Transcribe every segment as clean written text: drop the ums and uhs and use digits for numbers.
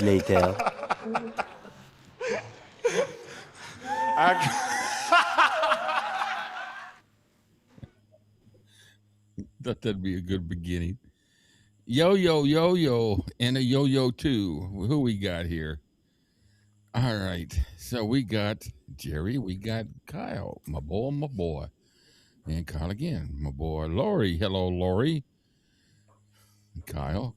later. Thought that'd be a good beginning. Yo, yo, yo, yo, and a yo, yo, too. Who we got here? All right. So we got Jerry. We got Kyle, my boy, my boy. And Kyle again, my boy, Lori. Hello, Lori. Kyle.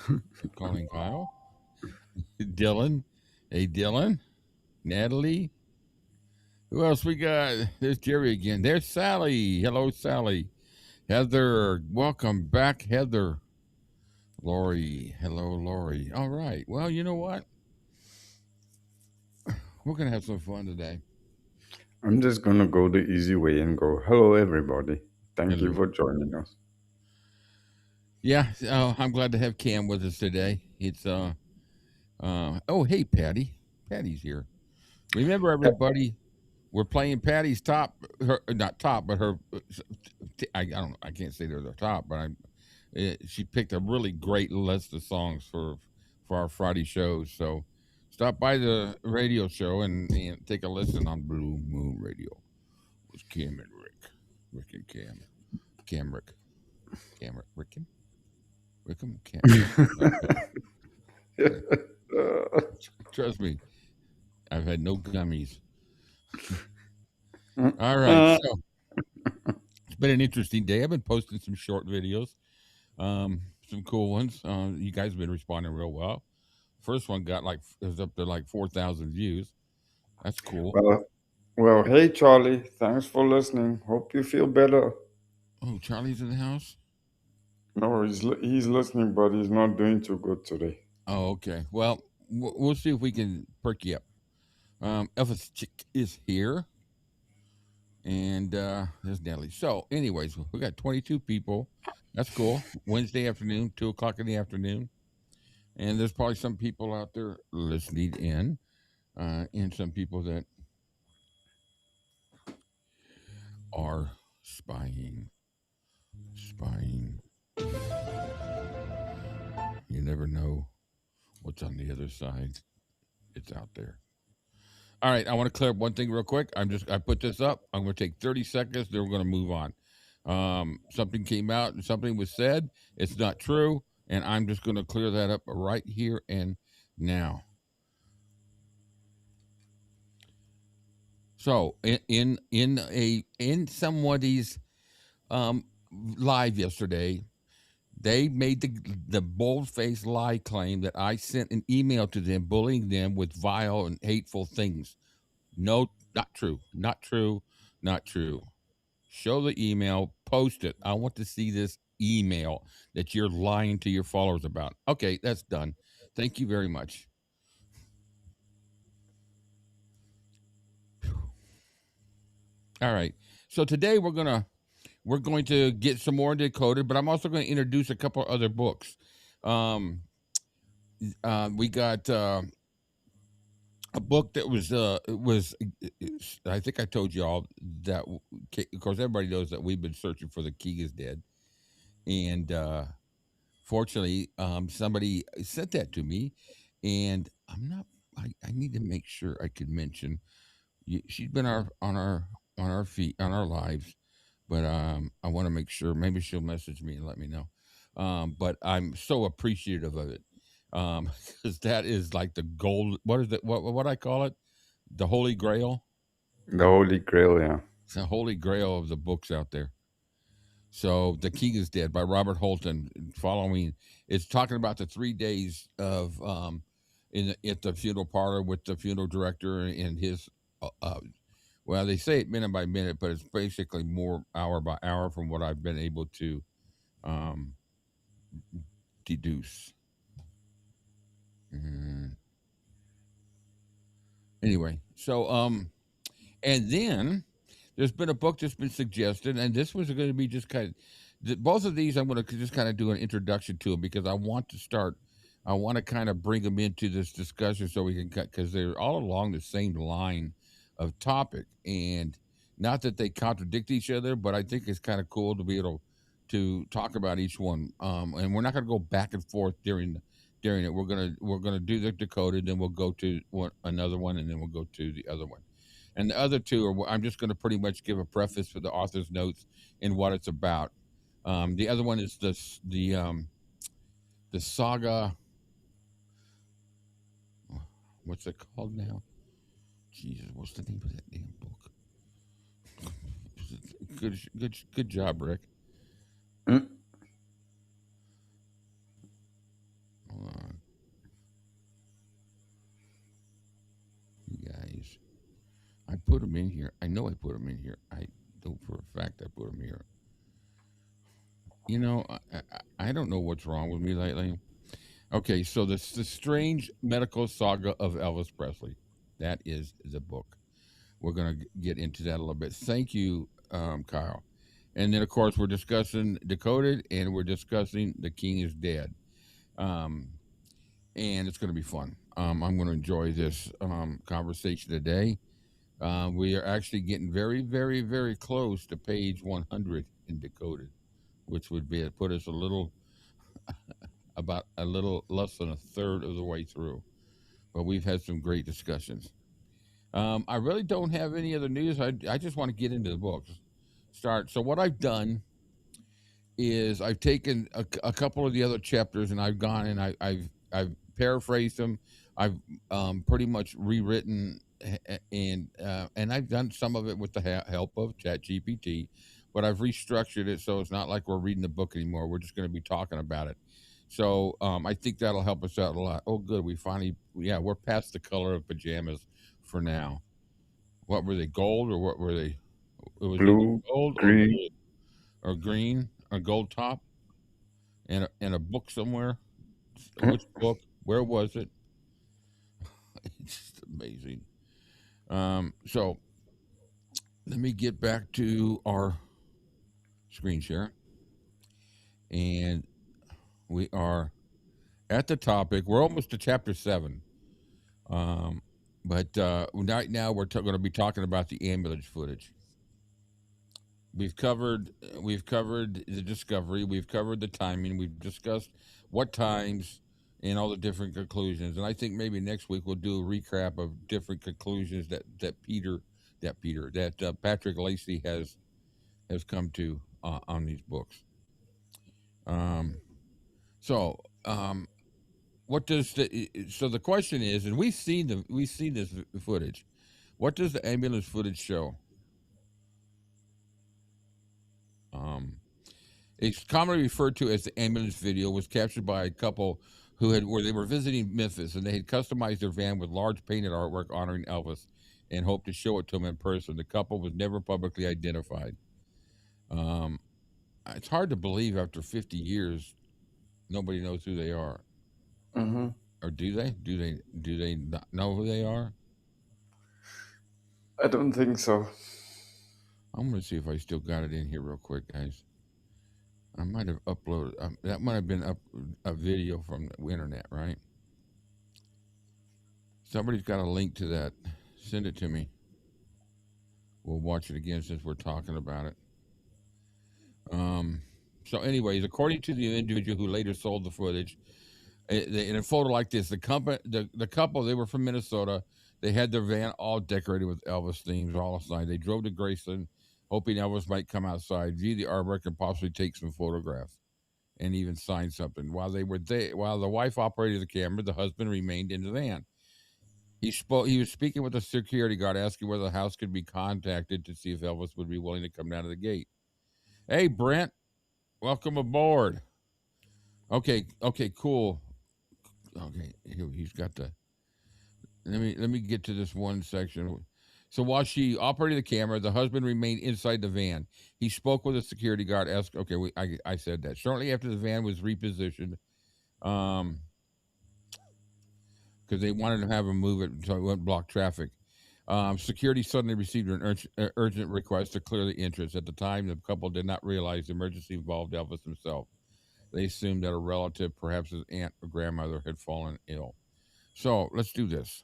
Keep calling Kyle. Dylan. Hey, Dylan. Natalie. Who else we got? There's Jerry again. There's Sally. Hello, Sally. Heather. Welcome back, Heather. Lori. Hello, Lori. All right. Well, you know what? We're going to have some fun today. I'm just gonna go the easy way and go, hello everybody. Thank you Hello. for joining us. Yeah, I'm glad to have Cam with us today. It's oh, hey Patty. Patty's here. Remember everybody, we're playing Patty's top her not top, but her I don't know, I can't say they're the top, but she picked a really great list of songs for our Friday shows. So stop by the radio show and take a listen on Blue Moon Radio with Cam and Rick. Rick and Cam. Cam Rick. Cam Rick. Rickham? Cam. Okay. Yeah. Trust me, I've had no gummies. All right. Uh, So it's been an interesting day. I've been posting some short videos, some cool ones. You guys have been responding real well. First one got like it was up to like 4,000 views. That's cool. well, well, hey Charlie, thanks for listening. Hope you feel better. Oh, Charlie's in the house. No, he's listening, but he's not doing too good today. Oh, okay. Well, we'll see if we can perk you up. Elvis Chick is here, and there's Natalie. So, anyways, we got 22 people. That's cool. Wednesday afternoon, 2 o'clock in the afternoon, and there's probably some people out there listening in, and some people that are spying. Spying. You never know what's on the other side. It's out there. All right, I want to clear up one thing real quick. I put this up. I'm going to take 30 seconds. Then we're going to move on. Something came out and something was said. It's not true, and I'm just going to clear that up right here and now. So in somebody's live yesterday, they made the bold faced lie claim that I sent an email to them bullying them with vile and hateful things. No, not true. Not true. Not true. Show the email, post it. I want to see this email that you're lying to your followers about. Okay, that's done. Thank you very much. All right. So today we're going to get some more Decoded, but I'm also going to introduce a couple other books. Um, we got a book that was I think I told you all that of course everybody knows that we've been searching for the key is dead, and fortunately somebody sent that to me, and I need to make sure I could mention she's been on our feet on our lives, but I want to make sure maybe she'll message me and let me know. But I'm so appreciative of it, because that is like the gold. What is it? What I call it? The Holy Grail. The Holy Grail, yeah. It's the Holy Grail of the books out there. So the King is Dead by Robert Holton. Following, it's talking about the 3 days of at the funeral parlor with the funeral director and his. Well, they say it minute by minute, but it's basically more hour by hour from what I've been able to um, deduce. Mm. Anyway, so and then there's been a book that's been suggested, and this was going to be just kind of both of these. I'm going to just kind of do an introduction to them because I want to start. I want to kind of bring them into this discussion so we can cut because they're all along the same line of topic, and not that they contradict each other, but I think it's kind of cool to be able to talk about each one. And we're not going to go back and forth during it. We're gonna do the decoded, then we'll go to another one, and then we'll go to the other one. And the other two are I'm just going to pretty much give a preface for the author's notes and what it's about. The other one is the saga. What's it called now? Jesus, what's the name of that damn book? Good job, Rick. Mm. Hold on, you guys. I put them in here. I know I put them in here. I know for a fact I put them here. I don't know what's wrong with me lately. Okay, so the strange medical saga of Elvis Presley. That is the book. We're going to get into that a little bit. Thank you, Kyle. And then, of course, we're discussing Decoded, and we're discussing The King is Dead. Um, and it's going to be fun. I'm going to enjoy this conversation today. We are actually getting very, very, very close to page 100 in Decoded, which would be put us about a little less than a third of the way through. But we've had some great discussions. I really don't have any other news. I just want to get into the books. Start. So what I've done is I've taken a couple of the other chapters and I've gone and I've paraphrased them. I've pretty much rewritten and I've done some of it with the help of ChatGPT, but I've restructured it so it's not like we're reading the book anymore. We're just going to be talking about it. So I think that'll help us out a lot. Oh, good. We finally, yeah, we're past the color of pajamas for now. What were they, gold or what were they? It was either Blue, gold or green. blue or green, a gold top, and a book somewhere. Which book? Where was it? It's just amazing. So let me get back to our screen share, and we are at the topic. We're almost to chapter 7. Um, but right now we're going to be talking about the ambulance footage. We've covered the discovery, we've covered the timing, we've discussed what times and all the different conclusions. And I think maybe next week we'll do a recap of different conclusions that Patrick Lacey has come to on these books. Um, so what does the question is, and we've seen this footage. What does the ambulance footage show? Um, It's commonly referred to as the ambulance video. Was captured by a couple where they were visiting Memphis and they had customized their van with large painted artwork honoring Elvis and hoped to show it to him in person. The couple was never publicly identified. Um, it's hard to believe after 50 years nobody knows who they are, Hmm. or do they? Do they not know who they are? I don't think so. I'm gonna see if I still got it in here real quick, guys. I might have uploaded that. Might have been a video from the internet, right? Somebody's got a link to that. Send it to me. We'll watch it again since we're talking about it. Um, so, anyways, according to the individual who later sold the footage, in a photo like this, the couple, they were from Minnesota. They had their van all decorated with Elvis themes all outside. They drove to Graceland, hoping Elvis might come outside, view the artwork, and possibly take some photographs and even sign something. While they were there, while the wife operated the camera, the husband remained in the van. He spoke. He was speaking with a security guard, asking whether the house could be contacted to see if Elvis would be willing to come down to the gate. Hey, Brent, welcome aboard. Okay, cool. Okay, he's got the. Let me get to this one section. So while she operated the camera, the husband remained inside the van. He spoke with a security guard. Asked, okay, I said that. Shortly after the van was repositioned, um, because they wanted to have him move it so it wouldn't block traffic. Security suddenly received an urgent request to clear the entrance. At the time, the couple did not realize the emergency involved Elvis himself. They assumed that a relative, perhaps his aunt or grandmother, had fallen ill. So let's do this.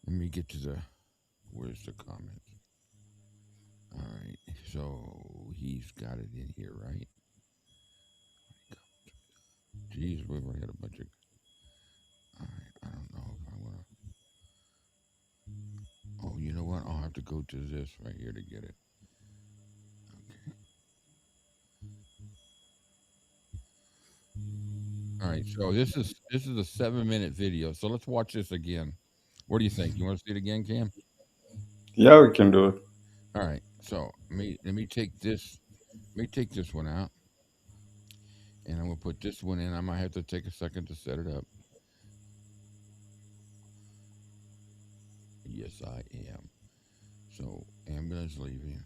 Let me get to the. Where's the comments? All right. So he's got it in here, right? Jeez, we've already got a bunch of. All right, I don't know if I want to. Oh, you know what? I'll have to go to this right here to get it. Okay. All right, so this is a 7-minute video. So let's watch this again. What do you think? You want to see it again, Cam? Yeah, we can do it. All right. So let me take this. Let me take this one out, and I'm gonna put this one in. I might have to take a second to set it up. Yes, I am. So ambulance leaving.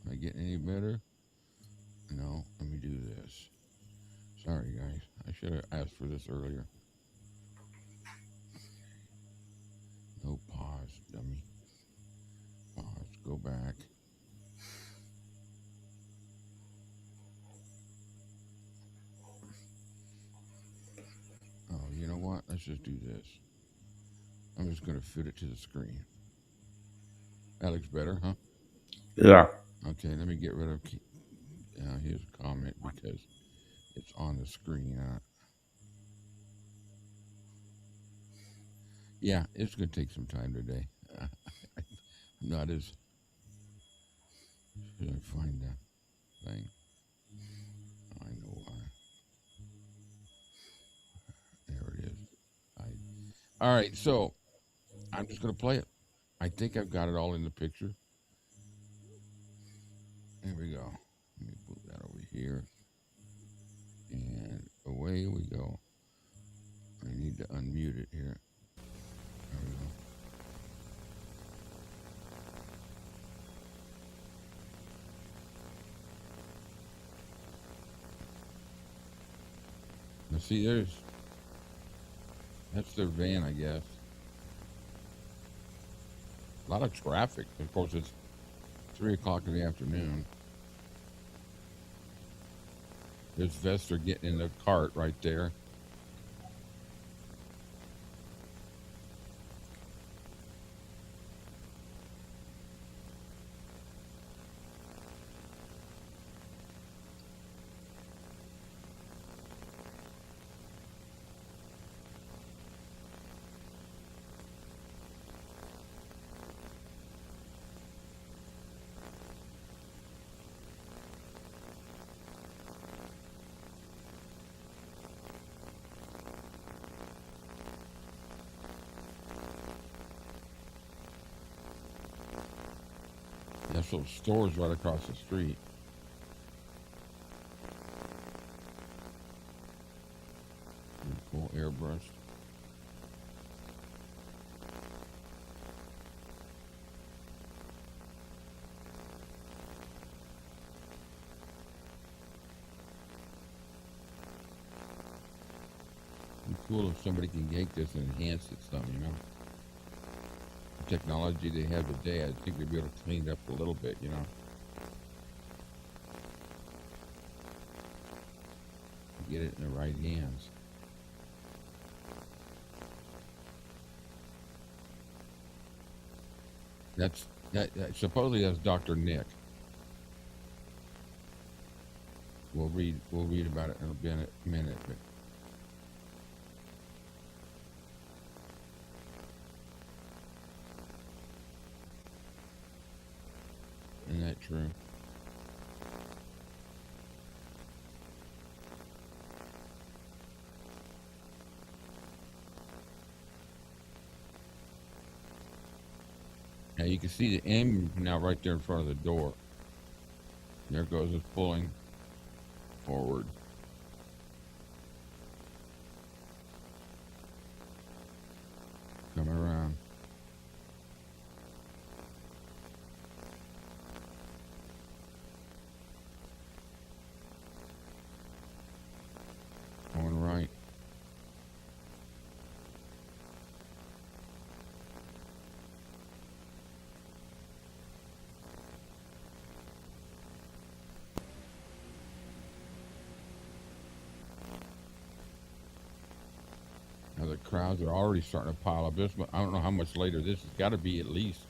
Am I getting any better? No. Let me do this. Sorry, guys. I should have asked for this earlier. No pause, dummy. Pause. Go back. Oh, you know what? Let's just do this. I'm just gonna fit it to the screen. That looks better, huh? Yeah. Okay. Let me get rid of his comment because it's on the screen. Yeah, it's gonna take some time today. I'm not as. Should I find that thing? I know why. There it is. All right, so I'm just gonna play it. I think I've got it all in the picture. There we go. Let me move that over here, and away we go. I need to unmute it here. There we go. Now see, that's their van, I guess. A lot of traffic. Of course, it's 3 o'clock in the afternoon. There's Vester getting in the cart right there. That's those stores right across the street. Full airbrush. It'd be cool if somebody can yank this and enhance it some, you know. The technology they have today, I think they'd be able to clean it up a little bit, you know. Get it in the right hands. Supposedly that's Dr. Nick. We'll read about it in a minute, but isn't that true? Now you can see the M now right there in front of the door. There goes it's pulling forward. Coming around. Going right. Now the crowds are already starting to pile up. I don't know how much later. This has got to be at least.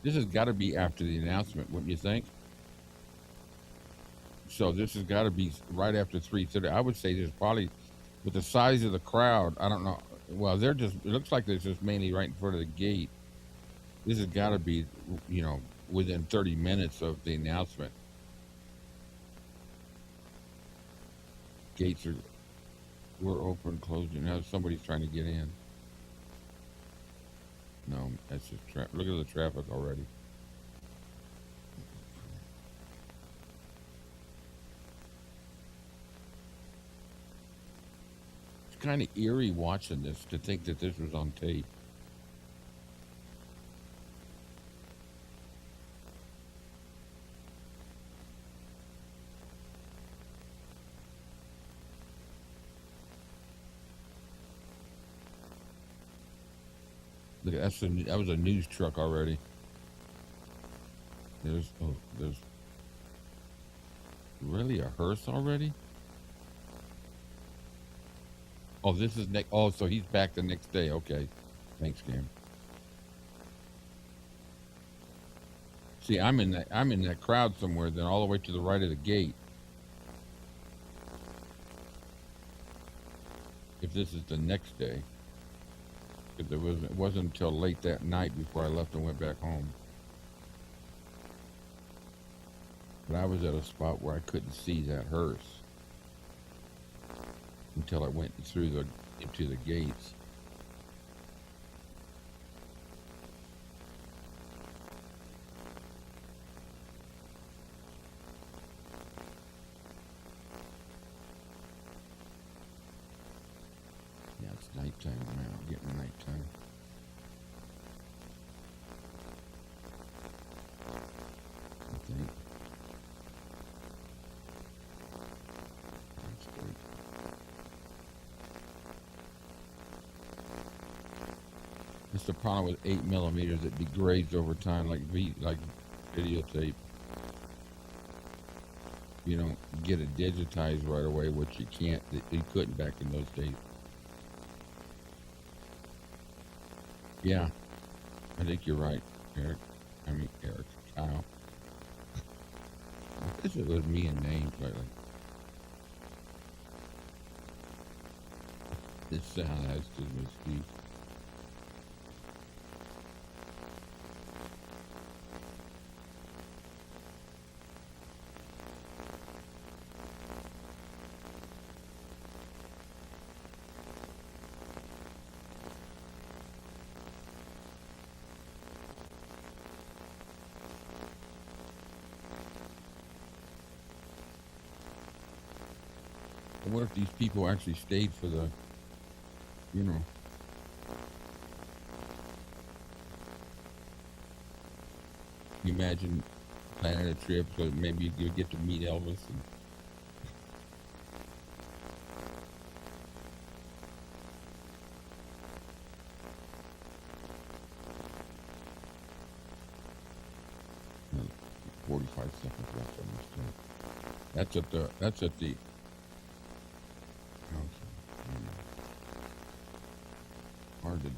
This has got to be after the announcement, wouldn't you think? So this has got to be right after 3:30. I would say there's probably, with the size of the crowd, I don't know. Well, they're just. It looks like they're just mainly right in front of the gate. This has got to be, you know, within 30 minutes of the announcement. Gates are We're open, closing. Now somebody's trying to get in. No, that's just look at the traffic already. It's kind of eerie watching this to think that this was on tape. Look, that was a news truck already. There's really a hearse already. Oh, this is next. Oh, so he's back the next day. Okay, thanks, Cam. See, I'm in that crowd somewhere. Then all the way to the right of the gate. If this is the next day, because it wasn't until late that night before I left and went back home. But I was at a spot where I couldn't see that hearse until I went into the gates. Yeah, it's nighttime now. Getting nighttime. I think that's great. It's the problem with 8 millimeters. It degrades over time, like videotape. You don't get it digitized right away, which you can't. You couldn't back in those days. Yeah, I think you're right, Eric. Eric. Kyle. I guess it was me and names lately. This sound has to be. I wonder if these people actually stayed for the, you know, you imagine planning a trip so maybe you get to meet Elvis and you know, 45 seconds left on this thing. That's at the, oh, hard to,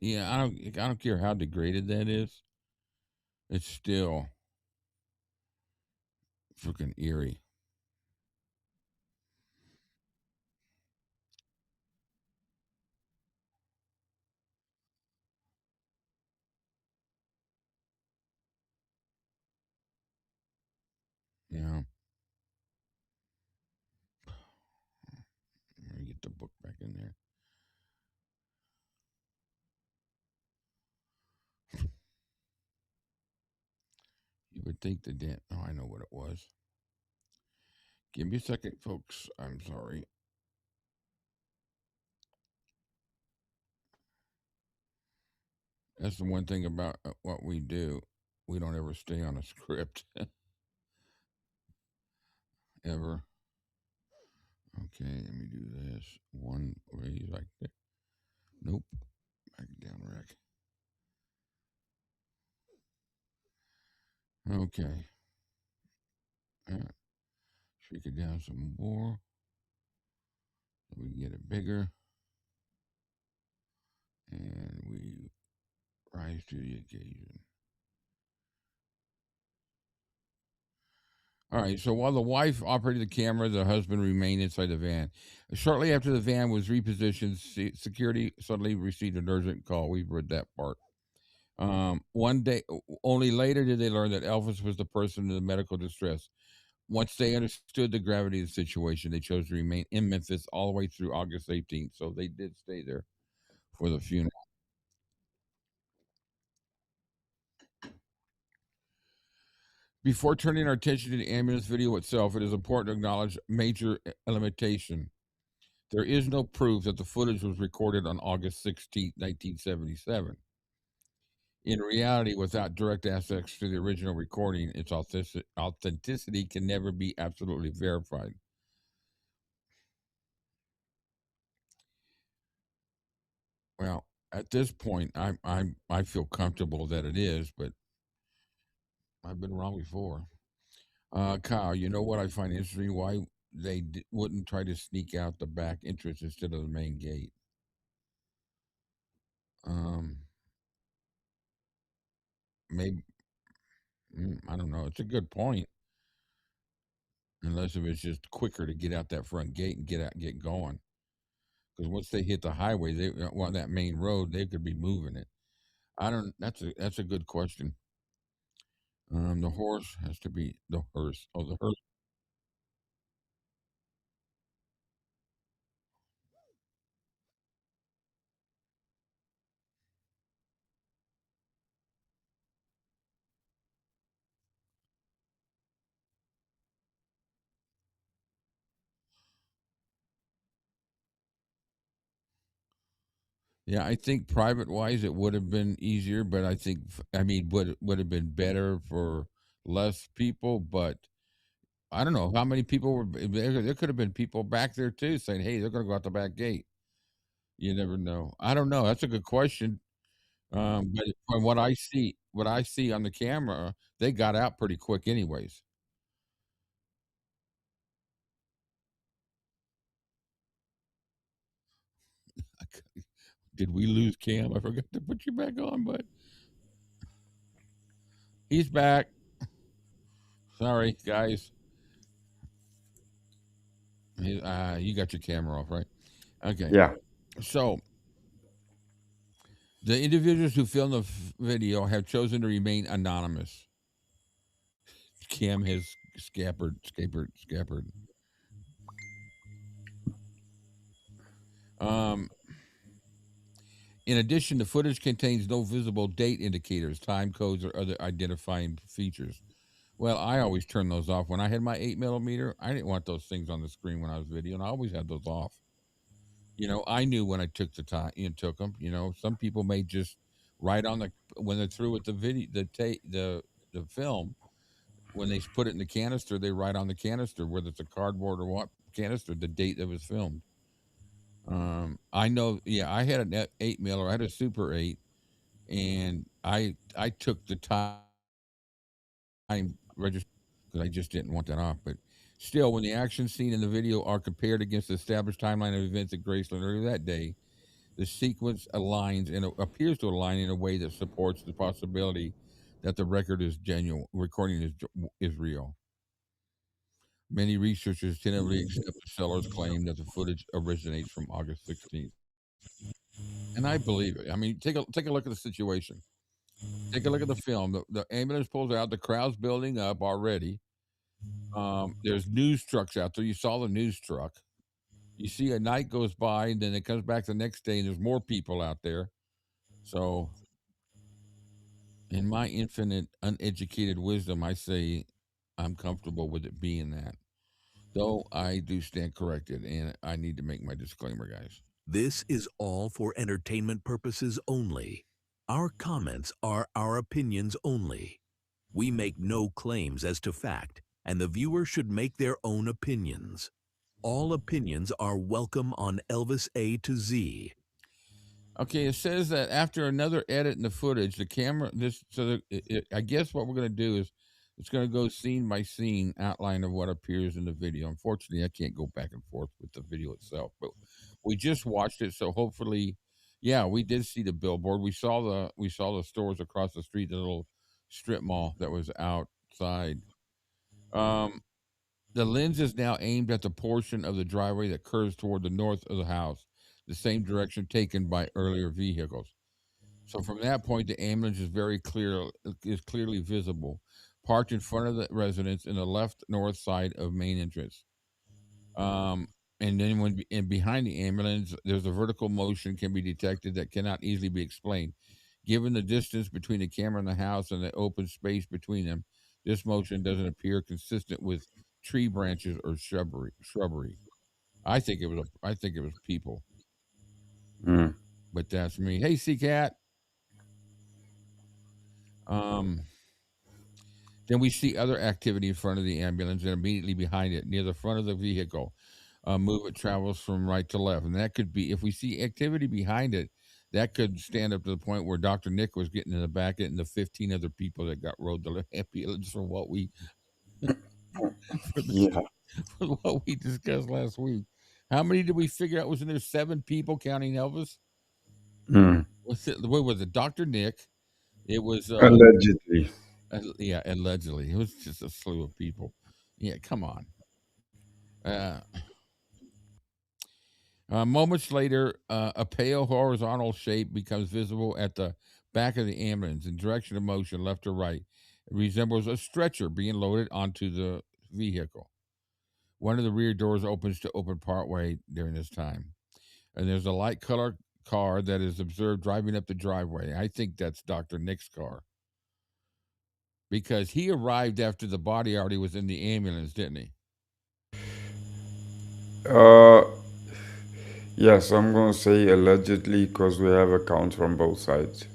yeah, I don't care how degraded that is. It's still freaking eerie. You know, let me get the book back in there. You would think the dent. Oh, I know what it was. Give me a second, folks. I'm sorry. That's the one thing about what we do. We don't ever stay on a script ever. Okay, let me do this. One raise like that. Nope. Back down rack. Okay. Shrink it down some more. So we can get it bigger. And we rise to the occasion. All right. So while the wife operated the camera, the husband remained inside the van. Shortly after the van was repositioned, security suddenly received an urgent call. We've read that part. One day, only later did they learn that Elvis was the person in the medical distress. Once they understood the gravity of the situation, they chose to remain in Memphis all the way through August 18th. So they did stay there for the funeral. Before turning our attention to the ambulance video itself, it is important to acknowledge major limitation. There is no proof that the footage was recorded on August 16th, 1977. In reality, without direct access to the original recording, its authenticity can never be absolutely verified. Well, at this point, I feel comfortable that it is, but I've been wrong before. Kyle, you know what I find interesting? Why they wouldn't try to sneak out the back entrance instead of the main gate? Um, maybe I don't know. It's a good point, unless if it's just quicker to get out that front gate and get out, get going. Because once they hit the highway, they well that main road, they could be moving it. I don't. That's a good question. The horse has to be the hearse. Oh, the hearse. Yeah, I think private wise it would have been easier, but I think I mean would have been better for less people. But I don't know how many people were there. Could have been people back there too saying, "Hey, they're going to go out the back gate." You never know. I don't know. That's a good question. But from what I see on the camera, they got out pretty quick, anyways. Did we lose Cam? I forgot to put you back on, but he's back. Sorry, guys. You got your camera off, right? Okay. Yeah. So the individuals who filmed the video have chosen to remain anonymous. Cam has scappered. Um, in addition, the footage contains no visible date indicators, time codes, or other identifying features. Well, I always turn those off. When I had my 8 millimeter, I didn't want those things on the screen when I was videoing. I always had those off. I knew when I took the time and took them. Some people may just write on the when they're through with the video, the film. When they put it in the canister, they write on the canister, whether it's a cardboard or what canister, the date that was filmed. I know. Yeah, I had an 8 miller. I had a Super 8, and I took the time register because I just didn't want that off. But still, when the action scene and the video are compared against the established timeline of events at Graceland earlier that day, the sequence aligns and appears to align in a way that supports the possibility that the record is genuine, recording is real. Many researchers tentatively accept the seller's claim that the footage originates from August 16th, and I believe it. I mean, take a look at the situation. Take a look at the film. The ambulance pulls out. The crowd's building up already. There's news trucks out there. You saw the news truck. You see a night goes by, and then it comes back the next day, and there's more people out there. So, in my infinite uneducated wisdom, I say I'm comfortable with it being that. Though I do stand corrected, and I need to make my disclaimer, guys. This is all for entertainment purposes only. Our comments are our opinions only. We make no claims as to fact, and the viewer should make their own opinions. All opinions are welcome on Elvis-A-Z. Okay, it says that after another edit in the footage, the camera I guess what we're going to do is it's going to go scene by scene outline of what appears in the video. Unfortunately, I can't go back and forth with the video itself, but we just watched it, so hopefully, yeah, we did see the billboard. We saw the stores across the street, the little strip mall that was outside. Um, the lens is now aimed at the portion of the driveway that curves toward the north of the house, the same direction taken by earlier vehicles. So from that point, the ambulance is clearly visible, parked in front of the residence in the left north side of main entrance. Um, and then and behind the ambulance, there's a vertical motion can be detected that cannot easily be explained. Given the distance between the camera and the house and the open space between them, this motion doesn't appear consistent with tree branches or shrubbery. I think it was people, Mm. but that's me. Hey, C Cat. Um, Then we see other activity in front of the ambulance and immediately behind it, near the front of the vehicle. Movement travels from right to left. And that could be, if we see activity behind it, that could stand up to the point where Dr. Nick was getting in the back and the 15 other people that got rode the ambulance for what we for, the, Yeah. for what we discussed last week. How many did we figure out was in there? 7 people counting Elvis. Mm. What was it? Dr. Nick. It was Allegedly. yeah, allegedly. It was just a slew of people. Yeah, come on. Uh, Moments later, a pale horizontal shape becomes visible at the back of the ambulance in direction of motion, left or right. It resembles a stretcher being loaded onto the vehicle. One of the rear doors opens to open partway during this time. And there's a light color car that is observed driving up the driveway. I think that's Dr. Nick's car because he arrived after the body already was in the ambulance, didn't he? Uh, yes, I'm gonna say allegedly because we have accounts from both sides.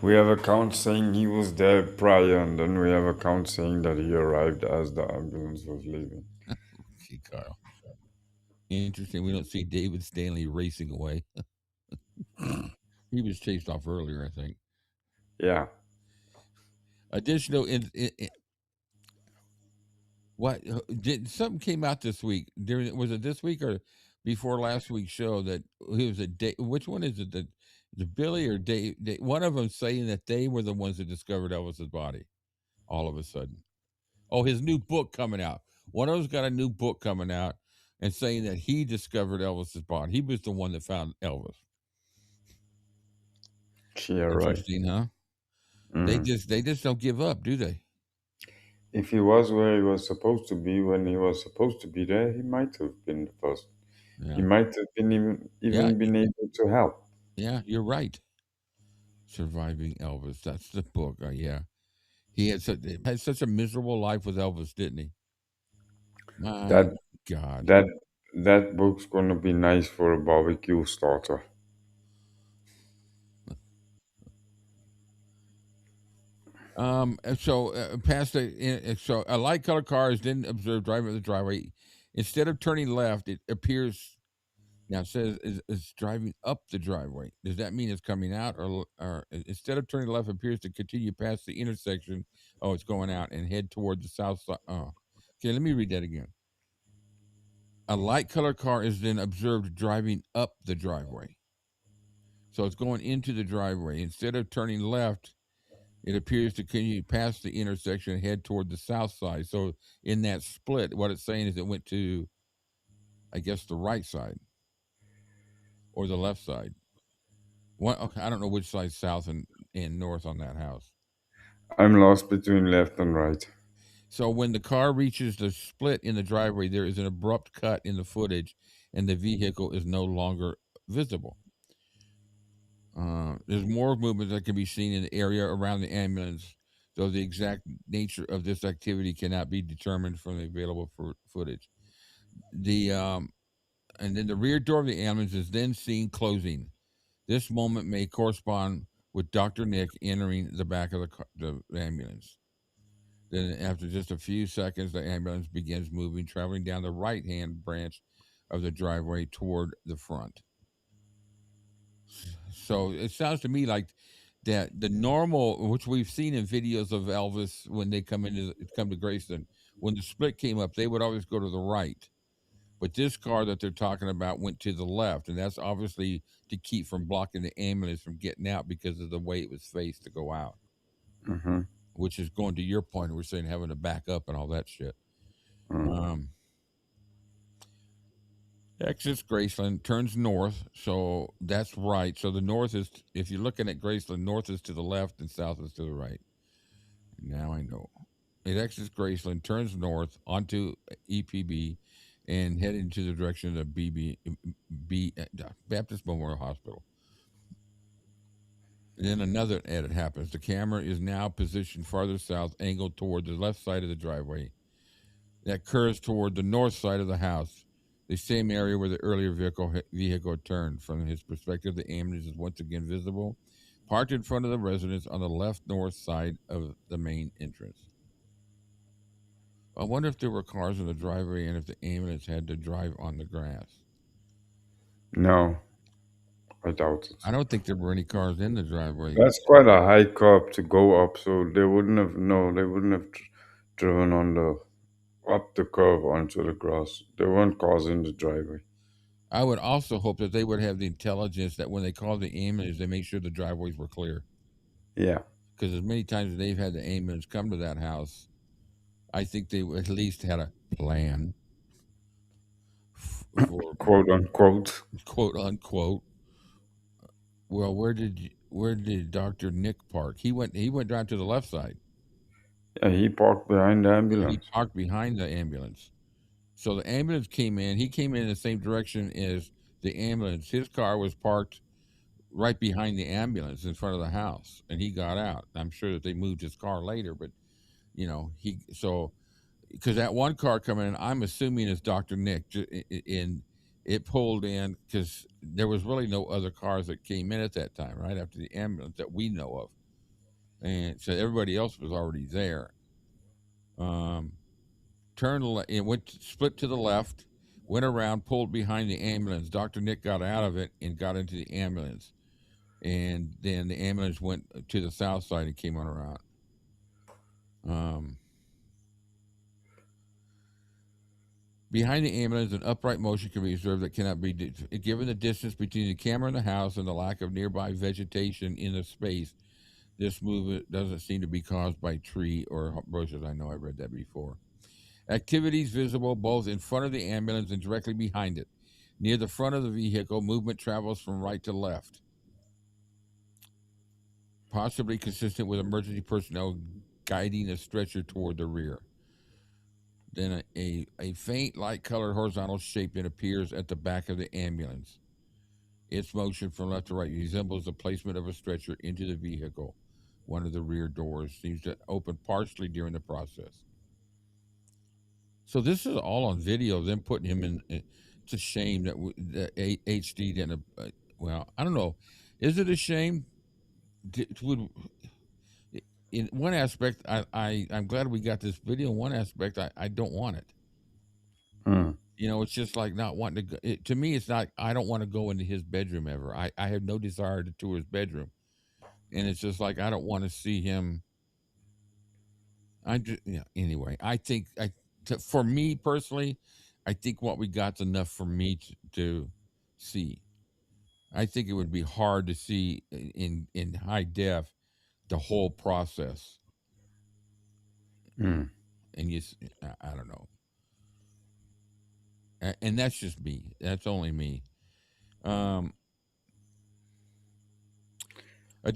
We have accounts saying he was there prior, and then we have accounts saying that he arrived as the ambulance was leaving. Okay, Kyle. Interesting. We don't see David Stanley racing away. He was chased off earlier, I think. Yeah. Additional what did something came out this week? Was it this week or before last week's show that it was a day? Which one is it? The Billy or Dave? One of them saying that they were the ones that discovered Elvis's body. All of a sudden, oh, his new book coming out. One of them's got a new book coming out and saying that he discovered Elvis's body. He was the one that found Elvis. Yeah, right. Interesting, huh? They Mm. just don't give up, do they? If he was where he was supposed to be when he was supposed to be there, he might have been the first. He Yeah, might have been even, yeah, even been able to help. yeah. You're right. Surviving Elvis. That's the book. Yeah, had such a miserable life with Elvis, didn't he? My That God. that that book's gonna be nice for a barbecue starter. And so past so a light colored car is then observed driving up the driveway. Instead of turning left, it appears now it says is driving up the driveway. Does that mean it's coming out, or instead of turning left, it appears to continue past the intersection? Oh, it's going out and head toward the south side. Oh, okay. Let me read that again. A light colored car is then observed driving up the driveway. So it's going into the driveway. Instead of turning left, it appears to continue past the intersection and head toward the south side. So in that split, what it's saying is it went to, I guess, the right side or the left side. Okay, I don't know which side south and north on that house. I'm lost between left and right. So when the car reaches the split in the driveway, there is an abrupt cut in the footage and the vehicle is no longer visible. There's more movement that can be seen in the area around the ambulance, though the exact nature of this activity cannot be determined from the available footage. The and then the rear door of the ambulance is then seen closing. This moment may correspond with Dr. Nick entering the back of the ambulance. Then, after just a few seconds, the ambulance begins moving, traveling down the right hand branch of the driveway toward the front. So it sounds to me like that the normal, which we've seen in videos of Elvis when they come to Graceland, when the split came up, they would always go to the right. But this car that they're talking about went to the left, and that's obviously to keep from blocking the ambulance from getting out because of the way it was faced to go out. Mm-hmm. Which is going to your point. We're saying having to back up and all that shit. Mm. Um, Exits Graceland, turns north, so that's right. So the north is, if you're looking at Graceland, north is to the left and south is to the right. Now I know. It exits Graceland, turns north onto EPB, and head into the direction of Baptist Memorial Hospital. And then another edit happens. The camera is now positioned farther south, angled toward the left side of the driveway. That curves toward the north side of the house, the same area where the earlier vehicle turned. From his perspective, the ambulance is once again visible, parked in front of the residence on the left north side of the main entrance. I wonder if there were cars in the driveway and if the ambulance had to drive on the grass. No, I doubt it. I don't think there were any cars in the driveway. That's quite a high curb to go up, so they wouldn't have no, they wouldn't have driven on the up the curve onto the grass. There weren't cars in the driveway. I would also hope that they would have the intelligence that when they call the ambulance, they make sure the driveways were clear. Yeah, Because as many times as they've had the ambulance come to that house, I think they at least had a plan for quote unquote. quote unquote. Well, where did Doctor Nick park? He went down to the left side. Yeah, he parked behind the He ambulance. parked behind the ambulance. So the ambulance came in. He came in the same direction as the ambulance. His car was parked right behind the ambulance in front of the house, and he got out. I'm sure that they moved his car later, but he so because that one car coming in, I'm assuming is Dr. Nick, in it pulled in because there was really no other cars that came in at that time, right after the ambulance that we know of, and so everybody else was already there. Um, it went split to the left, went around, pulled behind the ambulance. Dr. Nick got out of it and got into the ambulance, and then the ambulance went to the south side and came on around. Um, Behind the ambulance, an upright motion can be observed that cannot be given the distance between the camera and the house and the lack of nearby vegetation in the space. This movement doesn't seem to be caused by tree or bushes. I know I read that before. Activities visible both in front of the ambulance and directly behind it. Near the front of the vehicle, movement travels from right to left, possibly consistent with emergency personnel guiding a stretcher toward the rear. Then a faint light colored horizontal shape then appears at the back of the ambulance. Its motion from left to right resembles the placement of a stretcher into the vehicle. One of the rear doors seems to open partially during the process. So this is all on video. Them putting him in. It's a shame that HD didn't. Well, I don't know. Is it a shame? Would in one aspect, I'm glad we got this video. In one aspect, I don't want it. Mm. It's just like not wanting to go. To me, it's not. I don't want to go into his bedroom ever. I have no desire to tour his bedroom, and it's just like I don't want to see him. I just, anyway. I think for me personally, I think what we got's enough for me to see. I think it would be hard to see in high def the whole process, Mm. and I don't know, and that's just me. That's only me. Um,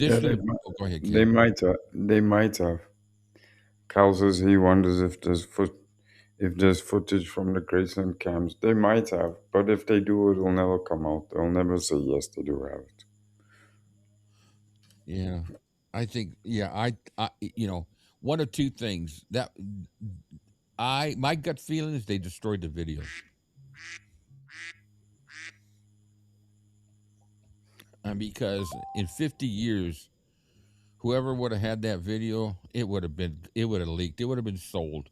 Yeah, Additionally, oh, go ahead, they Ken. might have. They might have. Cal says he wonders if there's footage from the Graceland camps. They might have, but if they do, it'll never come out. They'll never say yes, they do have it. Yeah, I think. Yeah, one of two things that my gut feeling is they destroyed the video. And because in 50 years, whoever would have had that video, it would have leaked. It would have been sold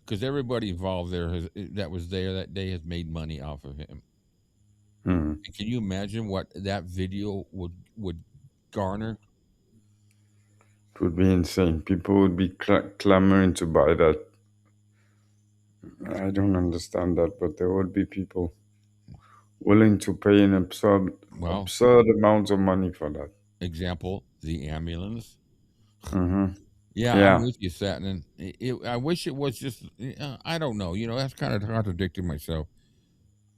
because everybody involved that was there that day has made money off of him. Hmm. And can you imagine what that video would garner? It would be insane. People would be clamoring to buy that. I don't understand that, but there would be people willing to pay an Well, absurd amount of money for that. example, the ambulance. Hmm. Yeah, I'm Yeah, with you, Satin. I wish it was just. I don't know. That's kind of contradicting myself.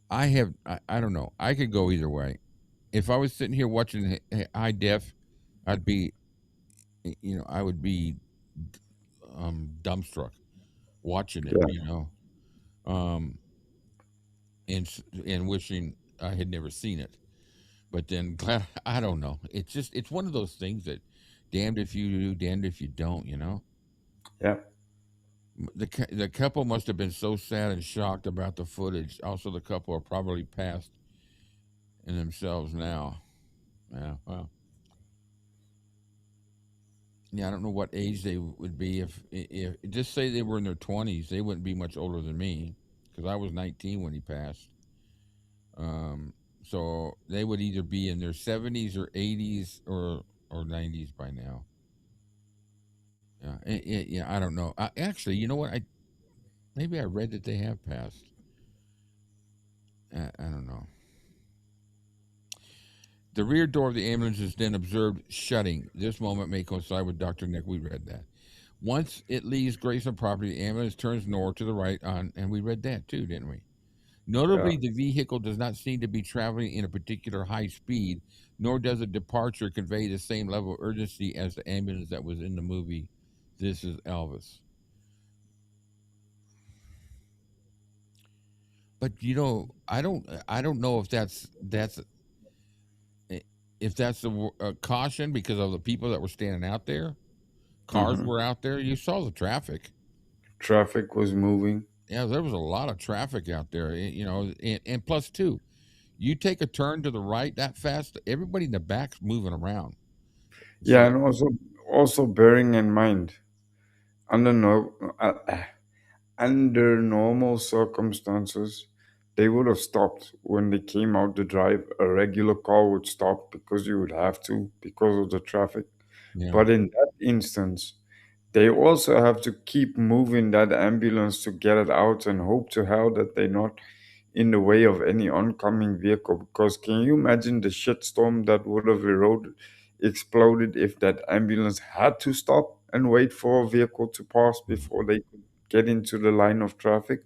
I don't know. I could go either way. If I was sitting here watching high def, I'd be. I would be dumbstruck watching it. yeah, Um, and wishing I had never seen it. But then glad I don't know. It's one of those things that damned if you do, damned if you don't. yeah, The couple must have been so sad and shocked about the footage. Also, the couple are probably passed in themselves now. Yeah, well, yeah. I don't know what age they would be if just say they were in their 20s. They wouldn't be much older than me because I was 19 when he passed. Um, so they would either be in their 70s or 80s or 90s by now. Yeah, yeah. I don't know. Actually, you know what? Maybe I read that they have passed. I don't know. The rear door of the ambulance is then observed shutting. This moment may coincide with Dr. Nick. We read that. Once it leaves Grayson property, the ambulance turns north to the right on, and we read that too, didn't we? yeah. Notably, the vehicle does not seem to be traveling in a particular high speed, nor does a departure convey the same level of urgency as the ambulance that was in the movie This Is Elvis. But I don't know if that's a caution because of the people that were standing out there. Cars Hmm. were out there. You saw the traffic. Traffic was moving. Yeah, there was a lot of traffic out there. And plus two, you take a turn to the right that fast, everybody in the back's moving around. Yeah, So and also bearing in mind, under no under normal circumstances, they would have stopped when they came out to drive. A regular car would stop because you would have to because of the traffic. yeah, But in that instance, they also have to keep moving that ambulance to get it out and hope to hell that they're not in the way of any oncoming vehicle. Because can you imagine the shitstorm that would have exploded if that ambulance had to stop and wait for a vehicle to pass before they could get into the line of traffic?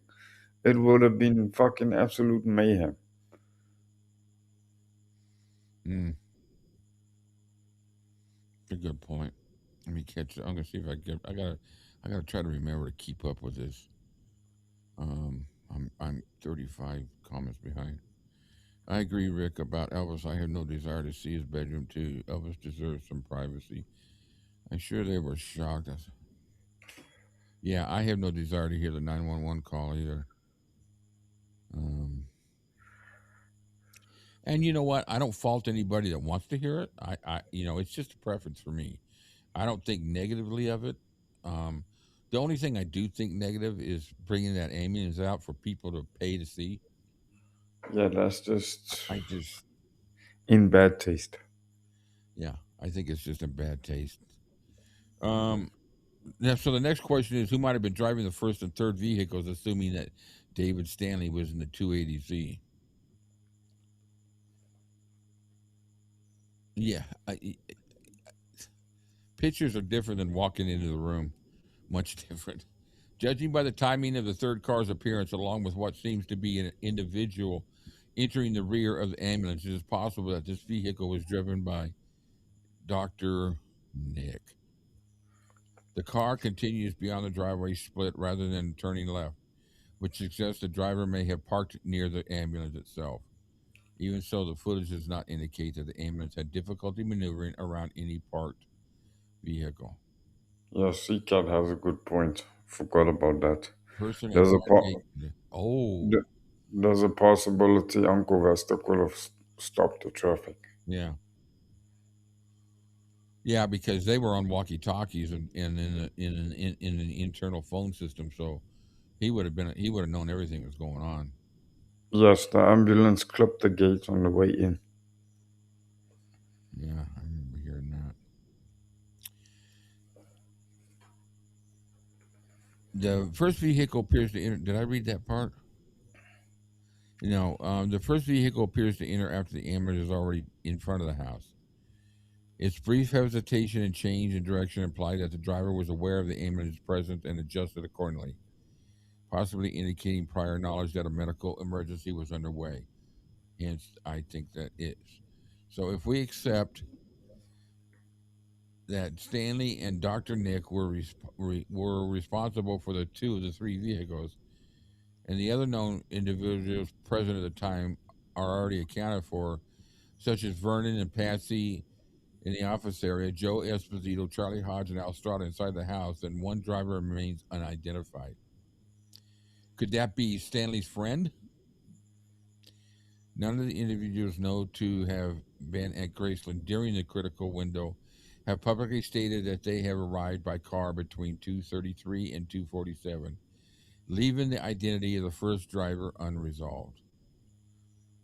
It would have been fucking absolute mayhem. mm, a good point. Let me catch it. I'm gonna see if I get. I gotta try to remember to keep up with this. I'm 35 comments behind. I agree, Rick, about Elvis. I have no desire to see his bedroom too. Elvis deserves some privacy. I'm sure they were shocked. Yeah, I have no desire to hear the 911 call either. Um, and you know what? I don't fault anybody that wants to hear it. It's just a preference for me. I don't think negatively of it. Um, the only thing I do think negative is bringing that ambulance out for people to pay to see. Yeah, that's just I just, in bad taste. yeah, I think it's just a bad taste. Um, so the next question is, who might have been driving the first and third vehicles, assuming that David Stanley was in the 280Z? Yeah, pictures are different than walking into the room. Much different. Judging by the timing of the third car's appearance, along with what seems to be an individual entering the rear of the ambulance, it is possible that this vehicle was driven by Dr. Nick. The car continues beyond the driveway split rather than turning left, which suggests the driver may have parked near the ambulance itself. Even so, the footage does not indicate that the ambulance had difficulty maneuvering around any parked vehicle. Yeah, C-Cat has a good point. Forgot about that. Person at There's a car part. gate. Oh. There's a possibility Uncle Vesta could have stopped the traffic. Yeah. Yeah, because they were on walkie-talkies and in an internal phone system, so he would have known everything was going on. Yes, the ambulance clipped the gate on the way in. Yeah, I remember hearing that. The first vehicle appears to enter. Did I read that part? No. The first vehicle appears to enter after the ambulance is already in front of the house. Its brief hesitation and change in direction imply that the driver was aware of the ambulance's presence and adjusted accordingly, possibly indicating prior knowledge that a medical emergency was underway. Hence, I think that is. So if we accept that Stanley and Dr. Nick were responsible for the two of the three vehicles, and the other known individuals present at the time are already accounted for, such as Vernon and Patsy in the office area, Joe Esposito, Charlie Hodge, and Al Strada inside the house, then one driver remains unidentified. Could that be Stanley's friend? None of the individuals known to have been at Graceland during the critical window have publicly stated that they have arrived by car between 2:33 and 2:47, leaving the identity of the first driver unresolved.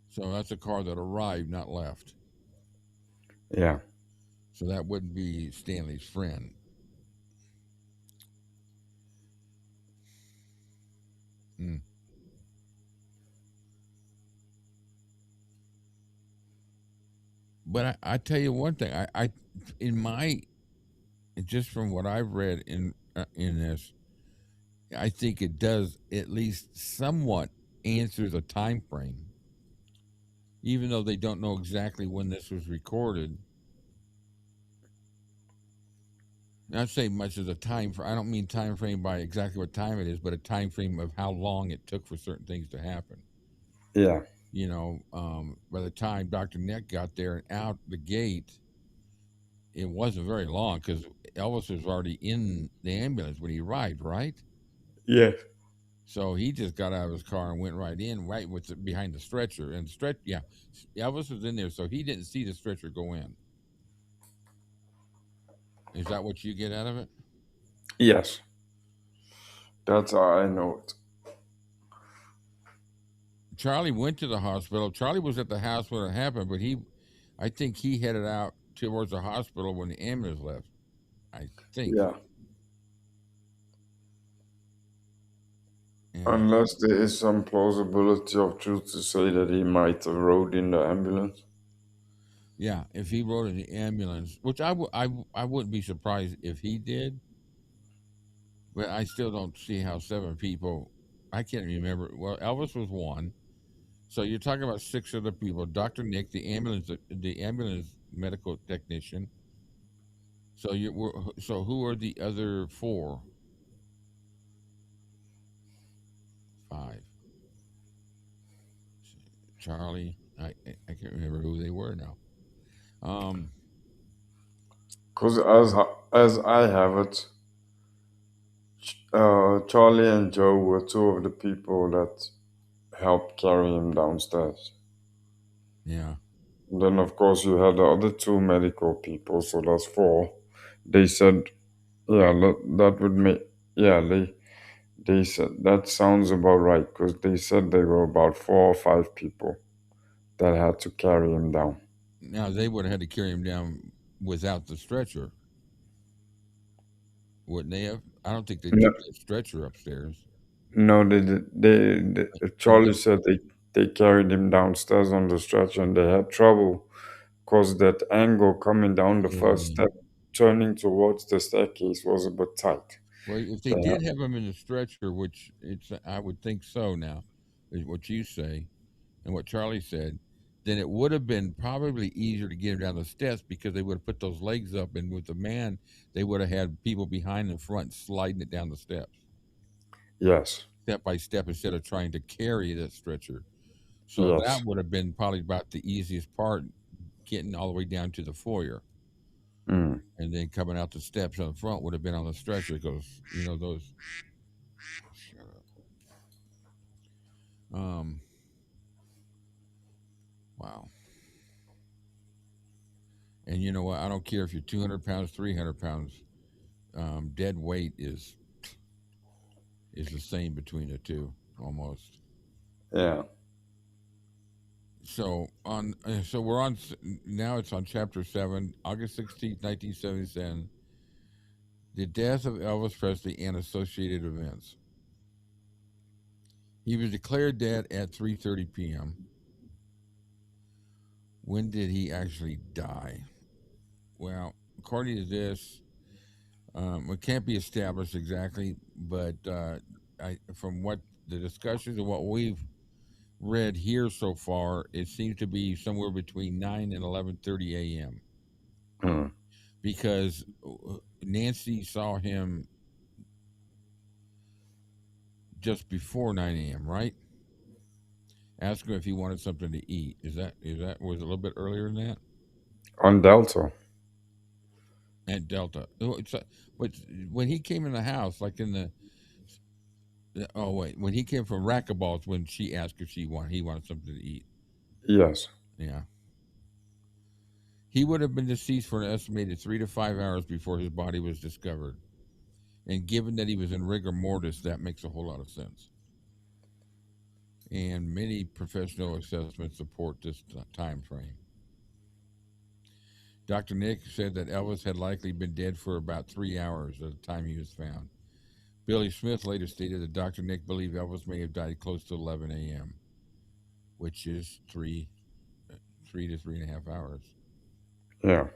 So that's a car that arrived, not left. Yeah. So that wouldn't be Stanley's friend. Hmm. But I tell you one thing, I in my just from what I've read in this, I think it does at least somewhat answer the time frame, even though they don't know exactly when this was recorded. Not say much of the time for. I don't mean time frame by exactly what time it is, but a time frame of how long it took for certain things to happen. Yeah. By the time Dr. Nick got there and out the gate, it wasn't very long because Elvis was already in the ambulance when he arrived, right? Yes. So he just got out of his car and went right in, right behind the stretcher. And yeah, Elvis was in there, so he didn't see the stretcher go in. Is that what you get out of it? Yes. That's how I know it. Charlie went to the hospital. Charlie was at the house when it happened, but I think he headed out towards the hospital when the ambulance left. I think. Yeah. And Unless there is some plausibility of truth to say that he might have rode in the ambulance. yeah, if he rode in the ambulance, which I wouldn't be surprised if he did, but I still don't see how seven people. I can't remember. Well, Elvis was one, so you're talking about six other people. Dr. Nick, the ambulance medical technician. So who are the other four? Five. Charlie. I can't remember who they were now. Um, Because as I have it, Charlie and Joe were two of the people that helped carry him downstairs. yeah. And then, of course, you had the other two medical people, so that's four. They said, yeah, that would make, yeah, they said that sounds about right because they said they were about 4 or 5 people that had to carry him down. Now they would have had to carry him down without the stretcher, wouldn't they have? I don't think they No, took the stretcher upstairs. no, They Charlie said they carried him downstairs on the stretcher and they had trouble because that angle coming down the first yeah. step, turning towards the staircase was a bit tight. Well, if they They did had, have him in the stretcher, which I would think so now, is what you say and what Charlie said, then it would have been probably easier to get him down the steps because they would have put those legs up, and with the man, they would have had people behind and front sliding it down the steps, yes, step by step, instead of trying to carry that stretcher. So that yes, would have been probably about the easiest part, getting all the way down to the foyer, mm, and then coming out the steps on the front would have been on the stretcher because those. Shut up. Wow. And you know what? I don't care if you're 200 pounds, 300 pounds. Dead weight is the same between the two almost. Yeah. So we're on now. It's on chapter 7, August 16th, 1977. The death of Elvis Presley and associated events. He was declared dead at 3:30 p.m. When did he actually die? Well, according to this, it can't be established exactly, but from what the discussions and what we've read here so far, it seems to be somewhere between 9 and 11:30 a.m. Mm. because Nancy saw him just before 9 a.m. Right? Asked him if he wanted something to eat. Is that was it a little bit earlier than that On Delta. at Delta? But when he came in the house, like in oh wait, when he came from Rackaballs, when she asked if he wanted something to eat. Yes. Yeah, he would have been deceased for an estimated 3 to 5 hours before his body was discovered. And given that he was in rigor mortis, that makes a whole lot of sense. And many professional assessments support this time frame. Dr. Nick said that Elvis had likely been dead for about 3 hours at the time he was found. Billy Smith later stated that Dr. Nick believed Elvis may have died close to 11 a.m., which is 3 to 3.5 hours. Yeah.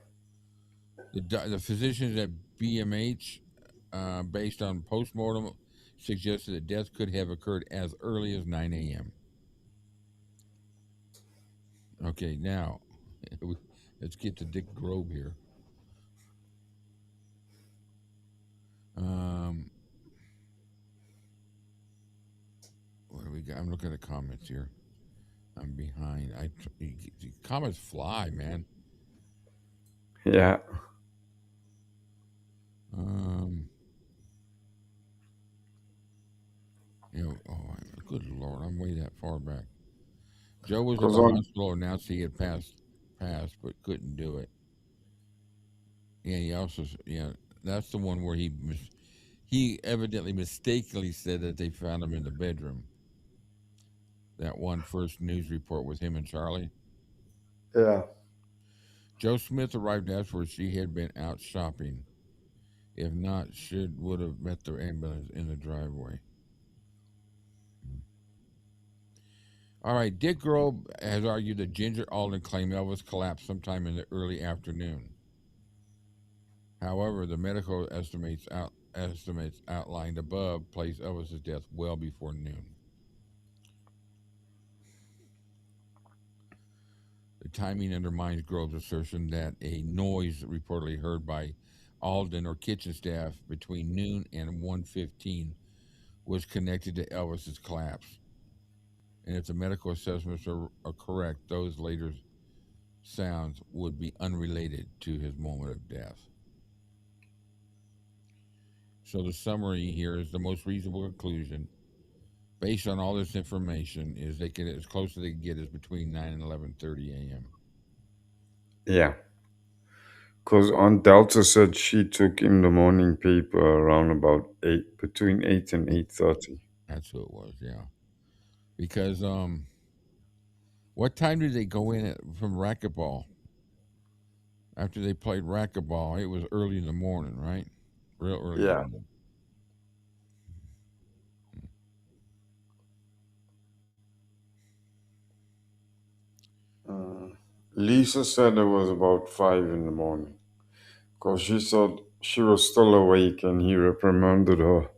The physicians at BMH, based on postmortem, suggested that death could have occurred as early as 9 a.m. Okay, now let's get to Dick Grove here. Um, what do we got? I'm looking at the comments here. I'm behind. The comments fly, man. Yeah. Um, oh, good lord, I'm way that far back. Joe was in Because the on, hospital, announced he had passed, but couldn't do it. Yeah, he also, yeah, that's the one where he evidently mistakenly said that they found him in the bedroom. That one first news report with him and Charlie. yeah. Joe Smith arrived afterwards. She had been out shopping. If not, she would have met the ambulance in the driveway. All right, Dick Grove has argued that Ginger Alden claimed Elvis collapsed sometime in the early afternoon. However, the medical estimates outlined above place Elvis's death well before noon. The timing undermines Grove's assertion that a noise reportedly heard by Alden or kitchen staff between noon and 1:15 was connected to Elvis's collapse. And if the medical assessments are correct, those later sounds would be unrelated to his moment of death. So the summary here is the most reasonable conclusion, based on all this information, is they can as close as they can get is between 9 and 11:30 a.m. Yeah. Because on Delta said she took in the morning paper around about 8, between 8 and 8:30. That's who it was, yeah. Because what time did they go in from racquetball? After they played racquetball, it was early in the morning, right? Real early in the Yeah. morning. Uh, Lisa said it was about 5 in the morning. Because she said she was still awake and he reprimanded her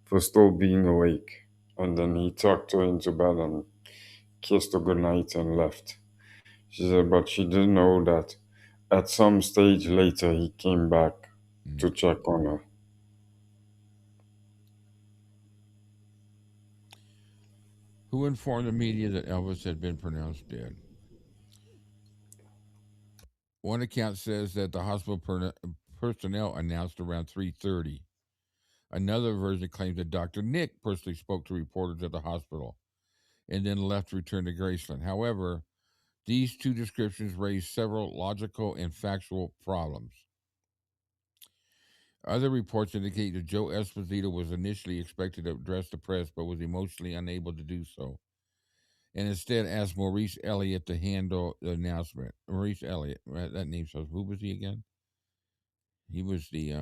for still being awake. And then he tucked her into bed and kissed her goodnight and left. She said, but she didn't know that at some stage later he came back Mm. to check on her. Who informed the media that Elvis had been pronounced dead? One account says that the hospital personnel announced around 3:30. Another version claims that Dr. Nick personally spoke to reporters at the hospital and then left to return to Graceland. However, These two descriptions raise several logical and factual problems. Other reports indicate that Joe Esposito was initially expected to address the press but was emotionally unable to do so, and instead asked Maurice Elliott to handle the announcement. Maurice Elliott, right? That name sounds. Who was he again? He was the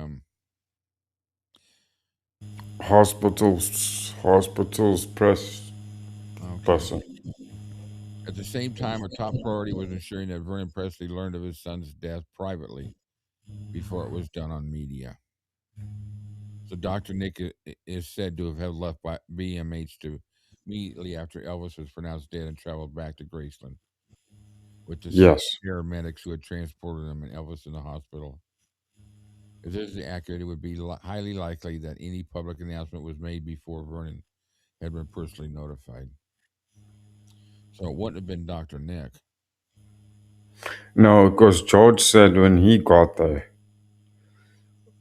Hospitals press okay. person. At the same time, a top priority was ensuring that Vernon Presley learned of his son's death privately before it was done on media. So Dr. Nick is said to have left by BMH to immediately after Elvis was pronounced dead and traveled back to Graceland with the same Yes, paramedics who had transported him and Elvis in the hospital. If this is accurate, it would be highly likely that any public announcement was made before Vernon had been personally notified. So it wouldn't have been Dr. Nick. no, because George said when he got there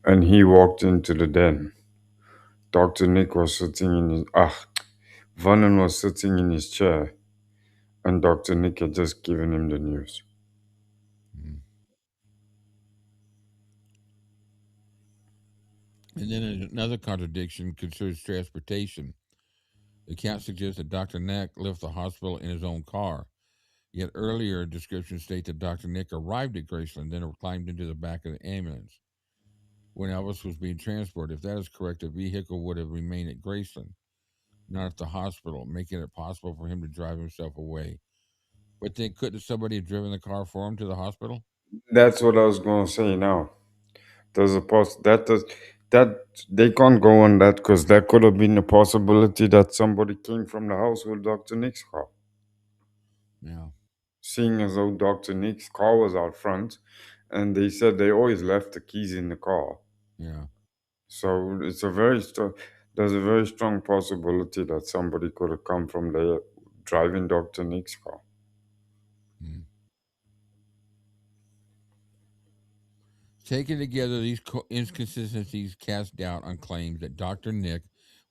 and he walked into the den, Dr. Nick was sitting in his Vernon was sitting in his chair, and Dr. Nick had just given him the news. Mhm. And then another contradiction concerns transportation. The account suggests that Dr. Nick left the hospital in his own car. Yet earlier descriptions state that Dr. Nick arrived at Graceland, then climbed into the back of the ambulance when Elvis was being transported. If that is correct, the vehicle would have remained at Graceland, not at the hospital, making it possible for him to drive himself away. But then couldn't somebody have driven the car for him to the hospital? That's what I was going to say now. There's a that they can't go on that because that could have been a possibility that somebody came from the house with Dr. Nick's car. Yeah, Seeing as though Dr. Nick's car was out front, and they said they always left the keys in the car. yeah. So there's a very strong possibility that somebody could have come from there driving Dr. Nick's car. Mm. Taken together, these inconsistencies cast doubt on claims that Dr. Nick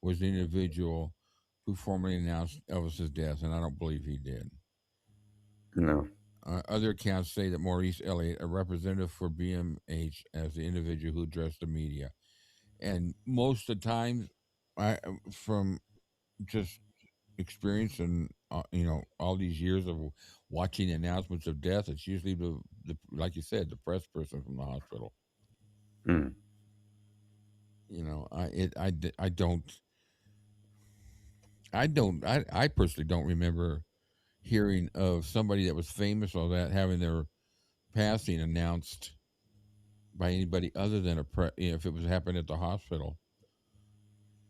was the individual who formally announced Elvis's death, and I don't believe he did. No. Other accounts say that Maurice Elliott, a representative for BMH, as the individual who addressed the media. And most of the times, from just experience and all these years of watching announcements of death, it's usually the like you said, the press person from the hospital. Mm. I personally don't remember hearing of somebody that was famous or that having their passing announced by anybody other than if it was happening at the hospital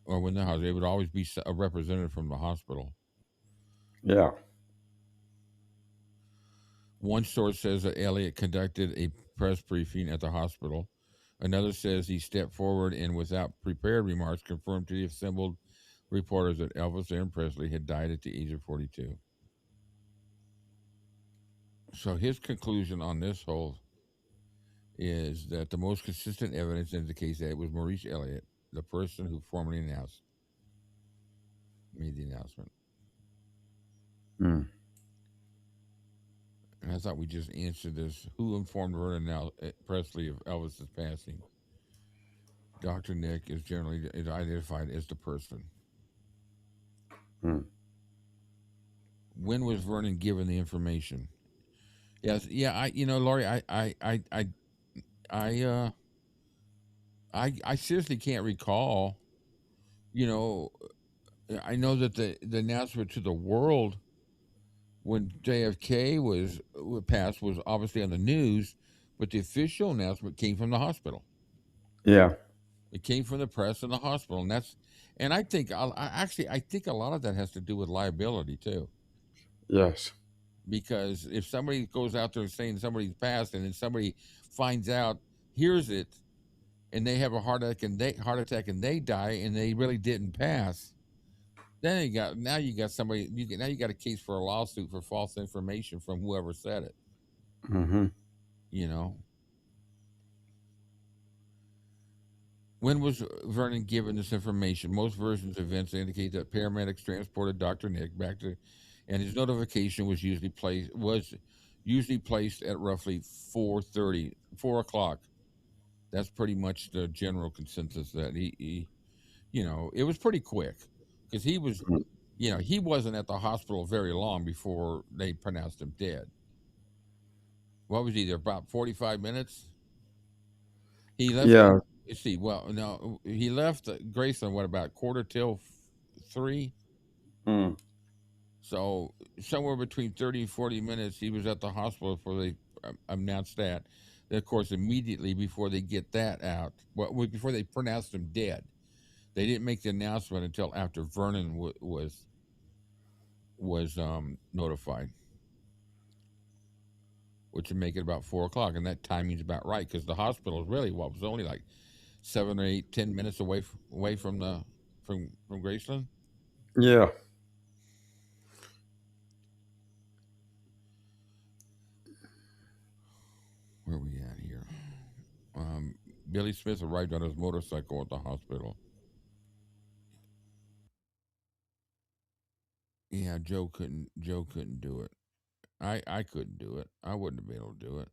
or when the house, it would always be a representative from the hospital. Yeah. One source says that Elliot conducted a press briefing at the hospital. Another says he stepped forward and, without prepared remarks, confirmed to the assembled reporters that Elvis Aaron Presley had died at the age of 42. So his conclusion on this whole is that the most consistent evidence indicates that it was Maurice Elliott, the person who formally made the announcement. Mm. And I thought we just answered this. Who informed Vernon Presley of Elvis's passing? Dr. Nick is generally identified as the person. Mm. When was Vernon given the information? Yes, yeah, Laurie, I, uh, I seriously can't recall. You know, I know that the announcement to the world when JFK was passed was obviously on the news, but the official announcement came from the hospital. Yeah. It came from the press and the hospital, and I think I think a lot of that has to do with liability too, Yes. because if somebody goes out there saying somebody's passed, and then somebody finds out, hears it, and they have a heart attack and they die, and they really didn't pass, then you got somebody now you got a case for a lawsuit for false information from whoever said it. Mm-hmm. You know, when was Vernon given this information? Most versions of events indicate that paramedics transported Dr. Nick back to and his notification was usually placed at roughly 4:30, 4 o'clock. That's pretty much the general consensus that it was pretty quick because he wasn't at the hospital very long before they pronounced him dead. What was he there about 45 minutes? He left. Yeah. Let's see. Well, no, he left Graceland. What about quarter till 3? Mm. So somewhere between 30 and 40 minutes, he was at the hospital before they announced that. Then, of course, immediately before they get that out, before they pronounced him dead, they didn't make the announcement until after Vernon was notified, which would make it about 4 o'clock, and that timing's about right because the hospital is really was only like 7 or 8, 10 minutes away from Graceland. Yeah. Where are we at here? Um, Billy Smith arrived on his motorcycle at the hospital. Yeah, Joe couldn't do it. I couldn't do it. I wouldn't have been able to do it.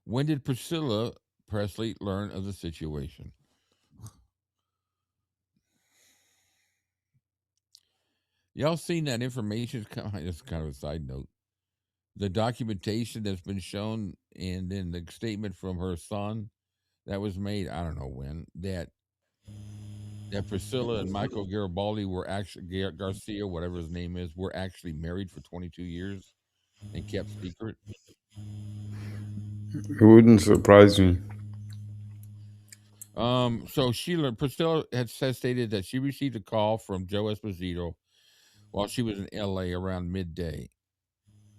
When did Priscilla Presley learn of the situation? Y'all seen that information? It's kind of a side note. The documentation that's been shown, and then the statement from her son that was made. I don't know when that Priscilla and Michael Garibaldi were actually Garcia, whatever his name is, were actually married for 22 years and kept secret. It wouldn't surprise me. So Priscilla has stated that she received a call from Joe Esposito while she was in L.A. around midday.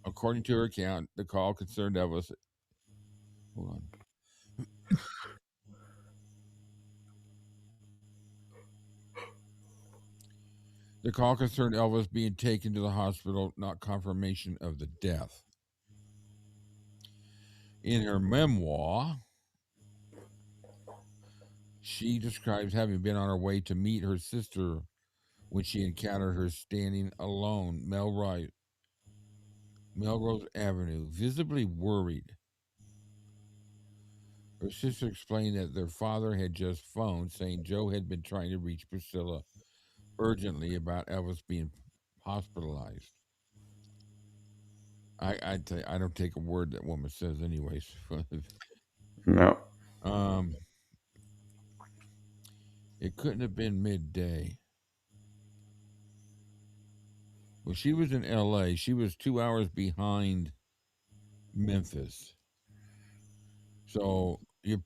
According to her account, the call concerned Elvis. Hold on. The call concerned Elvis being taken to the hospital, not confirmation of the death. In her memoir, she describes having been on her way to meet her sister when she encountered her standing alone, Melrose Avenue, visibly worried. Her sister explained that their father had just phoned saying Joe had been trying to reach Priscilla urgently about Elvis being hospitalized. I don't take a word that woman says, anyways. No. um, it couldn't have been midday. Well, she was in L.A. She was 2 hours behind Memphis. So I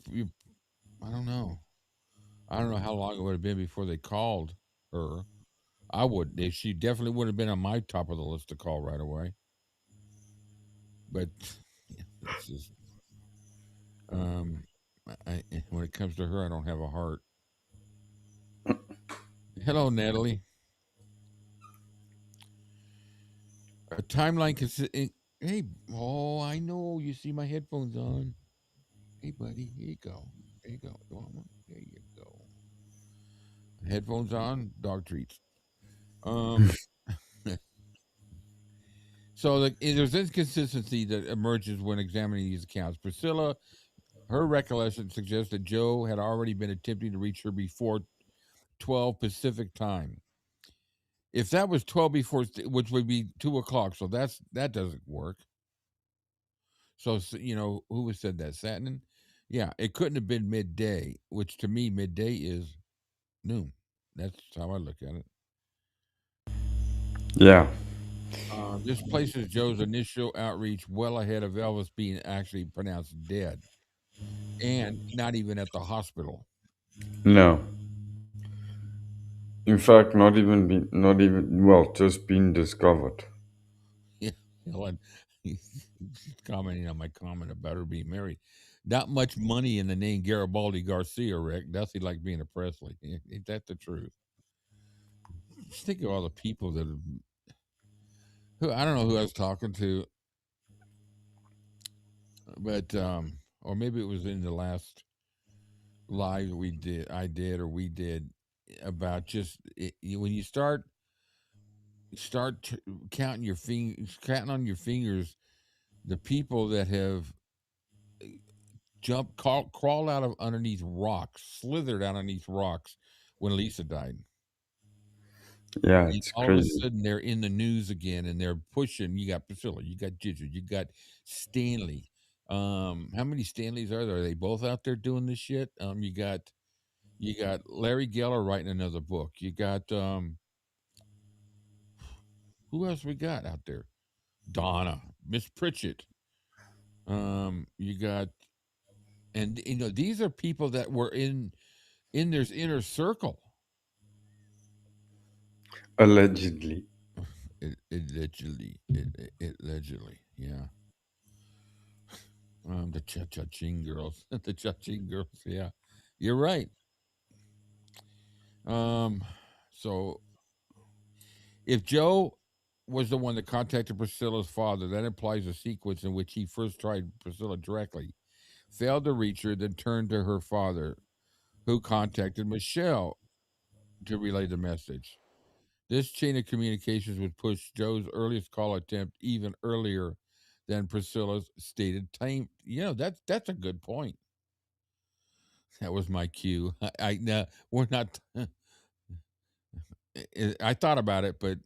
don't know. I don't know how long it would have been before they called her. She definitely would have been on my top of the list to call right away. But yeah, that's just um, when it comes to her, I don't have a heart. Hello, Natalie. A timeline consistent. Hey, oh, I know. You see my headphones on. Hey, buddy, here you go. There you go. You want one? There you go. Headphones on. Dog treats. Um. So there's inconsistency that emerges when examining these accounts. Priscilla, her recollection suggests that Joe had already been attempting to reach her before 12 Pacific time. If that was 12 before, which would be 2 o'clock, so that doesn't work. So who was said that? Satin? Yeah, it couldn't have been midday, which to me midday is noon. That's how I look at it. Yeah. This places Joe's initial outreach well ahead of Elvis being actually pronounced dead, and not even at the hospital. No. In fact, not even, well, just been discovered. Yeah, Helen, commenting on my comment about her being married. Not much money in the name Garibaldi Garcia, Rick. Does he like being a Presley? Ain't that the truth? Just think of all the people who I don't know who I was talking to, but or maybe it was in the last live we did, I did, or we did. about just when you start counting your fingers, counting on your fingers, the people that have crawled out of underneath rocks, slithered out underneath rocks when Lisa died. Yeah, And it's all of a crazy. sudden they're in the news again and they're pushing. You got Priscilla, you got Ginger, you got Stanley. How many Stanleys are there? Are they both out there doing this shit? You got Larry Geller writing another book. You got who else we got out there? Donna, Miss Pritchett. You got, and these are people that were in their inner circle. Allegedly. Allegedly, yeah. The cha-cha-ching girls, the cha-ching girls. Yeah, you're right. Um, so if Joe was the one that contacted Priscilla's father, that implies a sequence in which he first tried Priscilla directly, failed to reach her, then turned to her father, who contacted Michelle to relay the message. This chain of communications would push Joe's earliest call attempt even earlier than Priscilla's stated time. That's a good point. That was my cue. I no, we're not. I thought about it, but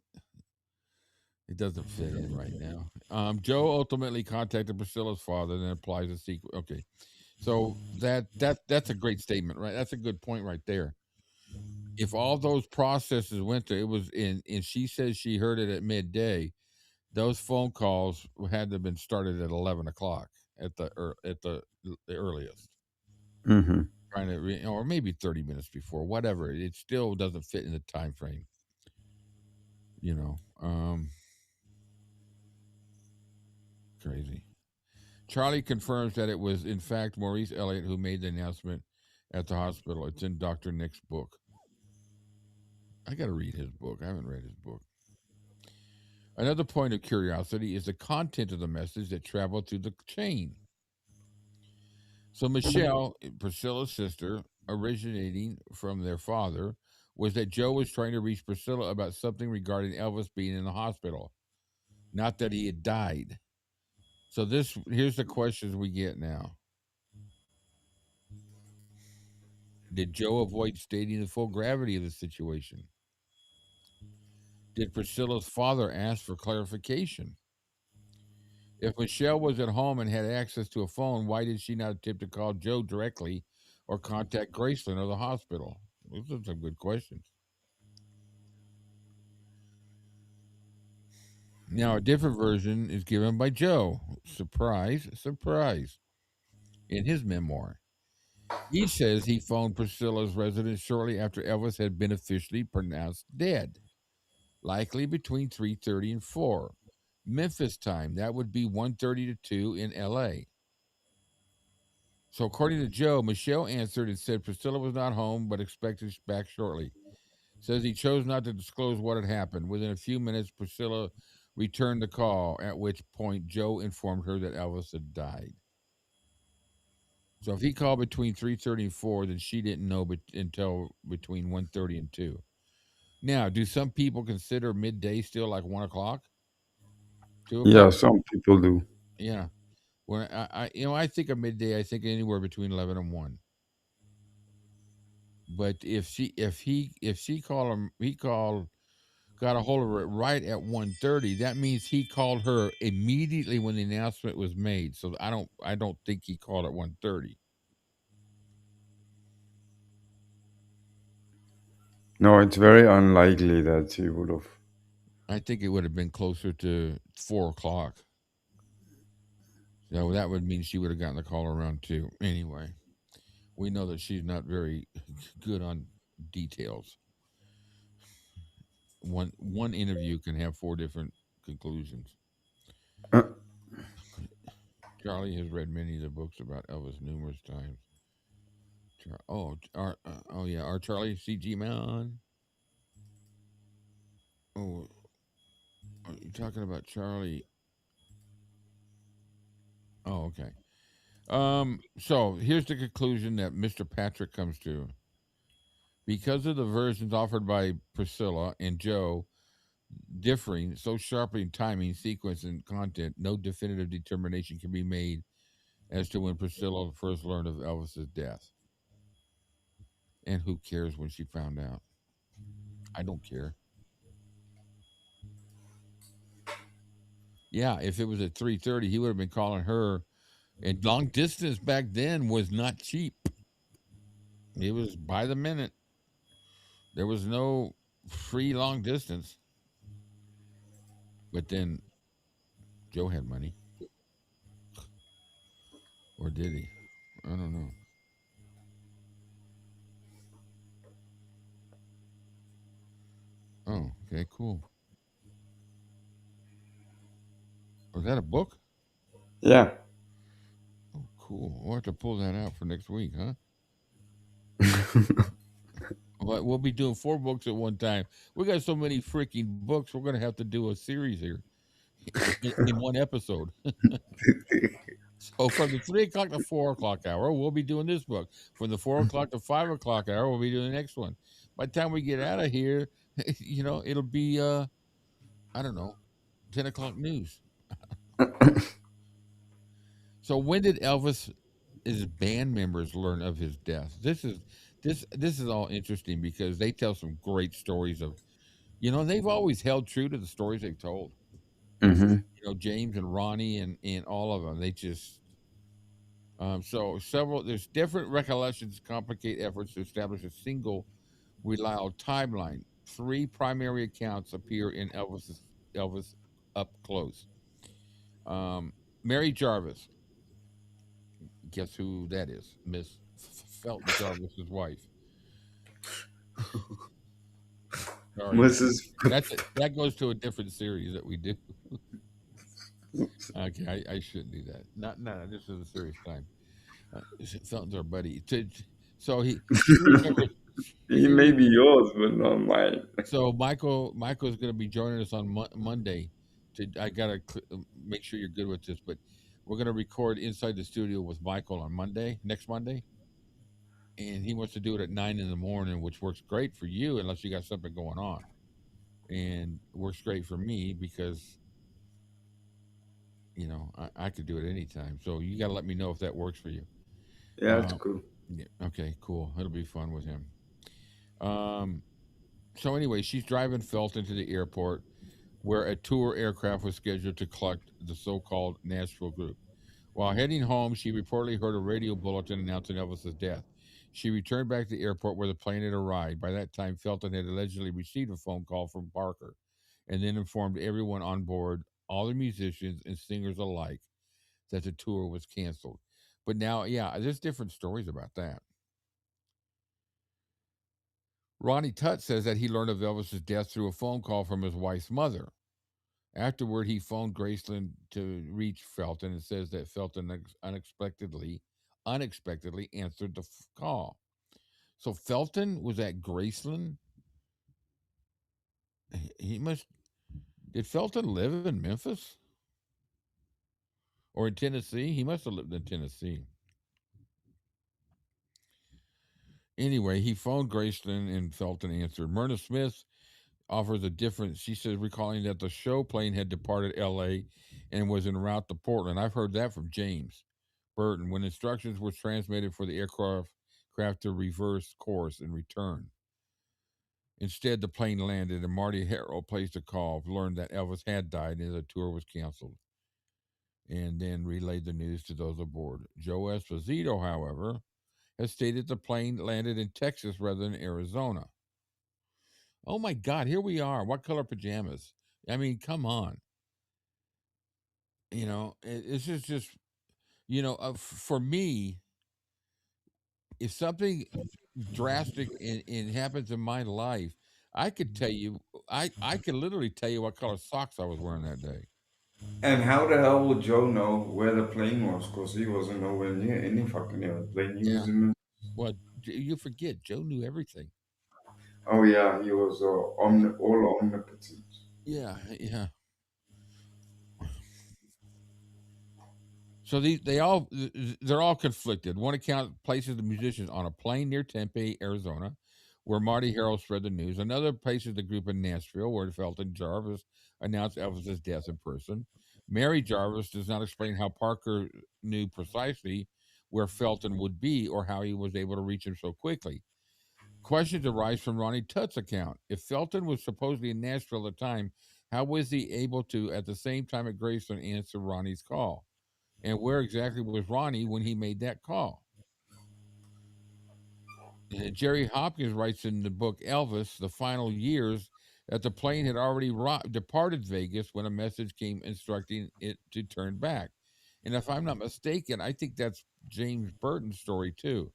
it doesn't fit in right now. Joe ultimately contacted Priscilla's father, and then applies a sequel. Okay, so that's a great statement, right? That's a good point right there. If all those processes went to it was in, and she says she heard it at midday, those phone calls had to have been started at 11 o'clock at the earliest. Hmm. Trying to, or maybe 30 minutes before, whatever. It still doesn't fit in the time frame. You know, crazy. Charlie confirms that it was in fact Maurice Elliott who made the announcement at the hospital. It's in Dr. Nick's book. I got to read his book. I haven't read his book. Another point of curiosity is the content of the message that traveled through the chain. So Michelle, Priscilla's sister, originating from their father, was that Joe was trying to reach Priscilla about something regarding Elvis being in the hospital, not that he had died. So here's the questions we get now. Did Joe avoid stating the full gravity of the situation? Did Priscilla's father ask for clarification? If Michelle was at home and had access to a phone, why did she not attempt to call Joe directly or contact Graceland or the hospital? Those are some good questions. Now, a different version is given by Joe. Surprise, surprise. In his memoir, he says he phoned Priscilla's residence shortly after Elvis had been officially pronounced dead, likely between 3:30 and 4 Memphis time. That would be 1:30 to 2 in LA. So according to Joe, Michelle answered and said Priscilla was not home but expected back shortly. Says he chose not to disclose what had happened. Within a few minutes, Priscilla returned the call, at which point Joe informed her that Elvis had died. So if he called between 3:30 and 4, then she didn't know until between 1:30 and 2. Now, do some people consider midday still like 1 o'clock, 2 Yeah, o'clock? some people do. Yeah. When I think of midday, I think anywhere between 11 and 1. But if she called him, he called, got a hold of her right at 1:30. That means he called her immediately when the announcement was made. So I don't think he called at 1:30. No, it's very unlikely that he would have. I think it would have been closer to 4 o'clock. So that would mean she would have gotten the call around 2. Anyway, we know that she's not very good on details. One interview can have 4 different conclusions. Uh, Charlie has read many of the books about Elvis numerous times. Oh yeah, our Charlie CG man. Oh, are you talking about Charlie? Oh, okay. So here's the conclusion that Mr. Patrick comes to. Because of the versions offered by Priscilla and Joe differing so sharply in timing, sequence, and content, no definitive determination can be made as to when Priscilla first learned of Elvis's death. And who cares when she found out? I don't care. Yeah, if it was at 3:30, he would have been calling her. And long distance back then was not cheap. It was by the minute. There was no free long distance. But then Joe had money, or did he? I don't know. Oh, okay, cool. Was that a book? Yeah. Oh, cool. We'll have to pull that out for next week, huh? But we'll be doing 4 books at one time. We got so many freaking books. We're gonna have to do a series here in one episode. So from the 3 o'clock to 4 o'clock hour, we'll be doing this book. From the 4 o'clock to 5 o'clock hour, we'll be doing the next one. By the time we get out of here, it'll be I don't know, 10 o'clock news. So when did Elvis his band members learn of his death? This is all interesting because they tell some great stories of they've always held true to the stories they've told. Hmm. James and Ronnie and all of them. They just so several there's different recollections complicate efforts to establish a single reliable timeline. 3 primary accounts appear in Elvis Up Close. Um, Mary Jarvis, guess who that is? Miss Felton Jarvis's wife. Sorry, Mrs. that goes to a different series that we do. Okay, I shouldn't do that. Not no, this is a serious time. Felton's our buddy. So she remembers. He She may re- be yours, but not mine. so Michael's going to be joining us on Monday. I gotta make sure you're good with this, but we're going to record inside the studio with Michael on Monday, next Monday, and he wants to do it at 9 in the morning, which works great for you unless you got something going on, and works great for me because I could do it anytime. So you got to let me know if that works for you. Yeah, it's Uh, cool. yeah, okay, cool. It'll be fun with him. Um, so anyway, she's driving Felton to the airport where a tour aircraft was scheduled to collect the so-called Nashville group. While heading home, she reportedly heard a radio bulletin announcing Elvis's death. She returned back to the airport where the plane had arrived. By that time, Felton had allegedly received a phone call from Parker and then informed everyone on board, all the musicians and singers alike, that the tour was canceled. But now, yeah, there's different stories about that. Ronnie Tutt says that he learned of Elvis's death through a phone call from his wife's mother. Afterward, he phoned Graceland to reach Felton and says that Felton unexpectedly answered the call. So Felton was at Graceland. He must. Did Felton live in Memphis or in Tennessee? He must have lived in Tennessee. Anyway, he phoned Graceland and Felton answered. Myrna Smith offers a different. She says, recalling that the show plane had departed L.A. and was en route to Portland. I've heard that from James Burton when instructions were transmitted for the aircraft to reverse course and return. Instead, the plane landed, and Marty Harrell placed a call, learned that Elvis had died, and the tour was canceled, and then relayed the news to those aboard. Joe Esposito, however, has stated the plane landed in Texas rather than Arizona. Oh my God, here we are. What color pajamas? I mean, come on. This is just, for me, if something drastic and happens in my life, I could tell you, I could literally tell you what color socks I was wearing that day. And how the hell would Joe know where the plane was? Because he wasn't nowhere near any fucking airplane. He Yeah. was in. Well, you forget, Joe knew everything. Oh yeah, he was all omnipotent. Yeah, yeah. So they're all conflicted. One account places the musicians on a plane near Tempe, Arizona, where Marty Harrell spread the news. Another place is the group in Nashville, where Felton Jarvis announced Elvis's death in person. Mary Jarvis does not explain how Parker knew precisely where Felton would be or how he was able to reach him so quickly. Questions arise from Ronnie Tutt's account. If Felton was supposedly in Nashville at the time, how was he able to, at the same time at Graceland, answer Ronnie's call? And where exactly was Ronnie when he made that call? Jerry Hopkins writes in the book Elvis, The Final Years, that the plane had already departed Vegas when a message came instructing it to turn back. And if I'm not mistaken, I think that's James Burton's story too,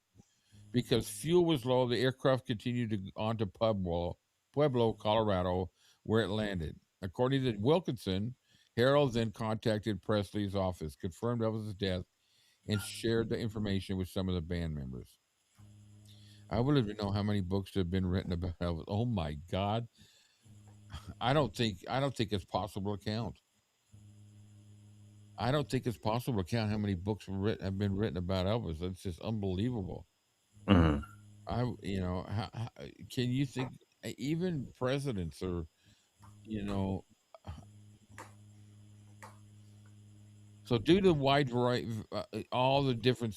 because fuel was low. The aircraft continued on to Pueblo, Colorado, where it landed. According to Wilkinson, Harold then contacted Presley's office, confirmed Elvis's death, and shared the information with some of the band members. I would like to know how many books have been written about Elvis. Oh my God, I don't think it's possible to count. I don't think it's possible to count how many books have been written about Elvis. It's just unbelievable. Mm-hmm. Can you think even presidents or you know, so due to wide variety, all the different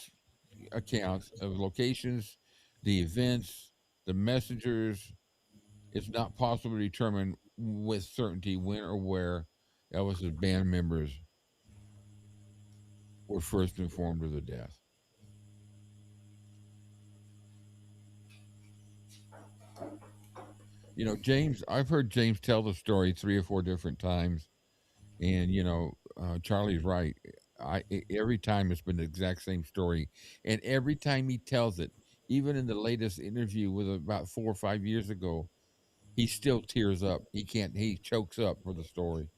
accounts of locations, the events, the messengers, it's not possible to determine with certainty when or where Elvis's band members were first informed of the death. James, I've heard James tell the story 3 or 4 different times, and Charlie's right. Every time it's been the exact same story, and every time he tells it, even in the latest interview with about 4 or 5 years ago, he still tears up. He can't. He chokes up for the story.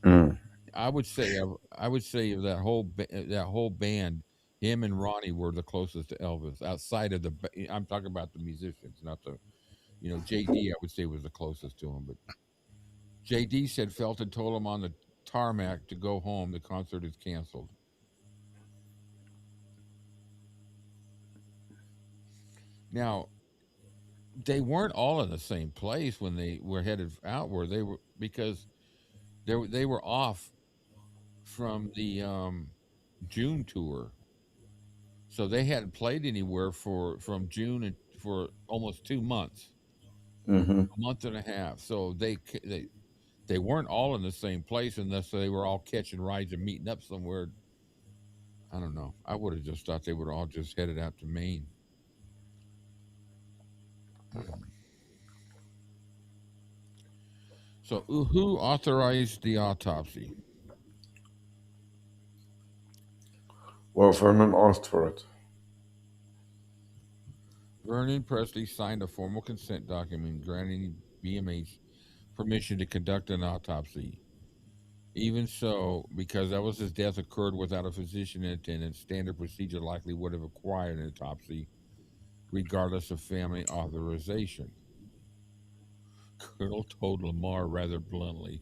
Mm. I would say of that whole band, him and Ronnie were the closest to Elvis outside of I'm talking about the musicians, not the JD. I would say was the closest to him, but JD said Felton told him on the tarmac to go home. The concert is canceled. Now they weren't all in the same place when they were headed outward. They were because they were off from the June tour. So they hadn't played anywhere from June for almost 2 months, Mm-hmm. a month and a half. So they weren't all in the same place unless they were all catching rides and meeting up somewhere. I don't know. I would have just thought they would all just headed out to Maine. So who authorized the autopsy? Well, Vernon asked for it. Vernon Presley signed a formal consent document granting BMH permission to conduct an autopsy. Even so, because Elvis's death occurred without a physician in attendance, standard procedure likely would have required an autopsy, regardless of family authorization. Colonel told Lamar rather bluntly.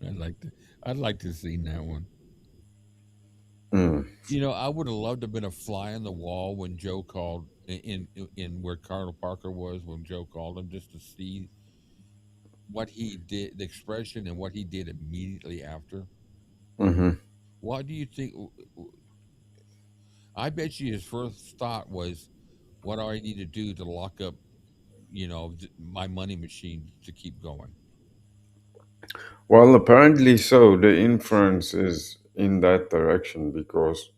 I'd like to, I'd like to see that one. Mm. I would have loved to have been a fly on the wall when Joe called in where Colonel Parker was when Joe called him, just to see what he did, the expression, and what he did immediately after. Mm-hmm. What do you think? I bet you his first thought was, "What do I need to do to lock up, my money machine to keep going?" Well, apparently so. The inference is in that direction because,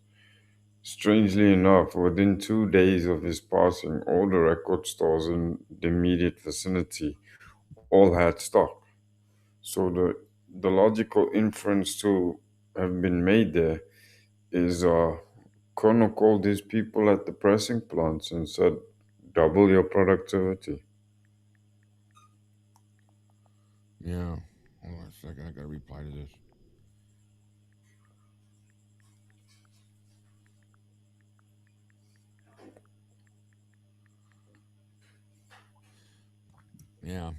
strangely enough, within 2 days of his passing, all the record stores in the immediate vicinity all had stock. So the logical inference to have been made there is Connor called these people at the pressing plants and said, double your productivity. Yeah. Hold on a second. I got to reply to this. Yeah.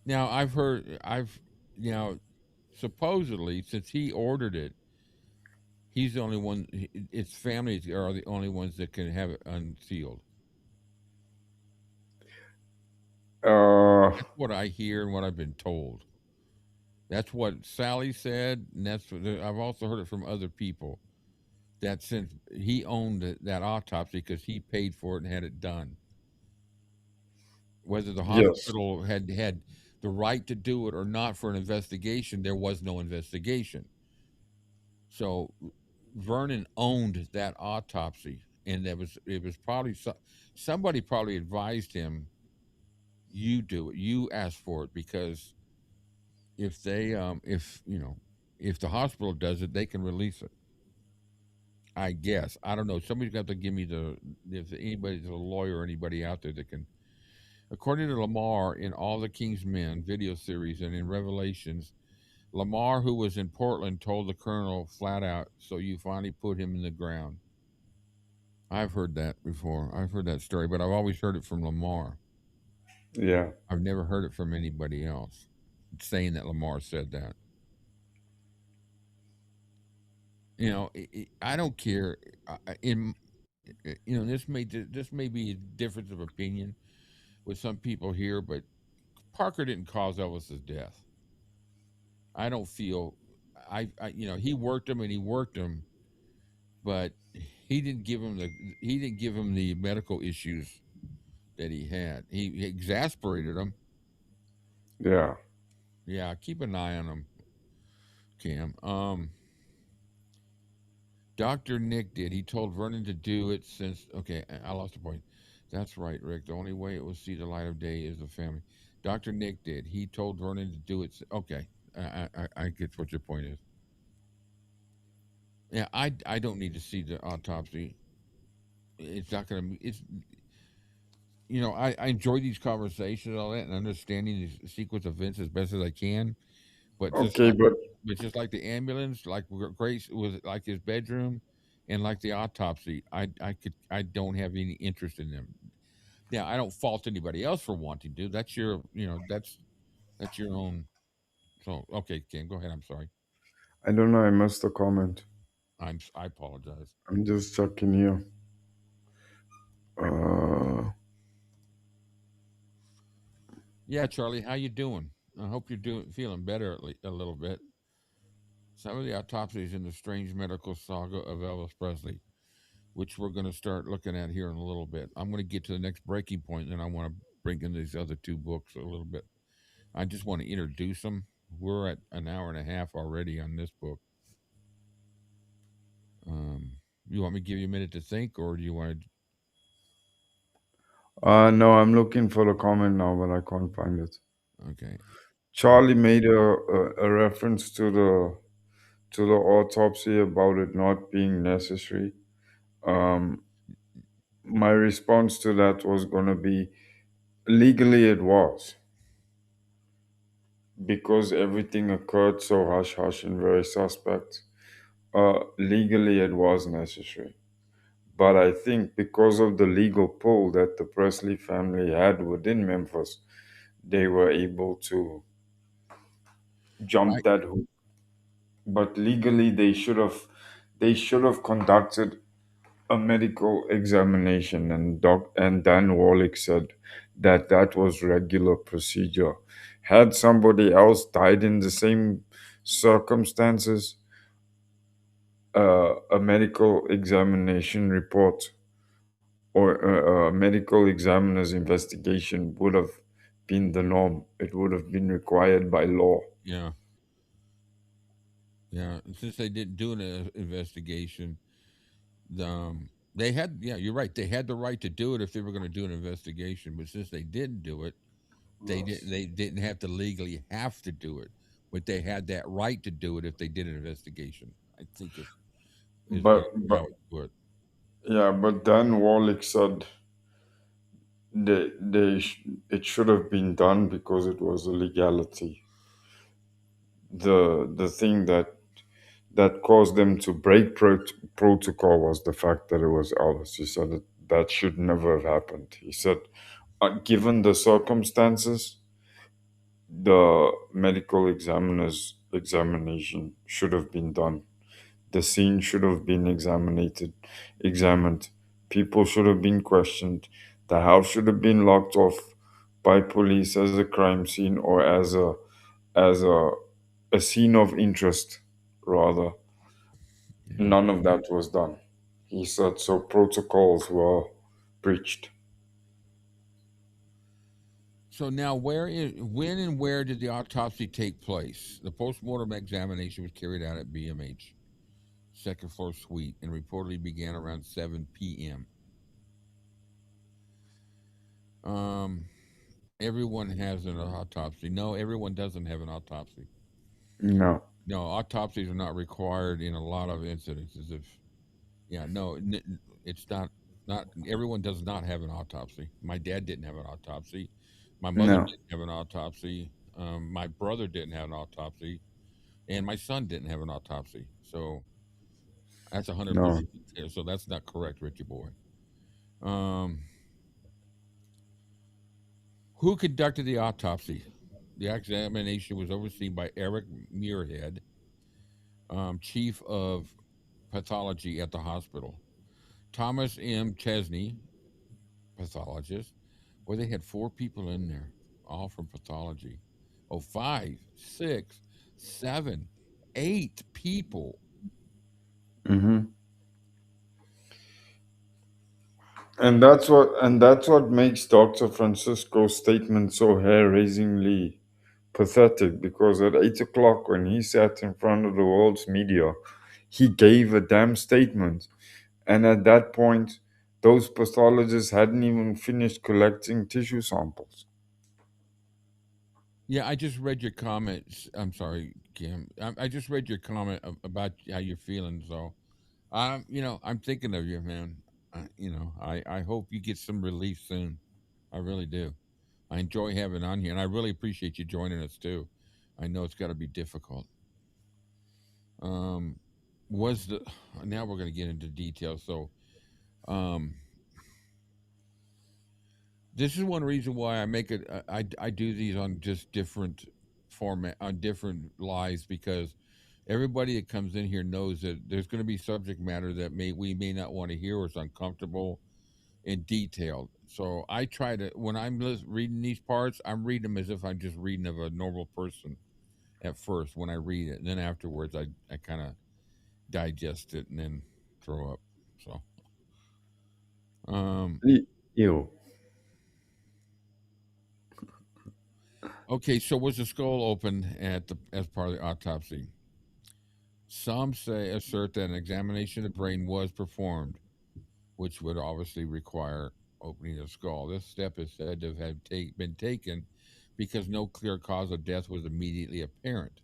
Now I've heard, I've, you know, supposedly since he ordered it, He's the only one. Its families are the only ones that can have it unsealed. Uh, That's what I hear and what I've been told. That's what Sally said, and that's what I've also heard it from other people. That since he owned that autopsy because he paid for it and had it done, whether the yes, hospital had the right to do it or not for an investigation, there was no investigation. So Vernon owned that autopsy, and it was probably somebody probably advised him, you do it, you ask for it, because if if the hospital does it, they can release it. I guess I don't know. Somebody's got to give me the if anybody's a lawyer or anybody out there that can. According to Lamar, in All the King's Men video series and in Revelations, Lamar, who was in Portland, told the colonel flat out, "So you finally put him in the ground." I've heard that before. I've heard that story, but I've always heard it from Lamar. yeah. I've never heard it from anybody else saying that Lamar said that. I don't care. In this may be a difference of opinion with some people here, but Parker didn't cause Elvis's death. I don't feel. He worked him and he worked him, but he didn't give him the medical issues that he had. He exasperated him. Yeah. Yeah, keep an eye on him, Cam. Dr. Nick did. He told Vernon to do it since. Okay, I lost the point. That's right, Rick. The only way it will see the light of day is the family. Dr. Nick did. He told Vernon to do it. Okay, I get what your point is. Yeah, I don't need to see the autopsy. It's not gonna. It's I enjoy these conversations, all that, and understanding these sequence of events as best as I can. But Okay, but just like the ambulance, like Grace was like his bedroom, and like the autopsy, I don't have any interest in them. Yeah, I don't fault anybody else for wanting to. That's your that's your own. So okay, Ken, go ahead. I'm sorry. I don't know. I missed the comment. I apologize. I'm just checking here. Uh, Yeah, Charlie, how you doing? I hope you're feeling better a little bit. Some of the autopsies in the strange medical saga of Elvis Presley, which we're going to start looking at here in a little bit. I'm going to get to the next breaking point, and then I want to bring in these other two books a little bit. I just want to introduce them. We're at an hour and a half already on this book. Um, you want me to give you a minute to think, or do you want to? no, I'm looking for the comment now, but I can't find it. Okay. Charlie made a reference to the autopsy about it not being necessary. Um, my response to that was going to be legally it was because everything occurred so hush hush and very suspect. Legally it was necessary. But I think because of the legal pull that the Presley family had within Memphis, they were able to I jump that hoop. But legally, they should have conducted a medical examination, and Dan Warlick said that that was regular procedure. Had somebody else died in the same circumstances, a medical examination report or a medical examiner's investigation would have been the norm. It would have been required by law. yeah yeah. Since they didn't do an investigation, they had you're right. They had the right to do it if they were going to do an investigation, but since they didn't do it, Yes. they didn't have to legally have to do it, but they had that right to do it if they did an investigation. I think is But how it's put. yeah, but Dan Warlick said it should have been done because it was a legality. The thing that caused them to break protocol was the fact that it was Elvis. He said that should never have happened. He said, given the circumstances, the medical examiner's examination should have been done. The scene should have been examined. People should have been questioned. The house should have been locked off by police as a crime scene or as a scene of interest, rather. Yeah. None of that was done. He said so protocols were breached. So now, when and where did the autopsy take place? The postmortem examination was carried out at BMH second floor suite and reportedly began around 7 p.m. Um, everyone has an autopsy. No, everyone doesn't have an autopsy. No, No, autopsies are not required in a lot of incidences. If yeah, no, it's not everyone does not have an autopsy. My dad didn't have an autopsy. My mother no, didn't have an autopsy. My brother didn't have an autopsy, and my son didn't have an autopsy. So that's no. 100%. So that's not correct, Richie boy. Um, who conducted the autopsy? The examination was overseen by Eric Muirhead, chief of pathology at the hospital. Thomas M. Chesney, pathologist. Well, they had four people in there, all from pathology. Oh, five, six, seven, 8 people. Hmm. And that's what makes Dr. Francisco's statement so hair-raisingly pathetic, because at 8 o'clock, when he sat in front of the world's media, he gave a damn statement. And at that point, those pathologists hadn't even finished collecting tissue samples. Yeah, I just read your comments. I'm sorry, Kim. I just read your comment about how you're feeling. So, I'm thinking of you, man. I hope you get some relief soon. I really do. I enjoy having on here, and I really appreciate you joining us too. I know it's got to be difficult. Um, was the Now we're going to get into details. So, um, this is one reason why I make it. I do these on just different format on different lives, because everybody that comes in here knows that there's going to be subject matter that we may not want to hear, or is uncomfortable and detailed. So I try to, when I'm reading these parts, I'm reading them as if I'm just reading of a normal person at first when I read it, and then afterwards I kind of digest it and then throw up. So um Ew. okay, so was the skull open as part of the autopsy? Some assert that an examination of the brain was performed, which would obviously require opening the skull. This step is said to have been taken because no clear cause of death was immediately apparent.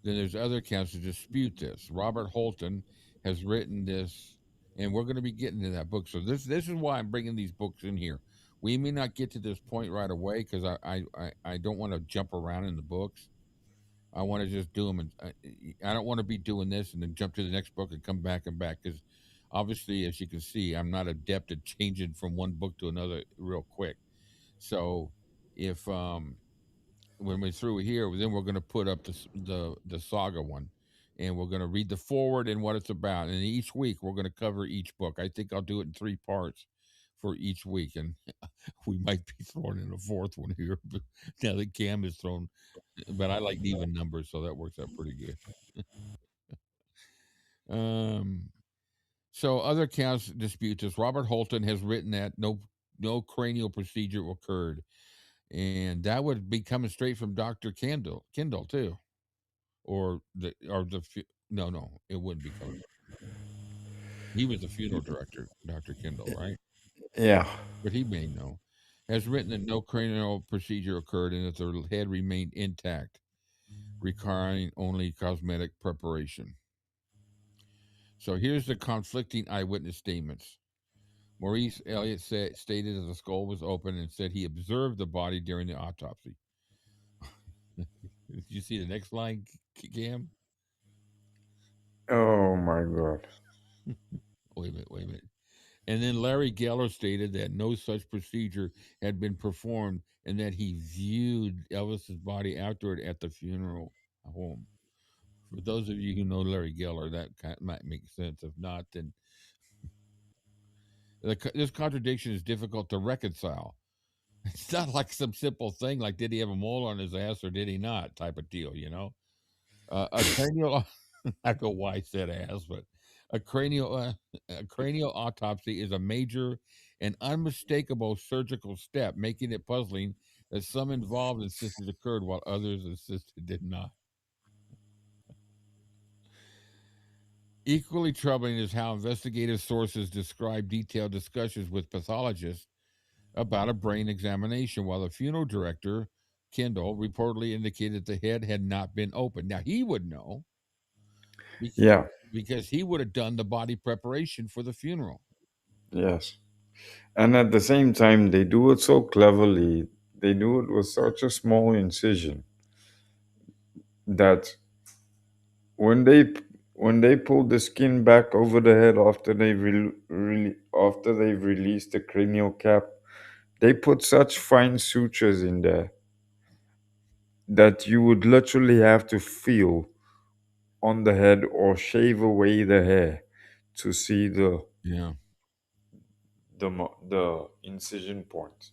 Then there's other accounts that dispute this. Robert Holton has written this, and we're going to be getting to that book. So this is why I'm bringing these books in here. We may not get to this point right away because I don't want to jump around in the books. I want to just do them, and I don't want to be doing this and then jump to the next book and come back and back, because obviously, as you can see, I'm not adept at changing from one book to another real quick. So if when we're through here, then we're going to put up the saga one, and we're going to read the forward and what it's about. And each week we're going to cover each book. I think I'll do it in 3 parts for each week, and we might be throwing in a fourth one here. But now that Cam is thrown, but I like even numbers, so that works out pretty good. Um, so other accounts dispute this. Robert Holton has written that no cranial procedure occurred, and that would be coming straight from Doctor Kendall too, no, it wouldn't be coming. He was the funeral director, Doctor Kendall, right? Yeah. But he may know. Has written that no cranial procedure occurred and that the head remained intact, requiring only cosmetic preparation. So here's the conflicting eyewitness statements. Maurice Elliott stated that the skull was open and said he observed the body during the autopsy. Did you see the next line, Cam? Oh my God. Wait a minute. And then Larry Geller stated that no such procedure had been performed and that he viewed Elvis's body afterward at the funeral home. For those of you who know Larry Geller, might make sense. If not, then this contradiction is difficult to reconcile. It's not like some simple thing like did he have a mole on his ass or did he not type of deal, you know? A cranial, I go why I said ass, but a cranial, uh, a cranial autopsy is a major and unmistakable surgical step, making it puzzling that some involved insisted occurred while others insisted did not. Equally troubling is how investigative sources describe detailed discussions with pathologists about a brain examination, while the funeral director, Kendall, reportedly indicated the head had not been opened. Now, he would know bec- Yeah, because he would have done the body preparation for the funeral. yes. And at the same time, they do it so cleverly. They do it with such a small incision that when they pull the skin back over the head after after they've released the cranial cap, they put such fine sutures in there that you would literally have to feel on the head or shave away the hair to see Yeah. the incision point.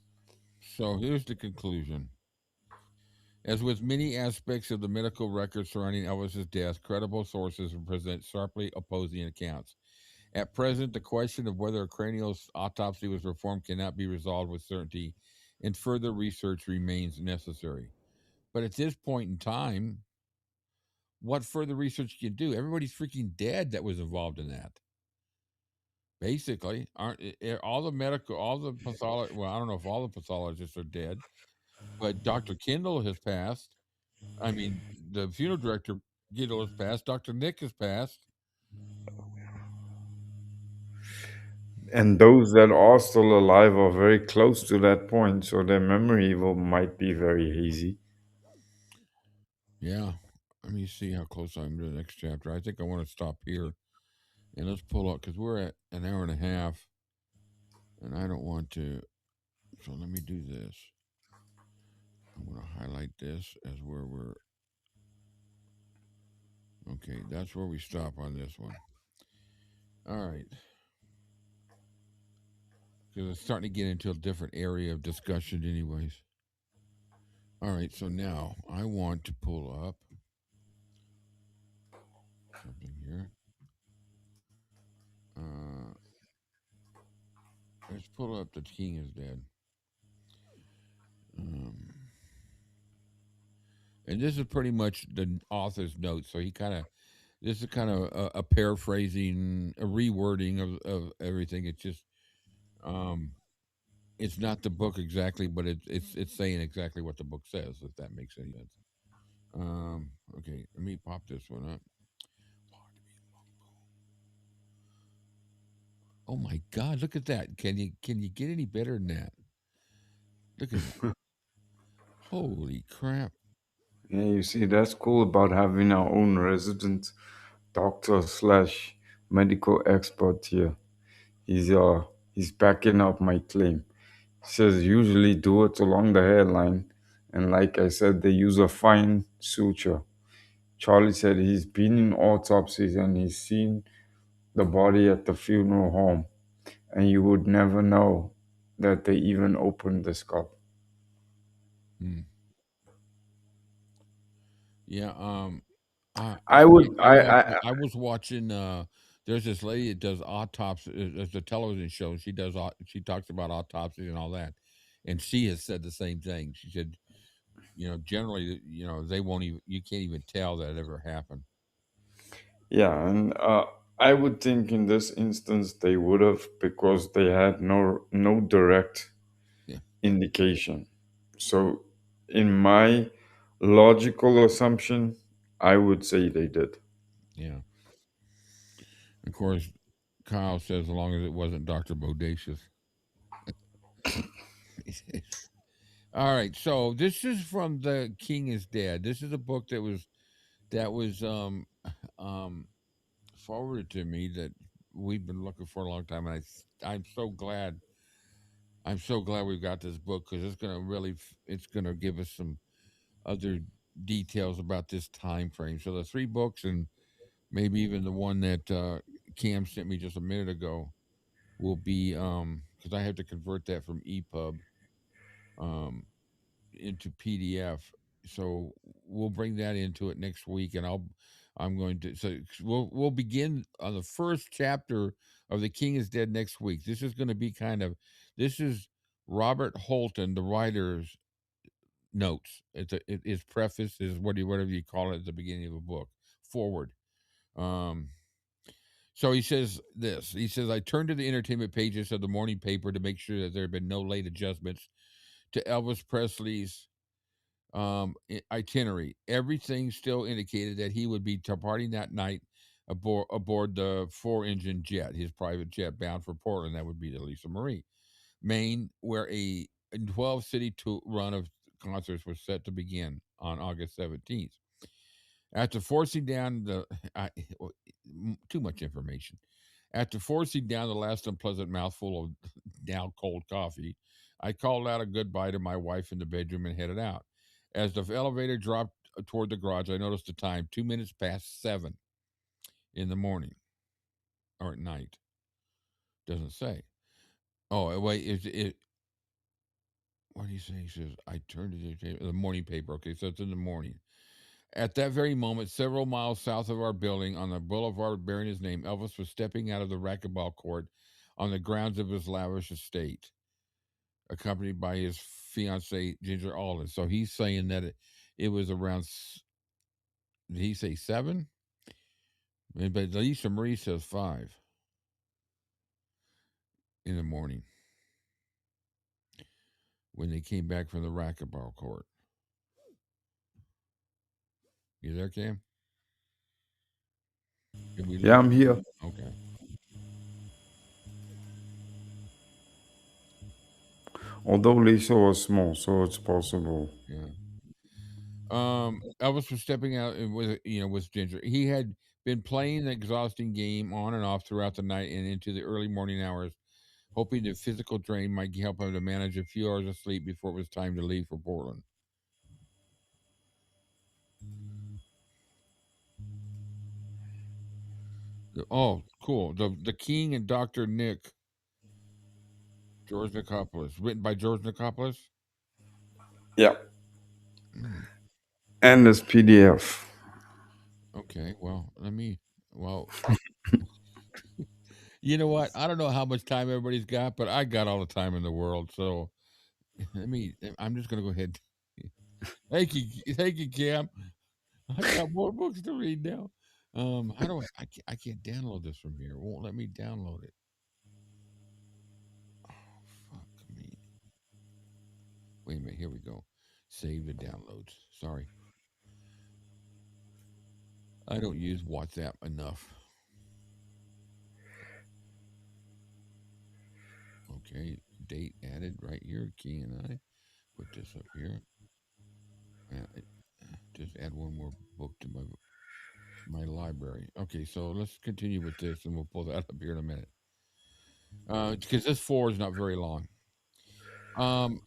So here's the conclusion. As with many aspects of the medical record surrounding Elvis's death, credible sources present sharply opposing accounts. At present, the question of whether a cranial autopsy was performed cannot be resolved with certainty, and further research remains necessary. But at this point in time, what further research can you do? Everybody's freaking dead that was involved in that. Basically, aren't all the medical, all the pathologists? Well, I don't know if all the pathologists are dead, but Dr. Kendall has passed. I mean, the funeral director Kendall has passed. Dr. Nick has passed. And those that are still alive are very close to that point, so their might be very hazy. Yeah. Let me see how close I'm to the next chapter. I think I want to stop here and let's pull up because we're at an hour and a half, and I don't want to. So let me do this. I'm going to highlight this as where we're. Okay, that's where we stop on this one. All right. Because it's starting to get into a different area of discussion, anyways. All right, so now I want to pull up something here. Uh, let's pull up The King is Dead. Um, and this is pretty much the author's notes. So he kind of, this is kind of a paraphrasing, a rewording of everything. It's just, um, it's not the book exactly, but it's saying exactly what the book says. If that makes any sense. Okay, let me pop this one up. Oh my God! Look at that. Can you get any better than that? Look at that. Holy crap! Yeah, you see, that's cool about having our own resident doctor slash medical expert here. He's uh he's backing up my claim. He says usually do it along the hairline, and like I said, they use a fine suture. Charlie said he's been in autopsies and he's seen the body at the funeral home, and you would never know that they even opened the skull. Hmm. Yeah. I would, I was watching. There's this lady that does autopsy. It's a television show. She talks about autopsies and all that, and she has said the same thing. She said, generally, they won't even. You can't even tell that it ever happened. yeah, and I would think in this instance they would have because they had no direct Yeah. indication. So, in my logical assumption, I would say they did. Yeah. Of course, Kyle says as long as it wasn't Doctor Bodacious. All right. So this is from The King is Dead. This is a book that was um forwarded to me that we've been looking for a long time, and I'm so glad we've got this book because it's gonna give us some other. details about this time frame. So the three books, and maybe even the one that Cam sent me just a minute ago, will be because I have to convert that from EPUB um, into PDF. So we'll bring that into it next week, and I'm going to so we'll begin on the first chapter of The King is Dead next week. This is going to be this is Robert Holton, the writer's notes. It is preface is whatever you call it at the beginning of a book. Forward. Um, so he says this. He says, I turned to the entertainment pages of the morning paper to make sure that there had been no late adjustments to Elvis Presley's itinerary. Everything still indicated that he would be departing that night aboard the four-engine jet, his private jet bound for Portland. That would be the Lisa Marie, Maine, where a 12-city run of concerts was set to begin on August 17th. After forcing down the too much information. After forcing down the last unpleasant mouthful of now cold coffee, I called out a goodbye to my wife in the bedroom and headed out. As the elevator dropped toward the garage, I noticed the time 2 minutes past 7 in the morning or at night. Doesn't say. Oh, wait, is it? What do you say? He says, I turned to the morning paper. Okay, so it's in the morning. At that very moment, several miles south of our building on the boulevard bearing his name, Elvis was stepping out of the racquetball court on the grounds of his lavish estate, accompanied by his fiancee, Ginger Alden. So he's saying that it was around, did he say 7? But Lisa Marie says 5 in the morning when they came back from the racquetball court. You there, Cam? Did we Yeah, lose I'm you? here. Okay. Although Lisa was small, so it's possible. Yeah. Elvis was stepping out with with Ginger. He had been playing an exhausting game on and off throughout the night and into the early morning hours, hoping the physical drain might help him to manage a few hours of sleep before it was time to leave for Portland. Oh, cool. The King and Dr. Nick, George Nicopolis, written by George Nicopolis. Yeah. Mm, And this PDF. okay, well, well, you know what? I don't know how much time everybody's got, but I got all the time in the world. So I'm just gonna go ahead. Thank you, Cam. I got more books to read now. How do I can't download this from here. It won't let me download it. Oh, fuck me. Wait a minute. Here we go. Save the downloads. Sorry. I don't use WhatsApp enough. Okay. Date added right here. Key and I. Put this up here. Just add one more book to my library. Okay, so let's continue with this, and we'll pull that up here in a minute. Because this 4 is not very long. Um,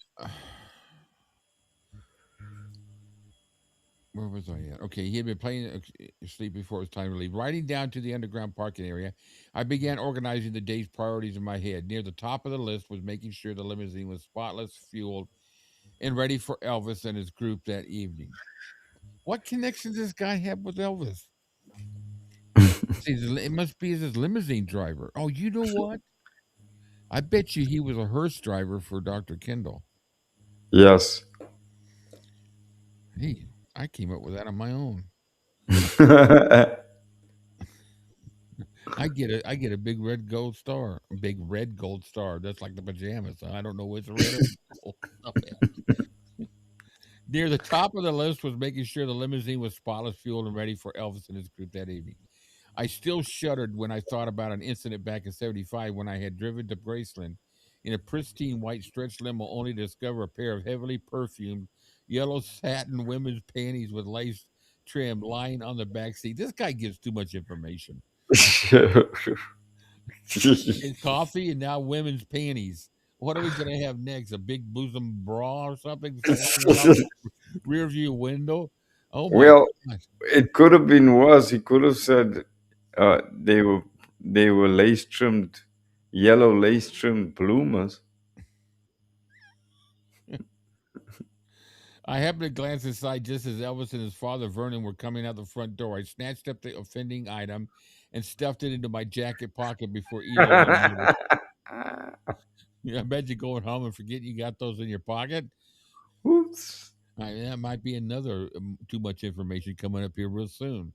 where was I at? Okay, he had been playing sleep before it was time to leave. Riding down to the underground parking area, I began organizing the day's priorities in my head. Near the top of the list was making sure the limousine was spotless, fueled, and ready for Elvis and his group that evening. What connection does this guy have with Elvis? It must be his limousine driver. Oh, you know what? I bet you he was a hearse driver for Dr. Kendall. Yes. Hey, I came up with that on my own. I get a big red gold star. A big red gold star. That's like the pajamas. I don't know what's red or gold. Near the top of the list was making sure the limousine was spotless, fueled, and ready for Elvis and his group that evening. I still shuddered when I thought about an incident back in '75 when I had driven to Graceland in a pristine white stretch limo only to discover a pair of heavily perfumed yellow satin women's panties with lace trim lying on the back seat. This guy gives too much information. And coffee and now women's panties. What are we going to have next? A big bosom bra or something flying out the rear view window? Oh my Well, God. it could have been worse. He could have said they were lace trimmed, yellow lace trimmed bloomers. I happened to glance inside just as Elvis and his father Vernon were coming out the front door. I snatched up the offending item and stuffed it into my jacket pocket before either of them noticed. I bet you going home and forget you got those in your pocket. Oops. That might be another too much information coming up here real soon.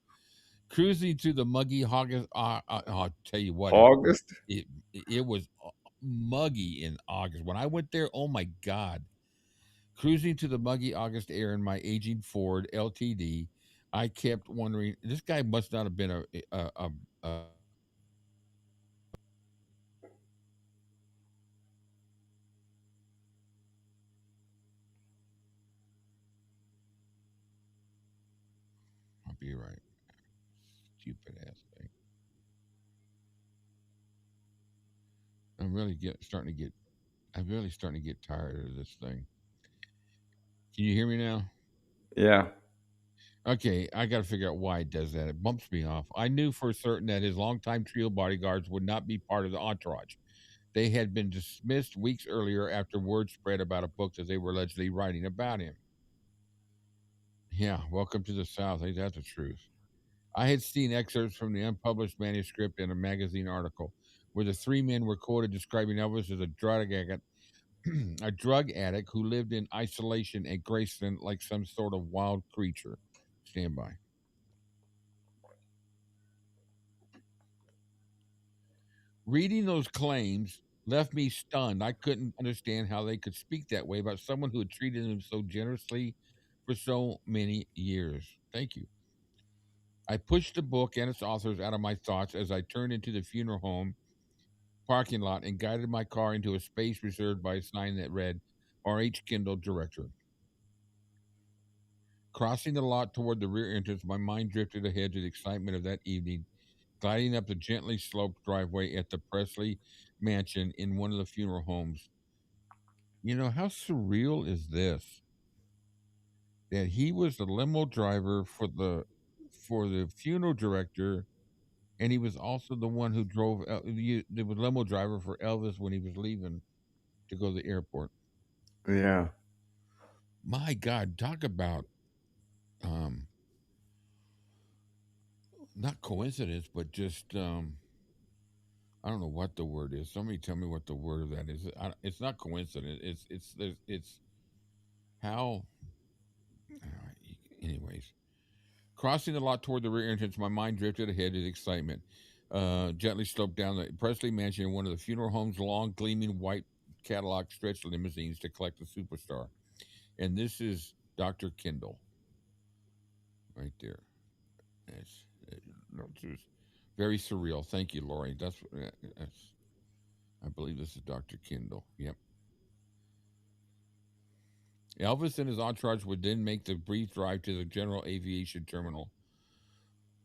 Cruising through the muggy August. I'll tell you what, August? it it was muggy in August when I went there. Oh my God! Cruising to the muggy August air in my aging Ford LTD, I kept wondering. This guy must not have been a I'll be right. Stupid ass thing. I'm really get starting to get. I'm really starting to get tired of this thing. Can you hear me now? Yeah. Okay, I got to figure out why it does that. It bumps me off. I knew for certain that his longtime trio bodyguards would not be part of the entourage. They had been dismissed weeks earlier after word spread about a book that they were allegedly writing about him. Yeah, welcome to the South. Ain't that the truth? I had seen excerpts from the unpublished manuscript in a magazine article where the three men were quoted describing Elvis as a drug addict, a drug addict who lived in isolation at Graceland like some sort of wild creature. Stand by. Reading those claims left me stunned. I couldn't understand how they could speak that way about someone who had treated him so generously for so many years. Thank you. I pushed the book and its authors out of my thoughts as I turned into the funeral home parking lot and guided my car into a space reserved by a sign that read R.H. Kendall, Director. Crossing the lot toward the rear entrance, my mind drifted ahead to the excitement of that evening, gliding up the gently sloped driveway at the Presley mansion in one of the funeral homes. You know, how surreal is this? That he was the limo driver for the funeral director, and he was also the one who drove the limo driver for Elvis when he was leaving to go to the airport. Yeah. My God, talk about um not coincidence, but just I don't know what the word is. Somebody tell me what the word of that is. It's not coincidence. It's how. Anyways, crossing the lot toward the rear entrance, my mind drifted ahead in excitement. Gently sloped down the Presley mansion in one of the funeral home's long, gleaming white Cadillac stretch limousines to collect the superstar. And this is Dr. Kendall right there. It's, no, it's very surreal. Thank you, Lori. That's I believe this is Dr. Kendall. Yep. Elvis and his entourage would then make the brief drive to the general aviation terminal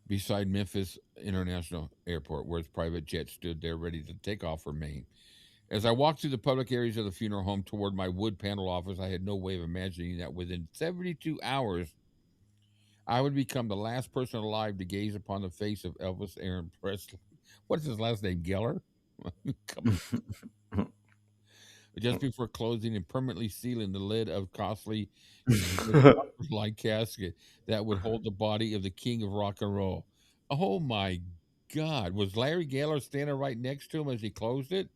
beside Memphis International Airport, where his private jet stood there ready to take off for Maine. As I walked through the public areas of the funeral home toward my wood panel office, I had no way of imagining that within 72 hours, I would become the last person alive to gaze upon the face of Elvis Aaron Presley. What's his last name? Geller? Come on. Just before closing and permanently sealing the lid of costly like casket that would hold the body of the king of rock and roll. Oh my God. Was Larry Geller standing right next to him as he closed it?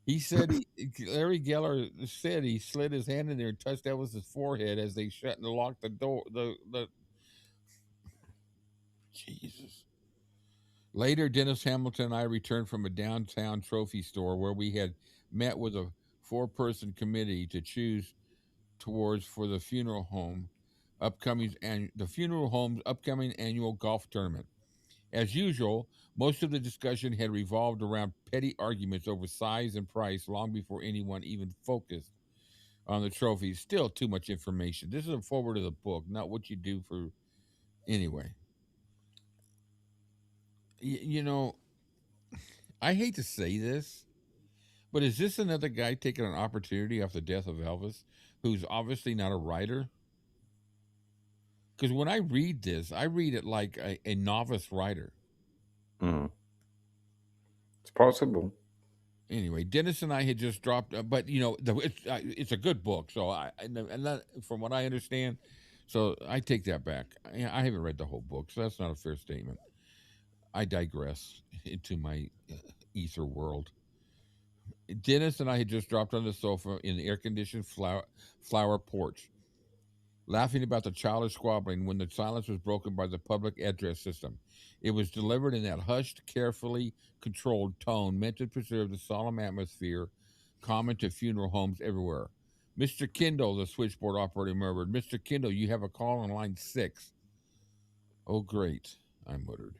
He said Larry Geller said he slid his hand in there and touched Elvis's forehead as they shut and locked the door. The Jesus. Later, Dennis Hamilton and I returned from a downtown trophy store where we had met with a four-person committee to choose towards for the funeral home's upcoming annual golf tournament. As usual, most of the discussion had revolved around petty arguments over size and price long before anyone even focused on the trophies. Still too much information. This is a forward of the book, not what you do for anyway. You know, I hate to say this, but is this another guy taking an opportunity off the death of Elvis, who's obviously not a writer? Because when I read this, I read it like a novice writer. Mm. It's possible. Anyway, Dennis and I had just dropped, but it's a good book. So and that, from what I understand, so I take that back. I haven't read the whole book, so that's not a fair statement. I digress into my ether world. Dennis and I had just dropped on the sofa in the air-conditioned flower porch, laughing about the childish squabbling when the silence was broken by the public address system. It was delivered in that hushed, carefully controlled tone meant to preserve the solemn atmosphere common to funeral homes everywhere. Mr. Kindle, the switchboard operator murmured. Mr. Kindle, you have a call on line 6. Oh, great, I muttered.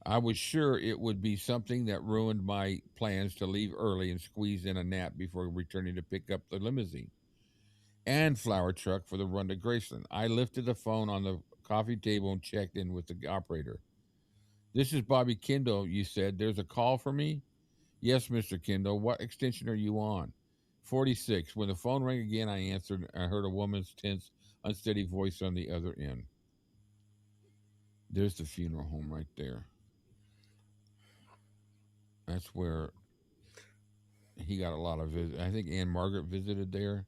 I was sure it would be something that ruined my plans to leave early and squeeze in a nap before returning to pick up the limousine and flower truck for the run to Graceland. I lifted the phone on the coffee table and checked in with the operator. This is Bobby Kindle, you said. There's a call for me? Yes, Mr. Kindle. What extension are you on? 46. When the phone rang again, I answered. I heard a woman's tense, unsteady voice on the other end. There's the funeral home right there. That's where he got a lot of visit. I think Anne Margaret visited there.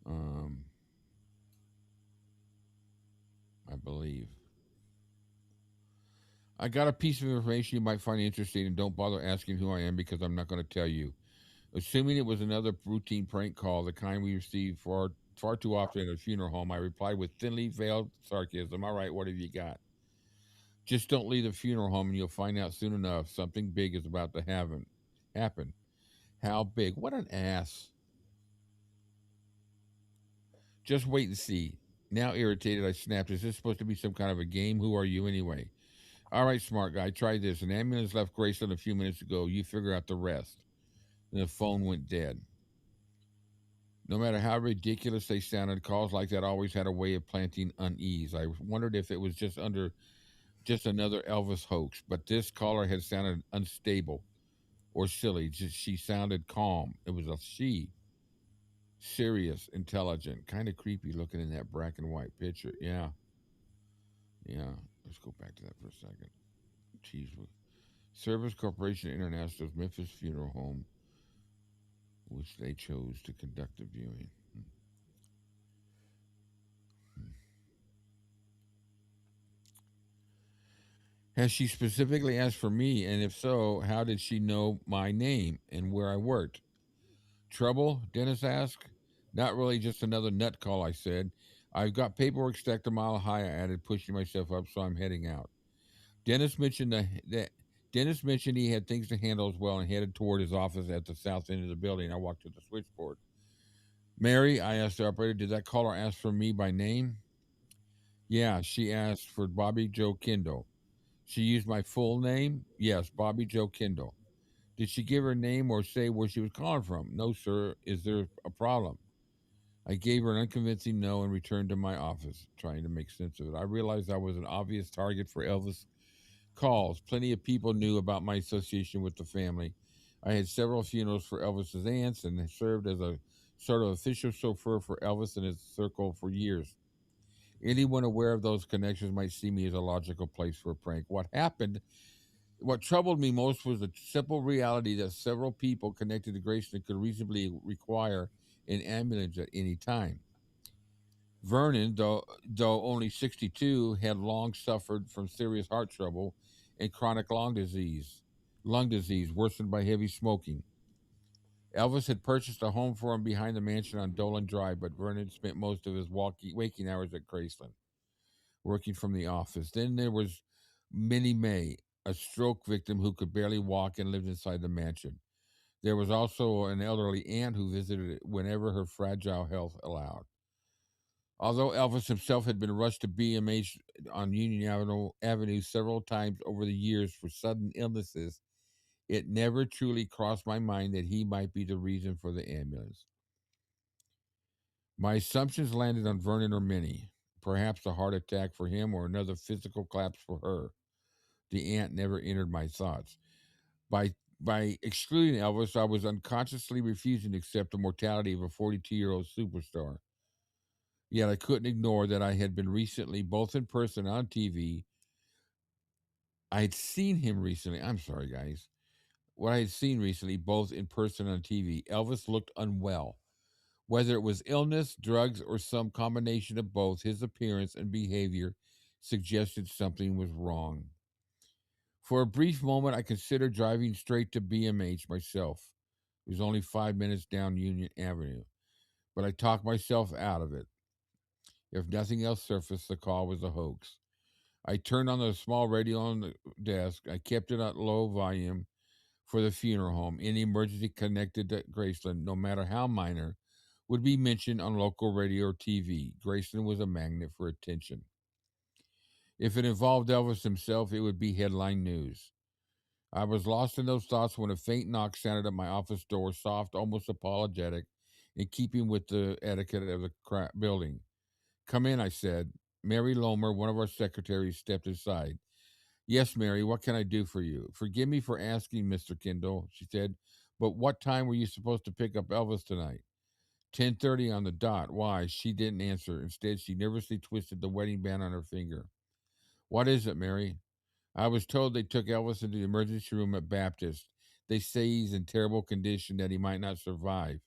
Um, I believe. I got a piece of information you might find interesting, and don't bother asking who I am because I'm not going to tell you. Assuming it was another routine prank call, the kind we receive far too often at a funeral home, I replied with thinly veiled sarcasm. All right, what have you got? Just don't leave the funeral home, and you'll find out soon enough something big is about to happen. How big? What an ass! Just wait and see. Now irritated, I snapped. Is this supposed to be some kind of a game? Who are you anyway? All right, smart guy, try this. An ambulance left Graceland a few minutes ago. You figure out the rest. And the phone went dead. No matter how ridiculous they sounded, calls like that always had a way of planting unease. I wondered if it was just another Elvis hoax, but this caller had sounded unstable or silly. Just, she sounded calm. It was a she, serious, intelligent, kind of creepy looking in that black and white picture. Yeah, yeah. Let's go back to that for a second. Jeez, Service Corporation International's Memphis Funeral Home, which they chose to conduct the viewing. Has she specifically asked for me? And if so, how did she know my name and where I worked? Trouble? Dennis asked. Not really, just another nut call, I said. I've got paperwork stacked a mile high, I added, pushing myself up, so I'm heading out. Dennis mentioned that Dennis mentioned he had things to handle as well and headed toward his office at the south end of the building. I walked to the switchboard. Mary, I asked the operator, did that caller ask for me by name? Yeah, she asked for Bobby Joe Kindle. She used my full name? Yes, Bobby Joe Kindle. Did she give her name or say where she was calling from? No, sir. Is there a problem? I gave her an unconvincing no and returned to my office, trying to make sense of it. I realized I was an obvious target for Elvis calls. Plenty of people knew about my association with the family. I had several funerals for Elvis's aunts and served as a sort of official chauffeur for Elvis and his circle for years. Anyone aware of those connections might see me as a logical place for a prank. What troubled me most was the simple reality that several people connected to Grayson could reasonably require an ambulance at any time. Vernon, though only 62, had long suffered from serious heart trouble and chronic lung disease worsened by heavy smoking. Elvis had purchased a home for him behind the mansion on Dolan Drive, but Vernon spent most of his waking hours at Graceland, working from the office. Then there was Minnie May, a stroke victim who could barely walk and lived inside the mansion. There was also an elderly aunt who visited it whenever her fragile health allowed. Although Elvis himself had been rushed to BMH on Avenue several times over the years for sudden illnesses, it never truly crossed my mind that he might be the reason for the ambulance. My assumptions landed on Vernon or Minnie. Perhaps a heart attack for him or another physical collapse for her. The aunt never entered my thoughts. By excluding Elvis, I was unconsciously refusing to accept the mortality of a 42-year-old superstar. Yet I couldn't ignore that I had been recently, both in person and on TV. I had seen him recently. I'm sorry, guys. What I had seen recently, both in person and on TV, Elvis looked unwell. Whether it was illness, drugs, or some combination of both, his appearance and behavior suggested something was wrong. For a brief moment, I considered driving straight to BMH myself. It was only 5 minutes down Union Avenue, but I talked myself out of it. If nothing else surfaced, the call was a hoax. I turned on the small radio on the desk. I kept it at low volume for the funeral home. Any emergency connected to Graceland, no matter how minor, would be mentioned on local radio or TV. Graceland was a magnet for attention. If it involved Elvis himself, it would be headline news. I was lost in those thoughts when a faint knock sounded at my office door, soft, almost apologetic, in keeping with the etiquette of the building. Come in, I said. Mary Lomer, one of our secretaries, stepped aside. Yes, Mary, what can I do for you? Forgive me for asking, Mr. Kendall, she said, but what time were you supposed to pick up Elvis tonight? 10:30 on the dot. Why? She didn't answer. Instead, she nervously twisted the wedding band on her finger. What is it, Mary? I was told they took Elvis into the emergency room at Baptist. They say he's in terrible condition that he might not survive.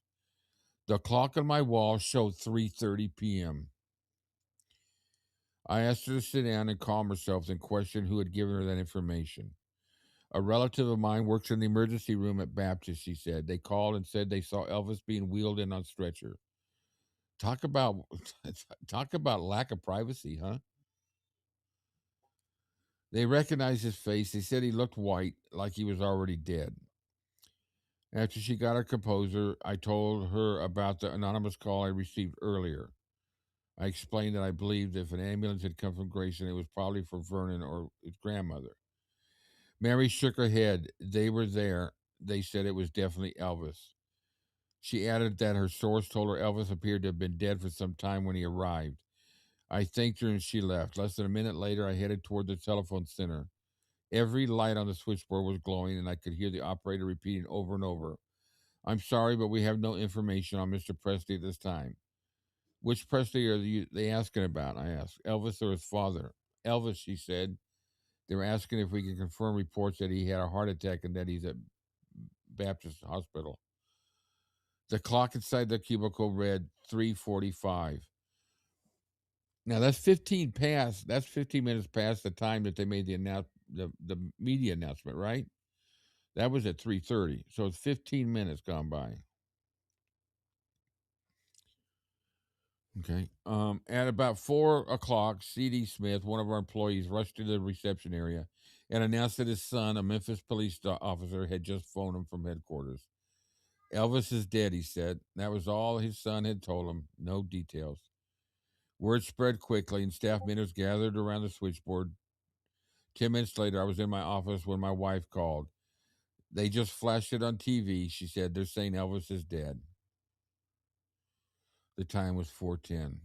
The clock on my wall showed 3:30 p.m. I asked her to sit down and calm herself, then questioned who had given her that information. A relative of mine works in the emergency room at Baptist, she said. They called and said they saw Elvis being wheeled in on stretcher. Talk about talk about lack of privacy, huh? They recognized his face. They said he looked white, like he was already dead. After she got her composure, I told her about the anonymous call I received earlier. I explained that I believed if an ambulance had come from Grayson, it was probably for Vernon or his grandmother. Mary shook her head. They were there. They said it was definitely Elvis. She added that her source told her Elvis appeared to have been dead for some time when he arrived. I thanked her and she left. Less than a minute later, I headed toward the telephone center. Every light on the switchboard was glowing, and I could hear the operator repeating over and over, I'm sorry, but we have no information on Mr. Presley at this time. Which Presley are they asking about? I asked. Elvis or his father? Elvis, she said. They were asking if we can confirm reports that he had a heart attack and that he's at Baptist Hospital. The clock inside the cubicle read 3:45. Now that's 15 past. That's 15 minutes past the time that they made the media announcement, right? That was at 3:30. So it's 15 minutes gone by. Okay. At about 4 o'clock, C.D. Smith, one of our employees, rushed to the reception area and announced that his son, a Memphis police officer, had just phoned him from headquarters. Elvis is dead, he said. That was all his son had told him. No details. Word spread quickly, and staff members gathered around the switchboard. 10 minutes later, I was in my office when my wife called. They just flashed it on TV, she said. They're saying Elvis is dead. The time was 4:10.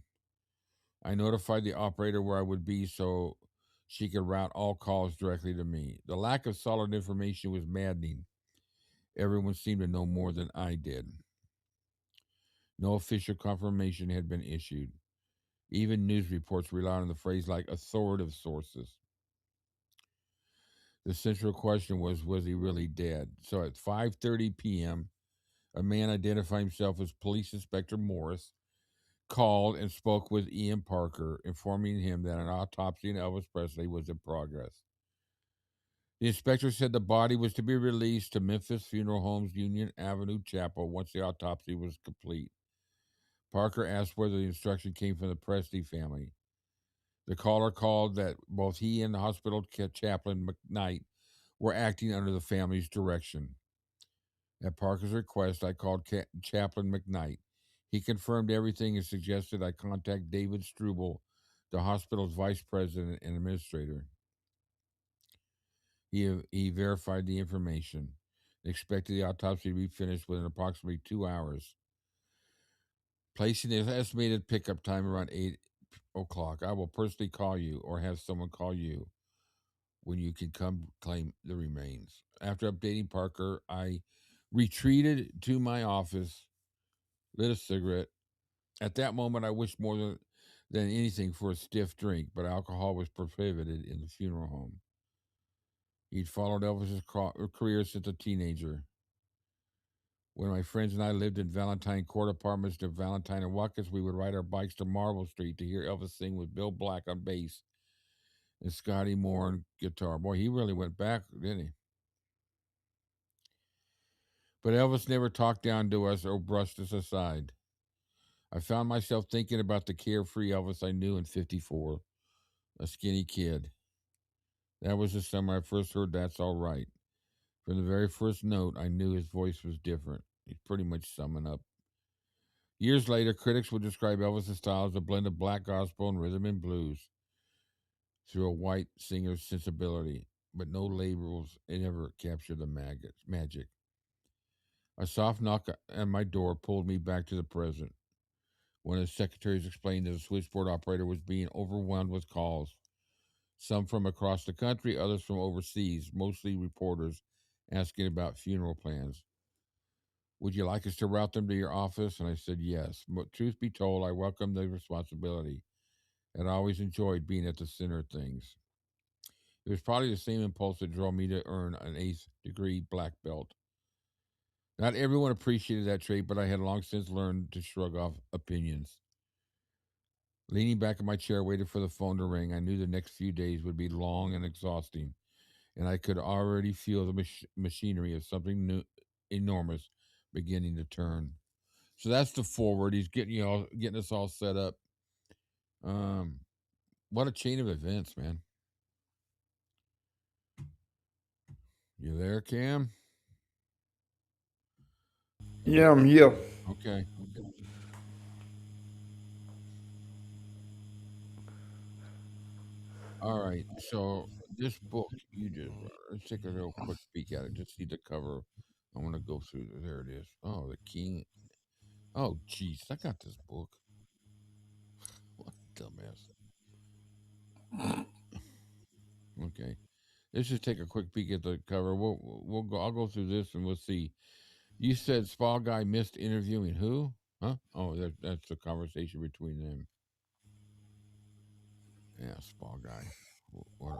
I notified the operator where I would be so she could route all calls directly to me. The lack of solid information was maddening. Everyone seemed to know more than I did. No official confirmation had been issued. Even news reports relied on the phrase like authoritative sources. The central question was he really dead? So at 5:30 p.m., a man identified himself as Police Inspector Morris called and spoke with Ian Parker, informing him that an autopsy on Elvis Presley was in progress. The inspector said the body was to be released to Memphis Funeral Home's Union Avenue Chapel once the autopsy was complete. Parker asked whether the instruction came from the Presley family. The caller called that both he and the hospital chaplain McKnight were acting under the family's direction. At Parker's request, I called Chaplain McKnight. He confirmed everything and suggested I contact David Struble, the hospital's vice president and administrator. He verified the information. Expected the autopsy to be finished within approximately 2 hours. Placing his estimated pickup time around 8 o'clock. I will personally call you or have someone call you when you can come claim the remains. After updating Parker, I retreated to my office, lit a cigarette. At that moment, I wished more than than anything for a stiff drink, but alcohol was prohibited in the funeral home. He'd followed Elvis's career since a teenager. When my friends and I lived in Valentine Court apartments near Valentine and Watkins, we would ride our bikes to Marble Street to hear Elvis sing with Bill Black on bass and Scotty Moore on guitar. Boy, he really went back, didn't he? But Elvis never talked down to us or brushed us aside. I found myself thinking about the carefree Elvis I knew in '54, a skinny kid. That was the summer I first heard That's All Right. From the very first note, I knew his voice was different. He's pretty much summing up. Years later, critics would describe Elvis' style as a blend of black gospel and rhythm and blues through a white singer's sensibility, but no labels ever captured the magic. A soft knock at my door pulled me back to the present. One of the secretaries explained that the switchboard operator was being overwhelmed with calls, some from across the country, others from overseas, mostly reporters asking about funeral plans. Would you like us to route them to your office? And I said yes. But truth be told, I welcomed the responsibility and I always enjoyed being at the center of things. It was probably the same impulse that drove me to earn an eighth degree black belt. Not everyone appreciated that trait, but I had long since learned to shrug off opinions. Leaning back in my chair, waited for the phone to ring. I knew the next few days would be long and exhausting, and I could already feel the machinery of something new, enormous, beginning to turn. So that's the forward. He's getting us all set up. Um, what a chain of events, man. You there, Cam? Yeah, I'm here. Okay. All right. So this book, you just let's take a real quick peek at it. Just see the cover. I want to go through. There it is. Oh, the King. Oh, jeez, I got this book. What a dumbass. Okay. Let's just take a quick peek at the cover. We'll go. I'll go through this and we'll see. You said Spa Guy missed interviewing who? Huh? Oh, that's the conversation between them. Yeah, Spa Guy. What?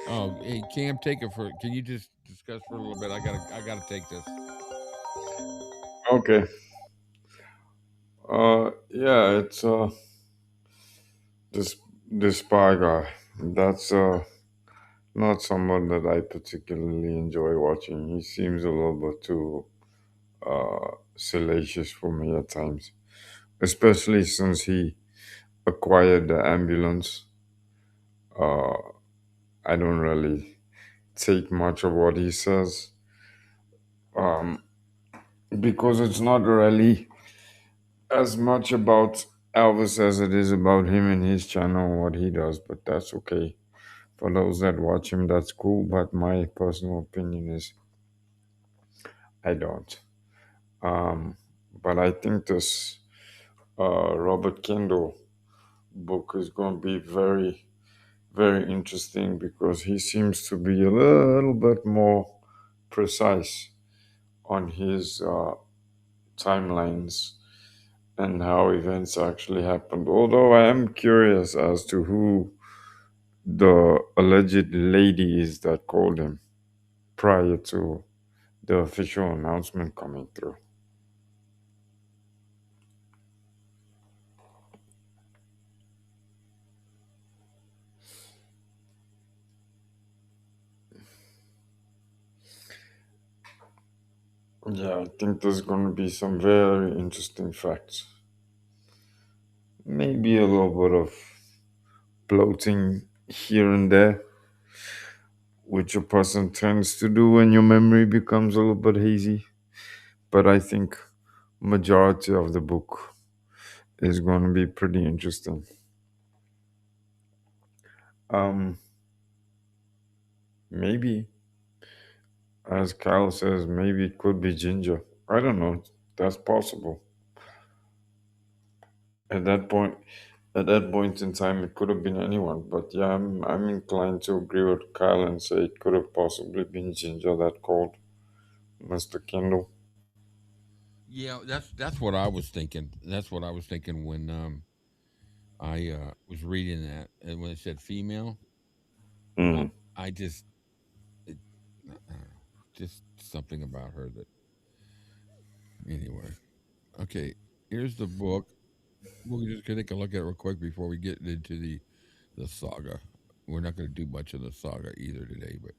Oh, hey Cam, take it for. Can you just discuss for a little bit? I gotta take this. Okay. Yeah, it's this this spy guy. That's not someone that I particularly enjoy watching. He seems a little bit too salacious for me at times, especially since he acquired the ambulance. Uh, I don't really take much of what he says um, because it's not really as much about Elvis as it is about him and his channel and what he does, but that's okay. For those that watch him, that's cool, but my personal opinion is I don't. Um, but I think this Robert Kendall book is going to be very, very interesting because he seems to be a little bit more precise on his timelines and how events actually happened. Although I am curious as to who the alleged lady is that called him prior to the official announcement coming through. Yeah, I think there's going to be some very interesting facts. Maybe a little bit of bloating here and there, which a person tends to do when your memory becomes a little bit hazy. But I think majority of the book is going to be pretty interesting. Um, maybe, as Kyle says, maybe it could be Ginger. I don't know. That's possible. At that point, at that point in time, it could have been anyone. But yeah, I'm inclined to agree with Kyle and say it could have possibly been Ginger that called Mr. Kendall. Yeah, that's what I was thinking. That's what I was thinking when I was reading that, and when it said female, I, Mm. I just it, I don't know, just something about her that anyway. Okay, here's the book. We're just gonna take a look at it real quick before we get into the saga. We're not gonna do much of the saga either today, but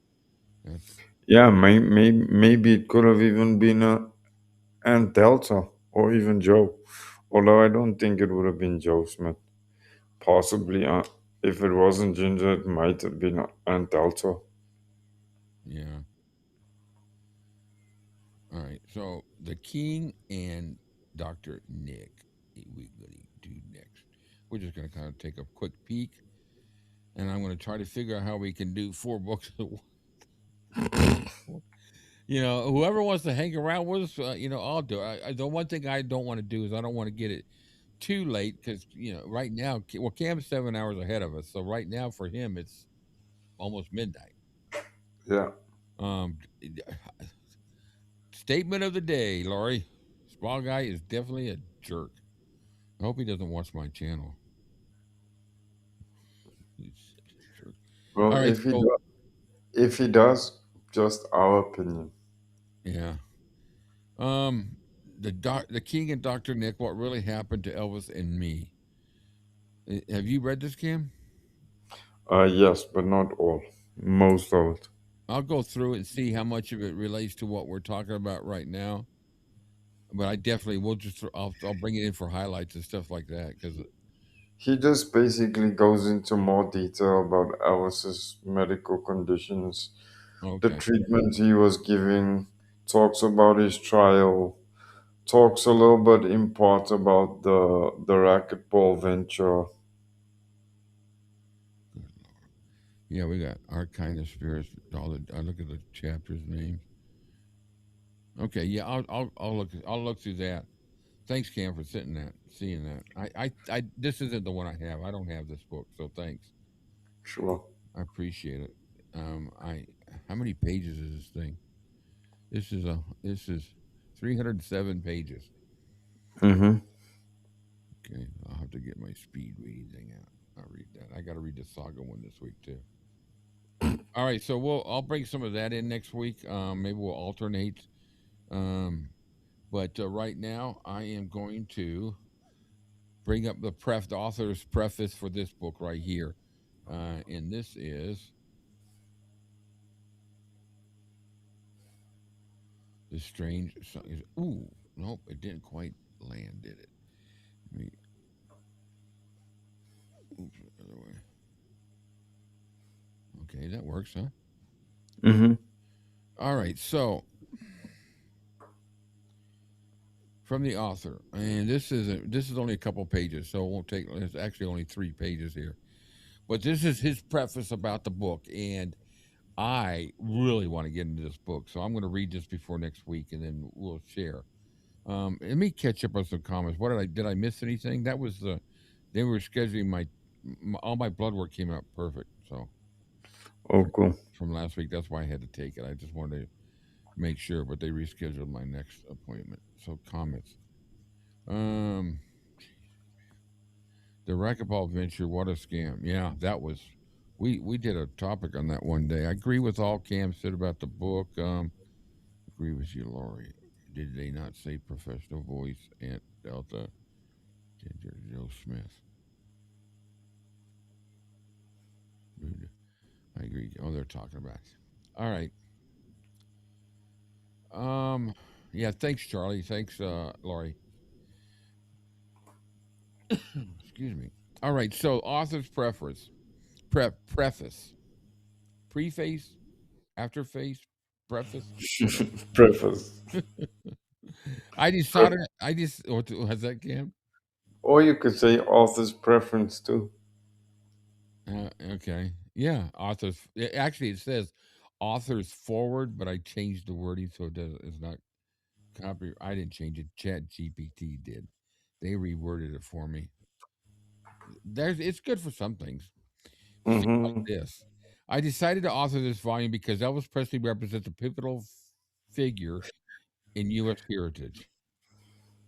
that's Yeah, maybe it could have even been Aunt Delta or even Joe. Although I don't think it would have been Joe Smith. Possibly, if it wasn't Ginger, it might have been Aunt Delta. yeah. All right, so the King and Doctor Nick. We're gonna do next. We're just gonna kind of take a quick peek, and I'm gonna try to figure out how we can do four books. Whoever wants to hang around with us, I'll do it. The one thing I don't want to do is I don't want to get it too late because right now, well, Cam's 7 hours ahead of us, so right now for him it's almost midnight. Yeah. Um, Statement of the day, Laurie. Small guy is definitely a jerk. I hope he doesn't watch my channel. He's such a jerk. Well, All right, so if he does, just our opinion. yeah. Um, the King and Doctor Nick. What really happened to Elvis and me? Have you read this, Cam? Yes, but not all. Most of it. I'll go through it and see how much of it relates to what we're talking about right now. But I definitely will just I'll bring it in for highlights and stuff like that because He just basically goes into more detail about Elvis's medical conditions, the okay, treatment he was giving, talks about his trial, talks a little bit in part about the racquetball venture. good lord, yeah, we got Arcana Spirits. I look at the chapters names. Okay, yeah, I'll look through that. Thanks, Cam, for seeing that. This isn't the one I have. I don't have this book, so thanks. Sure. I appreciate it. I How many pages is this thing? This is 307 pages. Mm-hmm. Okay, I'll have to get my speed reading thing out. I'll read that. I got to read the saga one this week too. All right, so I'll bring some of that in next week. Maybe we'll alternate. Um, but right now, I am going to bring up the author's preface for this book right here, and this is the strange. Ooh, nope, it didn't quite land, did it? Let me. Oops, other way. Okay, that works, huh? Mm-hmm. All right, so from the author, and this is only a couple pages, so it won't take. It's actually only 3 pages here, but this is his preface about the book, and I really want to get into this book, so I'm going to read this before next week, and then we'll share. Let me catch up on some comments. What did I miss anything? That was they were scheduling all my blood work came out perfect. So Oh, from, cool. from last week, that's why I had to take it. I just wanted to make sure, but they rescheduled my next appointment. So comments. Um, the racquetball venture, what a scam. Yeah, that was. We did a topic on that one day. I agree with all Cam said about the book. Agree with you, Laurie. Did they not say professional voice Aunt Delta? Ginger Joe Smith. I agree. Oh, they're talking about. All right. Um. Yeah. Thanks, Charlie. Thanks, Laurie. Excuse me. All right. So, author's preface, preface, afterface, preface, whatever. Preface. I Pre- decided. I just. What has that, Cam? or you could say author's preference too. Okay. Yeah. Actually, it says author's forward, but I changed the wording so it does. It's not copy. I didn't change it. Chat GPT did. They reworded it for me. It's good for some things. See, like Mm-hmm. this. I decided to author this volume because Elvis Presley represents a pivotal figure in U.S. heritage.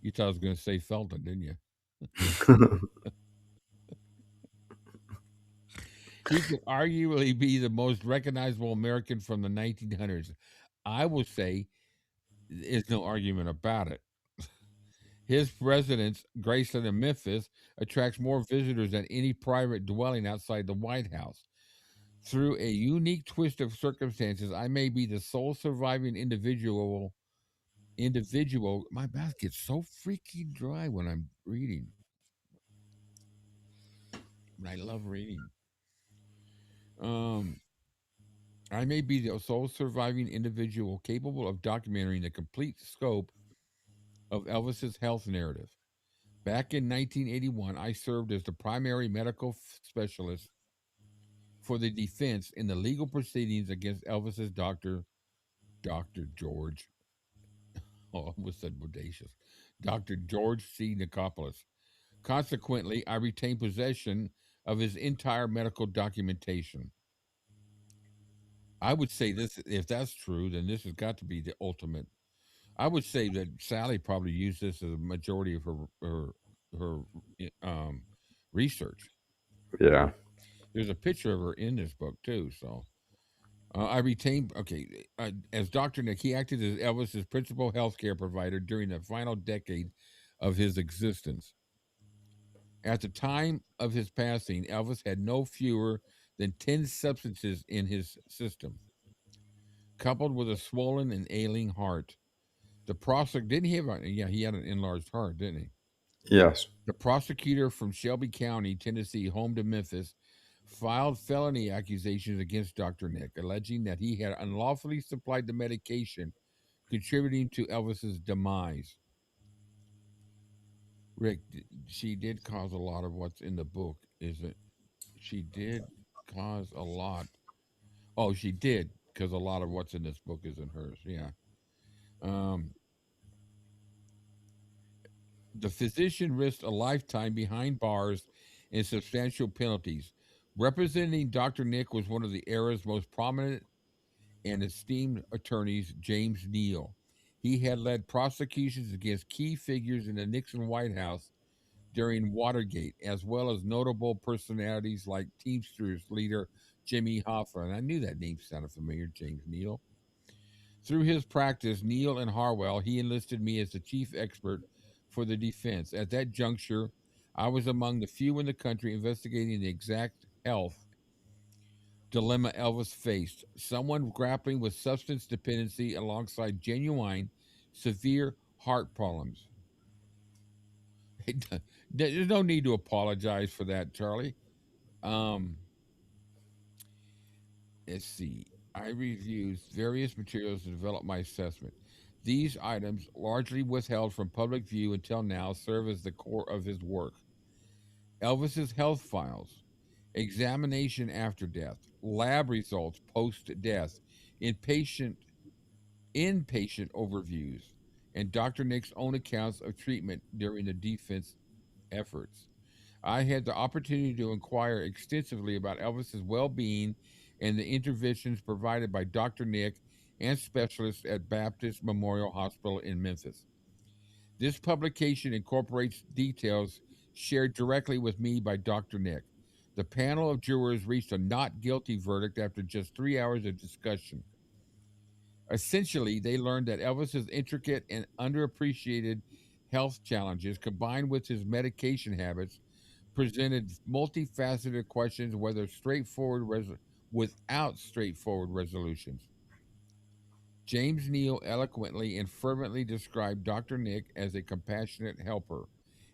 You thought I was going to say Felton, didn't you? He could arguably be the most recognizable American from the 1900s. I will say there's no argument about it. His residence, Graceland in Memphis, attracts more visitors than any private dwelling outside the White House. Through a unique twist of circumstances, I may be the sole surviving individual. My mouth gets so freaking dry when I'm reading. And I love reading. Um, I may be the sole surviving individual capable of documenting the complete scope of Elvis's health narrative. Back in 1981, I served as the primary medical specialist for the defense in the legal proceedings against Elvis's Dr. George. Oh, I almost said bodacious. Dr. George C. Nicopolis. Consequently, I retained possession of his entire medical documentation. I would say this, if that's true, then this has got to be the ultimate. I would say that Sally probably used this as a majority of her um, research. Yeah. There's a picture of her in this book too. So I retained. Okay, as Doctor Nick, he acted as Elvis's principal healthcare provider during the final decade of his existence. At the time of his passing, Elvis had no fewer than 10 substances in his system, coupled with a swollen and ailing heart. The prosecutor didn't he have a, yeah, he had an enlarged heart, didn't he? Yes. The prosecutor from Shelby County, Tennessee, home to Memphis, filed felony accusations against Dr. Nick, alleging that he had unlawfully supplied the medication contributing to Elvis's demise. Rick, she did cause a lot of what's in the book, is it? She did cause a lot. Oh, she did, because a lot of what's in this book isn't hers. Yeah. Um, the physician risked a lifetime behind bars and substantial penalties. Representing Dr. Nick was one of the era's most prominent and esteemed attorneys, James Neal. He had led prosecutions against key figures in the Nixon White House during Watergate, as well as notable personalities like Teamsters leader Jimmy Hoffa. And I knew that name sounded familiar, James Neal. Through his practice, Neal and Harwell, he enlisted me as the chief expert for the defense. At that juncture, I was among the few in the country investigating the exact health dilemma Elvis faced. Someone grappling with substance dependency alongside genuine, severe heart problems. There's no need to apologize for that, Charlie. Um, let's see. I reviewed various materials to develop my assessment. These items, largely withheld from public view until now, serve as the core of his work. Elvis's health files, examination after death, lab results post death, inpatient inpatient overviews, and Dr. Nick's own accounts of treatment during the defense efforts. I had the opportunity to inquire extensively about Elvis's well-being and the interventions provided by Dr. Nick and specialists at Baptist Memorial Hospital in Memphis. This publication incorporates details shared directly with me by Dr. Nick. The panel of jurors reached a not guilty verdict after just 3 hours of discussion. Essentially, they learned that Elvis's intricate and underappreciated health challenges, combined with his medication habits, presented multifaceted questions without straightforward resolutions. James Neal eloquently and fervently described Dr. Nick as a compassionate helper,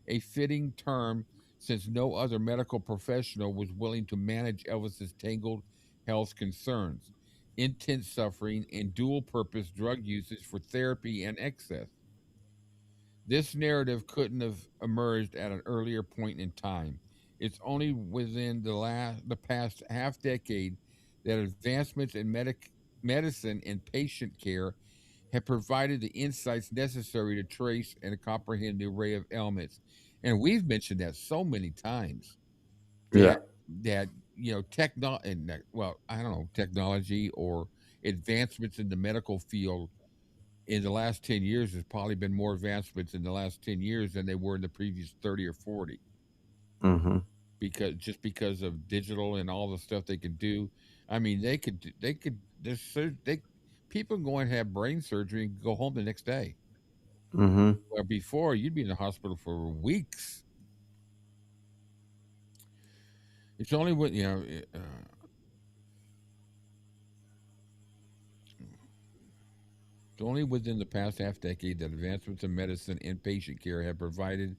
a fitting term since no other medical professional was willing to manage Elvis's tangled health concerns, intense suffering, and dual purpose drug usage for therapy and excess. This narrative couldn't have emerged at an earlier point in time. It's only within the past half decade that advancements in medicine and patient care have provided the insights necessary to trace and comprehend the array of ailments. And we've mentioned that so many times Yeah. that well, I don't know, technology or advancements in the medical field in the last 10 years, there's probably been more advancements in the last 10 years than they were in the previous 30 or 40, Mm-hmm. because of digital and all the stuff they could do. I mean, they could there's they people go and have brain surgery and go home the next day. Mm-hmm. Where before you'd be in the hospital for weeks. It's only when it's only within the past half decade that advancements in medicine and patient care have provided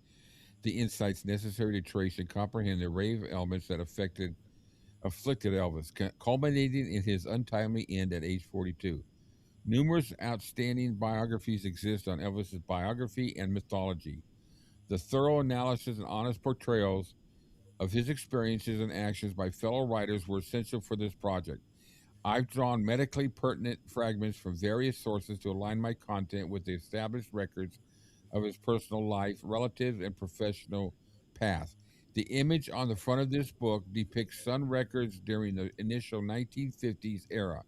the insights necessary to trace and comprehend the array of ailments that afflicted Elvis, culminating in his untimely end at age 42. Numerous outstanding biographies exist on Elvis's biography and mythology. The thorough analysis and honest portrayals of his experiences and actions by fellow writers were essential for this project. I've drawn medically pertinent fragments from various sources to align my content with the established records of his personal life, relatives, and professional path. The image on the front of this book depicts Sun Records during the initial 1950s era.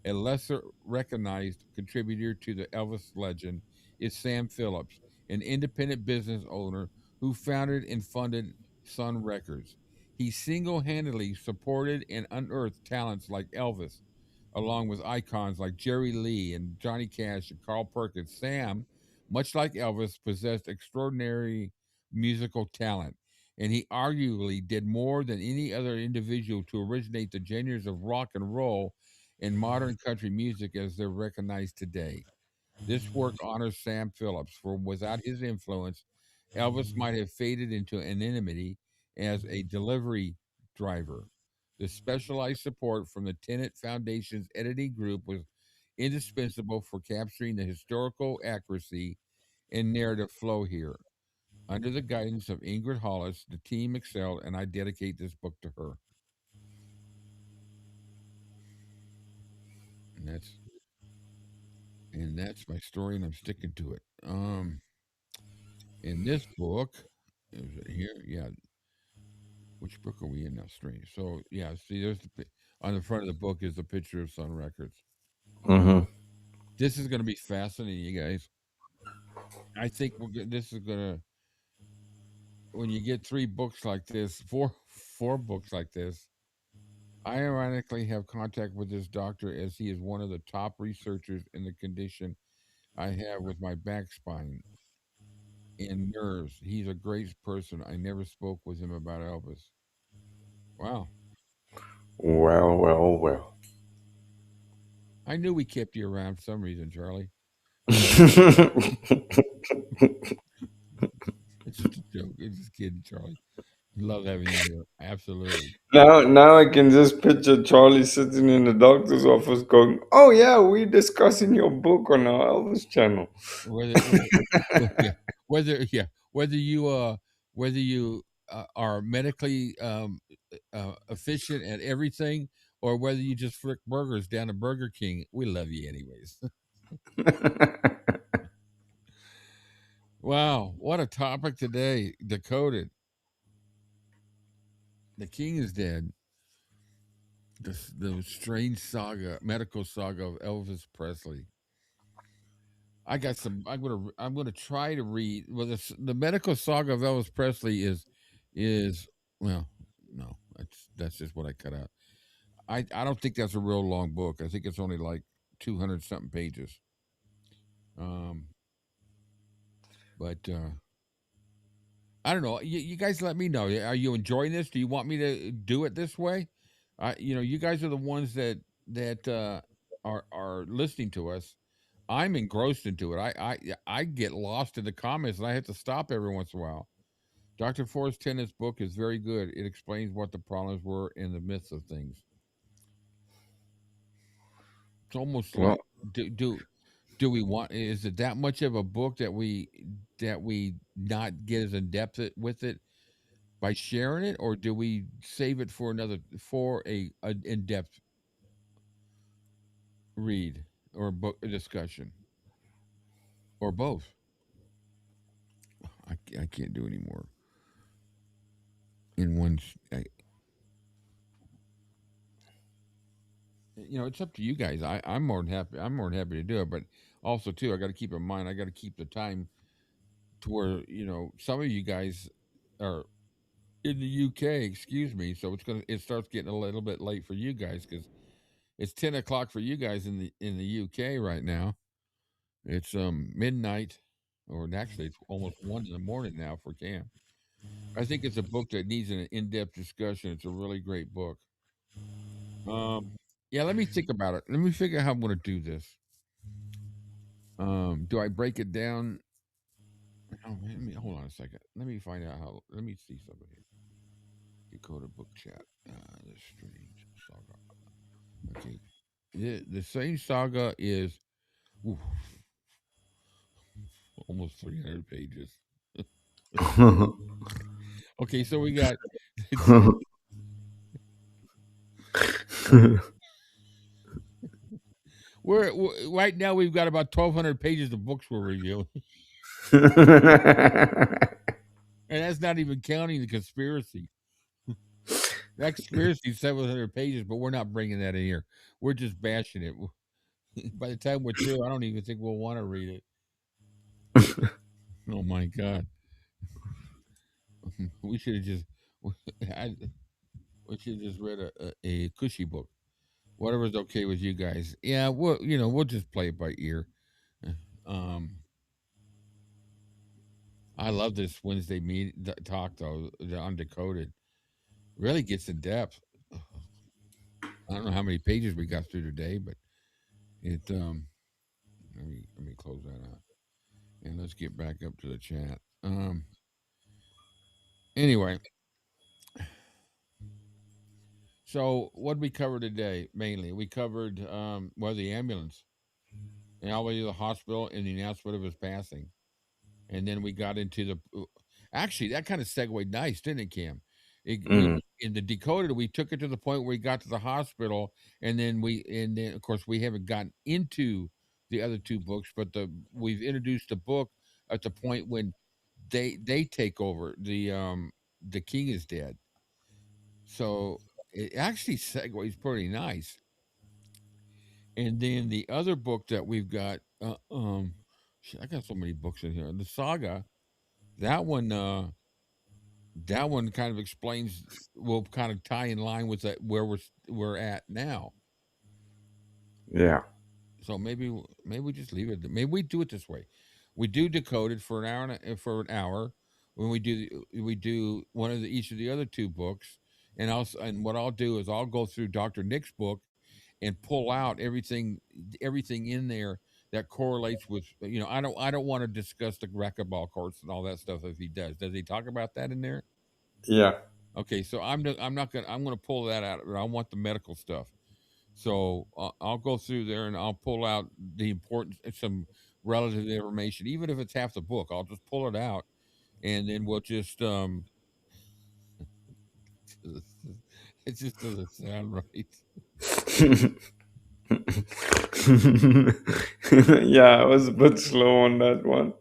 A lesser recognized contributor to the Elvis legend is Sam Phillips, an independent business owner who founded and funded Sun Records. He single handedly supported and unearthed talents like Elvis, along with icons like Jerry Lee and Johnny Cash and Carl Perkins. Sam, much like Elvis, possessed extraordinary musical talent, and he arguably did more than any other individual to originate the genres of rock and roll and modern country music as they're recognized today. This work honors Sam Phillips, for without his influence, Elvis might have faded into anonymity as a delivery driver. The specialized support from the Tenet Foundation's editing group was indispensable for capturing the historical accuracy and narrative flow here. Under the guidance of Ingrid Hollis, the team excelled, and I dedicate this book to her. And that's my story, and I'm sticking to it. In this book, is it here? Yeah. Which book are we in now? Strange. So yeah, see, on the front of the book is the picture of Sun Records. Mm-hmm. This is going to be fascinating, you guys. I think this is going to, when you get three books like this, four books like this. I ironically have contact with this doctor as he is one of the top researchers in the condition I have with my back spine and nerves. He's a great person. I never spoke with him about Elvis. Wow. Well, well, well. I knew we kept you around for some reason, Charlie. It's just a joke. It's just kidding, Charlie. Love having you here. Absolutely. Now I can just picture Charlie sitting in the doctor's office going, "Oh yeah, we discussing your book on our Elvis channel." Whether yeah, whether you are medically efficient at everything, or whether you just flick burgers down at Burger King, we love you anyways. Wow, what a topic today. Decoded. The king is dead. The strange saga, medical saga of Elvis Presley. I got some. I'm gonna try to read. Well, the medical saga of Elvis Presley is well, no, that's just what I cut out. I don't think that's a real long book. I think it's only like 200 something pages. Um, but I don't know. You guys let me know. Are you enjoying this? Do you want me to do it this way? You guys are the ones that are listening to us. I'm engrossed into it. I get lost in the comments, and I have to stop every once in a while. Dr. Forrest Tennant's book is very good. It explains what the problems were and the myths of things. It's almost Well, like do we want, is it that much of a book that we not get as in depth with it by sharing it, or do we save it for a in depth read or book discussion or both? I can't do anymore in one. It's up to you guys. I'm more than happy. I'm more than happy to do it, but Also, too, I got to keep in mind, I got to keep the time to where some of you guys are in the UK. Excuse me. So it starts getting a little bit late for you guys because it's 10 o'clock for you guys in the UK right now. It's midnight, or actually it's almost 1 in the morning now for Cam. I think it's a book that needs an in-depth discussion. It's a really great book. Um, yeah, let me think about it. Let me figure out how I'm going to do this. Do I break it down? Oh, let me hold on a second. Let me find out how. Let me see something here. Decoded book chat. The strange saga. Okay, the same saga is ooh, almost 300 pages. Okay, so we got right now we've got about 1,200 pages of books we're reviewing, and that's not even counting the conspiracy. That conspiracy is 700 pages, but we're not bringing that in here. We're just bashing it. By the time we're through, I don't even think we'll want to read it. Oh my god, we should have just I, we should have just read a cushy book. Whatever's okay with you guys. Yeah, we'll just play it by ear. Um, I love this Wednesday talk though. The Undecoded really gets in depth. I don't know how many pages we got through today, but it let me close that out and let's get back up to the chat. Anyway, so what did we cover today? Mainly, we covered the ambulance and all the way to the hospital and the announcement of his passing, and then we got into actually that kind of segued nice, didn't it, Cam? We Mm, in the Decoded, we took it to the point where we got to the hospital, and then of course we haven't gotten into the other two books, but we've introduced the book at the point when they take over. The king is dead, so it actually segues pretty nice. And then the other book that we've got, shit, I got so many books in here. The saga, that one, that one kind of explains, will kind of tie in line with that where we're at now. yeah. So maybe we just leave it. Maybe we do it this way. We do Decoded for an hour for an hour. When we do one of each of the other two books, and what I'll do is I'll go through Dr. Nick's book and pull out everything in there that correlates with. I don't want to discuss the racquetball courts and all that stuff if he does. Does he talk about that in there? Yeah. Okay, so I'm gonna pull that out. I want the medical stuff. So I'll go through there and I'll pull out the important some relative information, even if it's half the book. I'll just pull it out, and then we'll just it just doesn't sound right. Yeah, I was a bit slow on that one.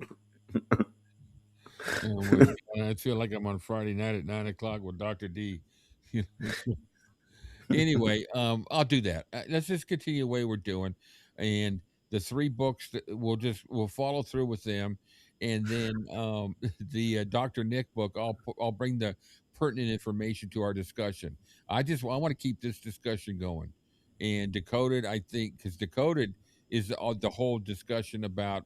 I feel like I'm on Friday night at 9 o'clock with Doctor D. Anyway, I'll do that. Let's just continue the way we're doing, and the three books that we'll follow through with them, and then the Dr. Nick book. I'll bring the pertinent information to our discussion. I want to keep this discussion going, and Decoded. I think because Decoded is the whole discussion about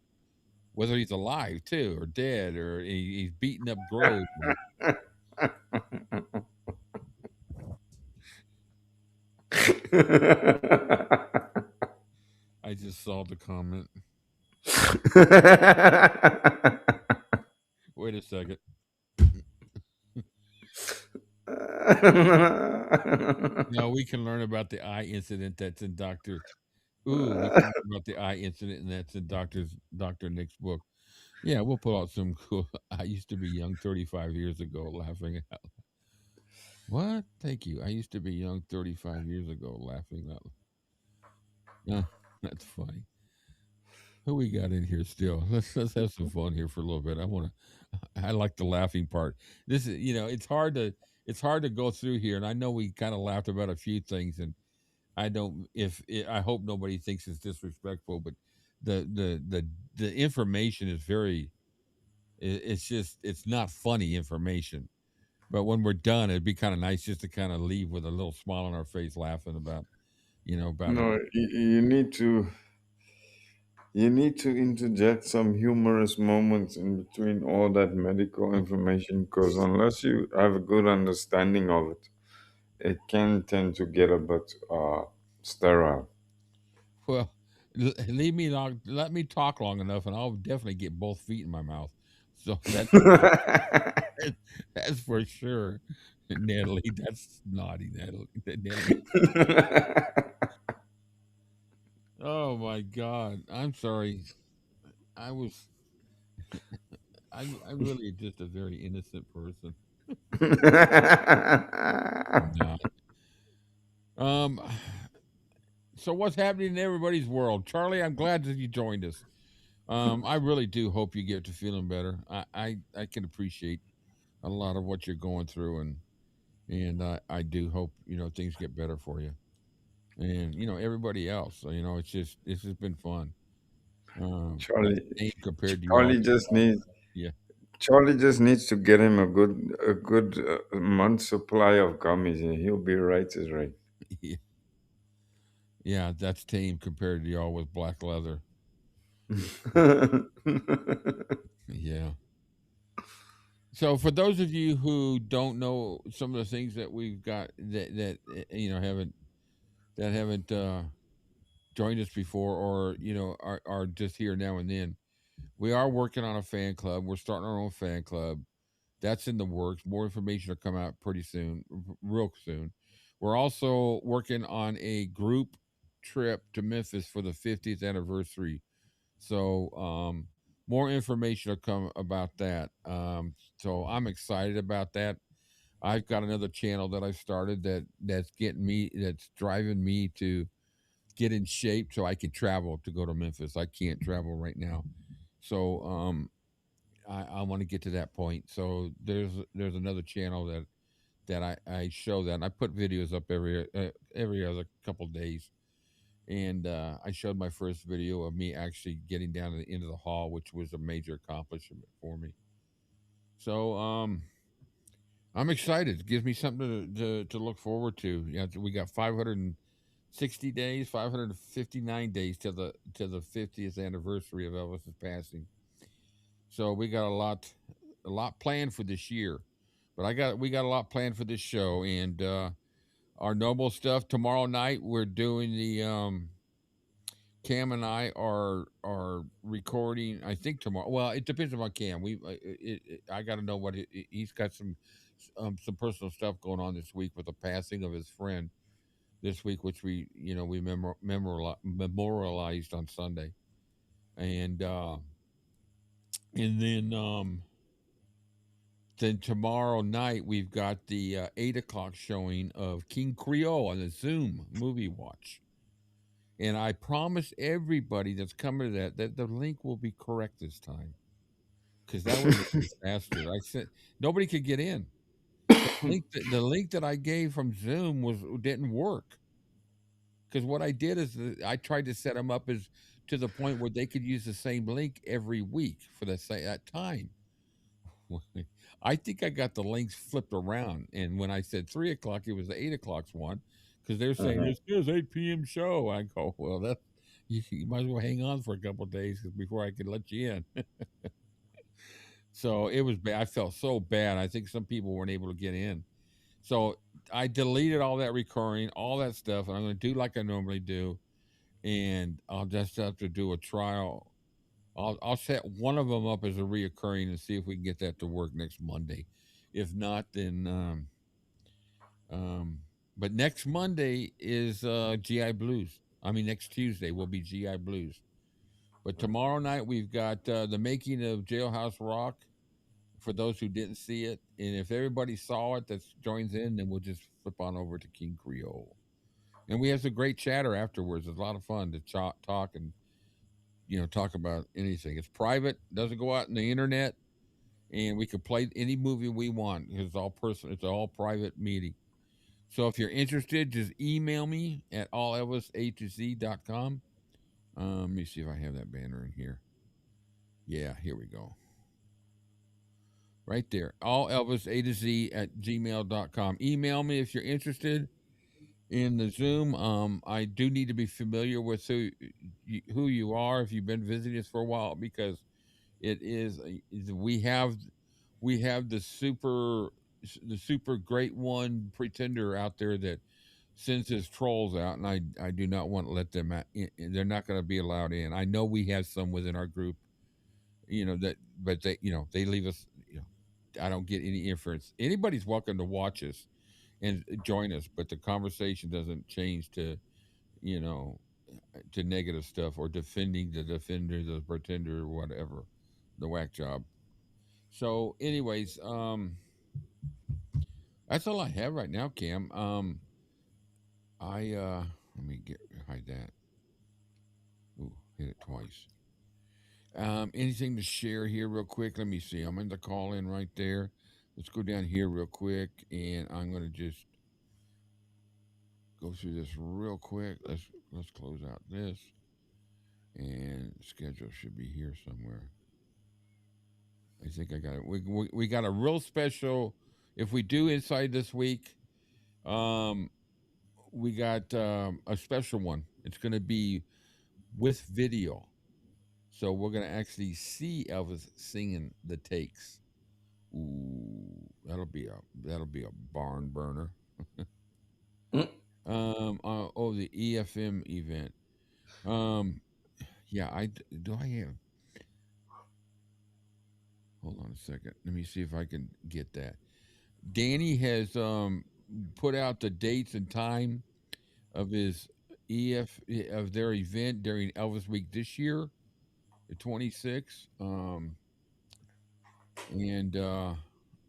whether he's alive too or dead or he's beating up Grove. I just saw the comment. Wait a second. No, we can learn about the eye incident that's in Doctor. Ooh, we can learn about the eye incident and that's in Doctor Nick's book. Yeah, we'll pull out some cool. I used to be young 35 years ago, laughing out. What? Thank you. I used to be young 35 years ago, laughing out. Uh, that's funny. Who we got in here still? Let's have some fun here for a little bit. I like the laughing part. This is it's hard to go through here, and I know we kind of laughed about a few things, and I don't. I hope nobody thinks it's disrespectful, but the information is very it's just it's not funny information. But when we're done, it'd be kind of nice just to kind of leave with a little smile on our face, laughing about about it. No, you need to interject some humorous moments in between all that medical information, because unless you have a good understanding of it, it can tend to get a bit sterile. Well, leave me long, let me talk long enough, and I'll definitely get both feet in my mouth. So that's for sure, Natalie. That's naughty, Natalie. Oh my God, I'm sorry. I was I really just a very innocent person. No. Um. So what's happening in everybody's world, Charlie? I'm glad that you joined us. I really do hope you get to feeling better. I can appreciate a lot of what you're going through, and I do hope things get better for you, and everybody else. So, it's just been fun. That's Charlie, tame compared to you all. Charlie just needs Yeah, Charlie just needs to get him a good month supply of gummies, and he'll be right as right. yeah, yeah. That's tame compared to y'all with black leather. Yeah. So for those of you who don't know some of the things that we've got that haven't joined us before, or are just here now and then, we are working on a fan club. We're starting our own fan club. That's in the works. More information will come out pretty soon, real soon. We're also working on a group trip to Memphis for the 50th anniversary. So more information will come about that. So I'm excited about that. I've got another channel that I started that's driving me to get in shape so I can travel to go to Memphis. I can't travel right now. So I want to get to that point. So there's another channel that I show that, and I put videos up every other couple days. And I showed my first video of me actually getting down to the end of the hall, which was a major accomplishment for me. So I'm excited. It gives me something to look forward to. We got 560 days, 559 days to the 50th anniversary of Elvis's passing. So we got a lot planned for this year. But we got a lot planned for this show, and our normal stuff tomorrow night. We're doing the Cam and I are recording. I think tomorrow. Well, it depends on Cam. I got to know he's got some personal stuff going on this week with the passing of his friend this week, which we memorialized on Sunday, and then tomorrow night we've got the 8 o'clock showing of King Creole on the Zoom movie watch. And I promise everybody that's coming to that the link will be correct this time, because that was a disaster. I said nobody could get in. The link that I gave from Zoom didn't work, because what I did is I tried to set them up as to the point where they could use the same link every week for that time. I think I got the links flipped around, and when I said 3 o'clock, it was the 8 o'clock one, because they're saying Mhm. this is 8 p.m. show. I go, well, that you might as well hang on for a couple of days before I can let you in. So it was bad. I felt so bad. I think some people weren't able to get in. So I deleted all that recurring, all that stuff, and I'm going to do like I normally do, and I'll just have to do a trial. I'll set one of them up as a reoccurring and see if we can get that to work next Monday. If not, then um, but next Monday is GI Blues. I mean, next Tuesday will be GI Blues. But tomorrow night we've got the making of Jailhouse Rock. For those who didn't see it, and if everybody saw it that joins in, then we'll just flip on over to King Creole. And we have some great chatter afterwards. It's a lot of fun to talk and talk about anything. It's private, doesn't go out in the internet, and we can play any movie we want. It's all personal. It's all private meeting. So if you're interested, just email me at allelvisa2z.com, Let me see if I have that banner in here. Yeah, here we go. Right there. All Elvis-A-Z at gmail.com. Email me if you're interested in the Zoom. I do need to be familiar with who you are if you've been visiting us for a while, because it is we have the super great one pretender out there that sends his trolls out, and I do not want to let them out. They're not going to be allowed in. I know we have some within our group, that, but they leave us. I don't get any inference. Anybody's welcome to watch us and join us, but the conversation doesn't change you know to negative stuff or defending the defender, the pretender, or whatever, the whack job. So, anyways, that's all I have right now, Cam. I let me get hide that. Ooh, hit it twice. Anything to share here, real quick? Let me see. I'm in the call in right there. Let's go down here real quick, and I'm gonna just go through this real quick. Let's close out this, and schedule should be here somewhere. I think I got it. We got a real special. If we do inside this week, um, we got a special one. It's going to be with video, so we're going to actually see Elvis singing the takes. Ooh, that'll be a barn burner. The EFM event. Um, yeah, do I have? Hold on a second. Let me see if I can get that. Danny has put out the dates and time of his of their event during Elvis Week this year, the 26th. And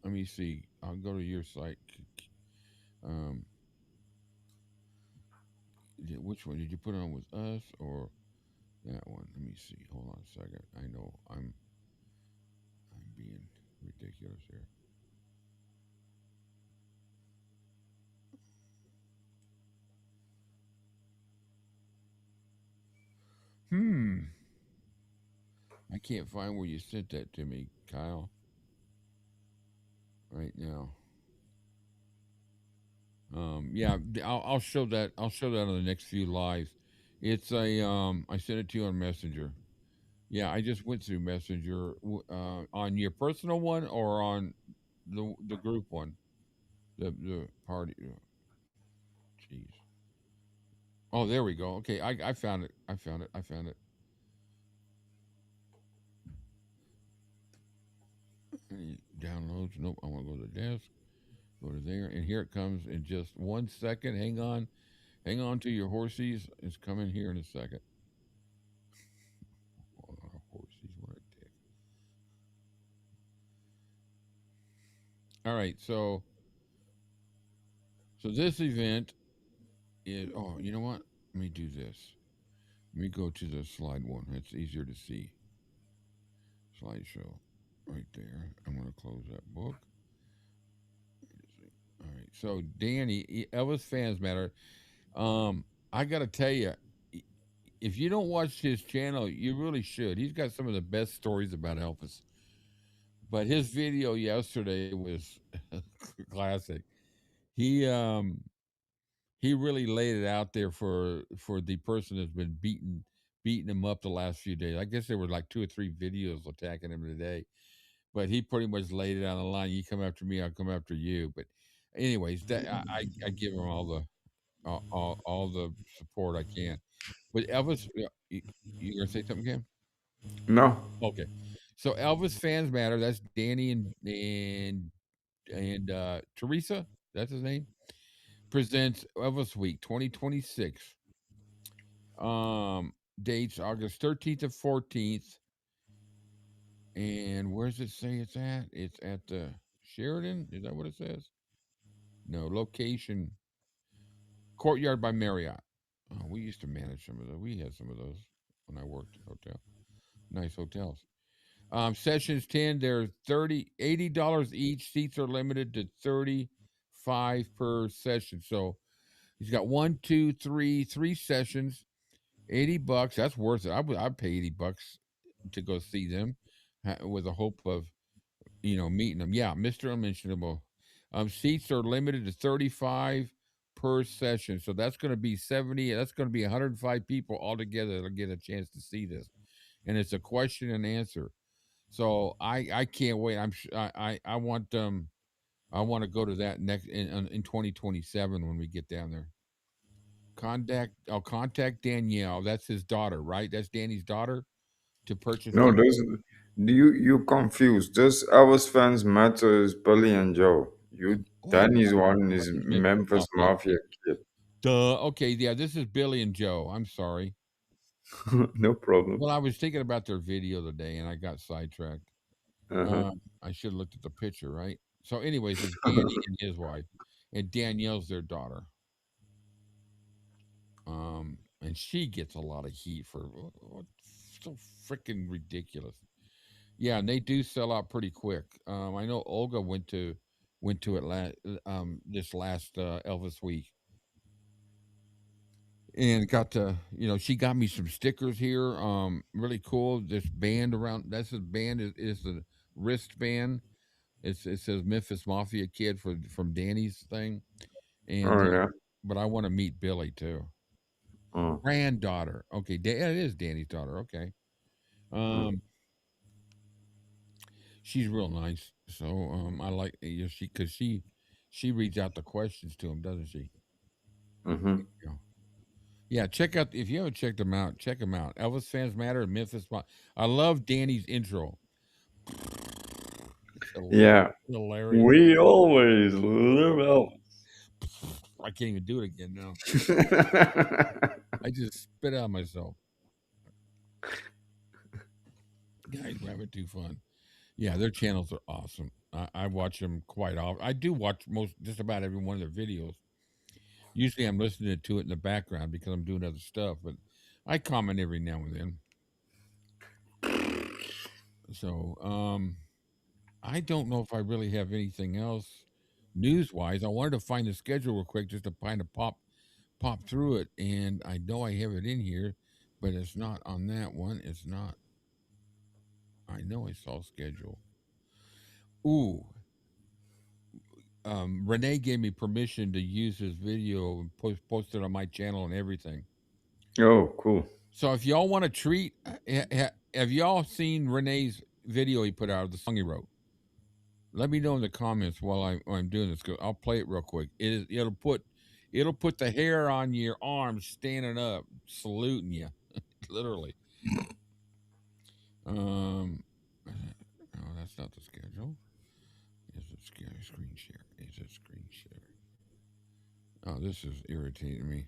let me see. I'll go to your site. Um, which one did you put on with us or that one? Let me see. Hold on a second. I know I'm being ridiculous here. Hmm. I can't find where you sent that to me, Kyle. Right now. Yeah, I'll show that. I'll show that on the next few lives. It's a I sent it to you on Messenger. Yeah, I just went through Messenger on your personal one or on the group one, the party. Jeez. Oh, there we go. Okay, I found it. I found it. I found it. Any downloads? Nope. I want to go to the desk. Go to there, and here it comes in just 1 second. Hang on. Hang on to your horsies. It's coming here in a second. Hold on, horsies. What a dick. All right, so this event is. Oh, you know what? Let me do this. Let me go to the slide one. It's easier to see. Slideshow, right there. I'm gonna close that book. All right. So Danny, Elvis Fans Matter. I gotta tell you, if you don't watch his channel, you really should. He's got some of the best stories about Elvis. But his video yesterday was classic. He um he really laid it out there for the person that's been beating him up the last few days. I guess there were like 2 or 3 videos attacking him today, but he pretty much laid it on the line. You come after me, I'll come after you. But anyways, that I give him all the support I can. But Elvis, you gonna say something, Cam? No. Okay, so Elvis Fans Matter. That's Danny and Teresa. That's his name. Presents Elvis Week 2026. Dates August 13th and 14th. And where does it say it's at? It's at the Sheridan. Is that what it says? No, location Courtyard by Marriott. Oh, we used to manage some of those. We had some of those when I worked at hotel. Nice hotels. Sessions 10, they're $80 each. Seats are limited to 35 per session. So he's got 1, 2, 3 sessions. $80. That's worth it. I'd pay $80 to go see them, with the hope of meeting them. Yeah, Mr. Unmentionable. Seats are limited to 35 per session, so that's going to be 70. That's going to be 105 people altogether that'll get a chance to see this, and it's a question and answer. So I can't wait. I want to go to that next in 2027 when we get down there. I'll contact Danielle. That's his daughter, right? That's Danny's daughter, to purchase No, the. those you confused. Just our fans matter is Bully and Joe. You Wait, Danny's one is Danny's Memphis Memphis Mafia Mafia kid. kid. Duh. Okay, yeah, this is Billy and Joe. I'm sorry. No problem. Well, I was thinking about their video today and I got sidetracked. Uh-huh. I should have looked at the picture, right? So, anyways, it's Danny and his wife, and Danielle's their daughter. And she gets a lot of heat for so freaking ridiculous. Yeah, and they do sell out pretty quick. I know Olga went to it this last Elvis week, and got to she got me some stickers here. Really cool. This band around, that's the band, is the wristband. It says Memphis Mafia Kid from Danny's thing, and Oh yeah. but I want to meet Billy too. Oh, Granddaughter. Okay, yeah, it is Danny's daughter. Okay. oh. Um, she's real nice. So I like, she reads out the questions to him, doesn't she? Mm-hmm. Yeah. Yeah, check out, if you haven't checked them out, check them out. Elvis Fans Matter and I love Danny's intro. It's Yeah. hilarious. We always live I can't even do it again now. Elvis. I just spit out myself. Guys, we're having too fun. Yeah, their channels are awesome. I watch them quite often. I do watch just about every one of their videos. Usually, I'm listening to it in the background because I'm doing other stuff, but I comment every now and then. So, I don't know if I really have anything else news wise. I wanted to find the schedule real quick just to kind of pop through it, and I know I have it in here, but it's not on that one. It's not. I know I saw schedule. Ooh, Renee gave me permission to use this video and post it on my channel and everything. Oh, cool. So if y'all want to treat, have y'all seen Renee's video he put out of the song he wrote? Let me know in the comments while I'm doing this. I'll play it real quick. It'll put the hair on your arms standing up, saluting you, literally. No, that's not the schedule. Is it screen share? Is it screen share? Oh, this is irritating me.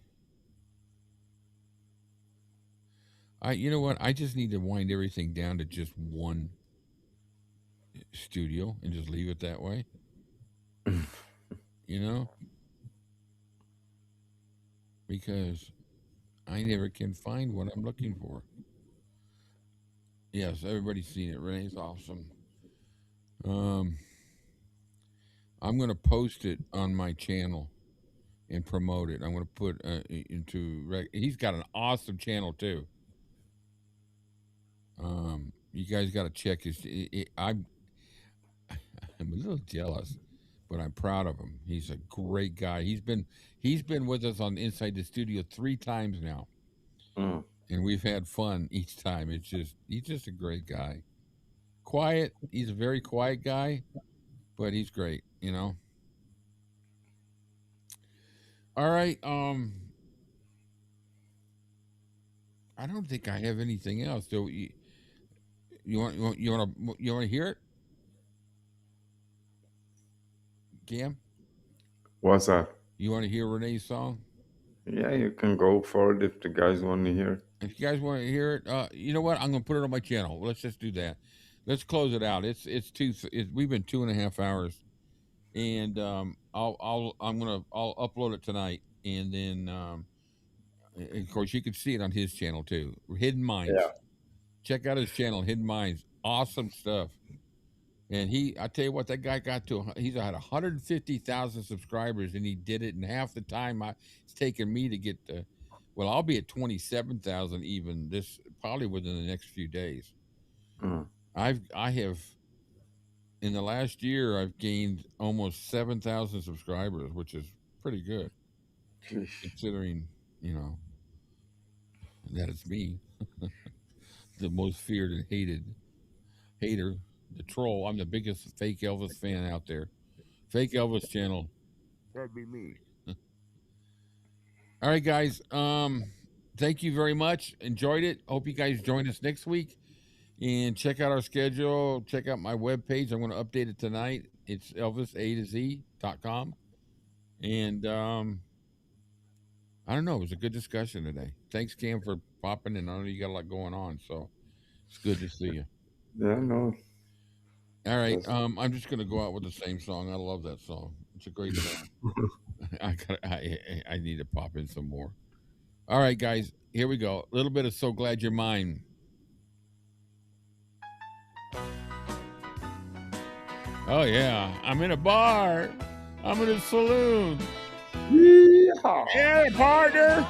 You know what? I just need to wind everything down to just one studio and just leave it that way. You know, because I never can find what I'm looking for. Yes, everybody's seen it. Renee's awesome. Um, I'm gonna post it on my channel and promote it. I'm gonna put He's got an awesome channel too. You guys got to check his. I'm a little jealous, but I'm proud of him. He's a great guy. He's been with us on Inside the Studio 3 times now, Mm. and we've had fun each time. He's just a great guy. Quiet. He's a very quiet guy, but he's great. All right. I don't think I have anything else. So you want to hear it, Cam? What's that? You want to hear Renee's song? Yeah, you can go for it if the guys want to hear. If you guys want to hear it, you know what? I'm going to put it on my channel. Let's just do that. Let's close it out. We've been 2.5 hours, and I'll upload it tonight, and then and of course you can see it on his channel too. Hidden Yeah. Minds. Check out his channel, Hidden Minds. Awesome stuff. And I tell you what, that guy he's had 150,000 subscribers, and he did it in half the time it's taken me to get to Well, I'll be at 27,000 even this probably within the next few days. Mm. I have in the last year I've gained almost 7,000 subscribers, which is pretty good Sheesh. considering, you know, that it's me, the most feared and hater, the troll. I'm the biggest fake Elvis fan out there. Fake Elvis channel. That'd be me. All right, guys. Thank you very much. Enjoyed it. Hope you guys join us next week and check out our schedule. Check out my webpage. I'm going to update it tonight. It's Elvis-A-Z.com. And I don't know. It was a good discussion today. Thanks, Cam, for popping in. I know you got a lot going on, so it's good to see you. Yeah, no. All right. That's, I'm just gonna go out with the same song. I love that song. It's a great song. I need to pop in some more. All right, guys. Here we go. A little bit of "So Glad You're Mine." Oh yeah. I'm in a bar. I'm in a saloon. yeehaw. Yeah, partner.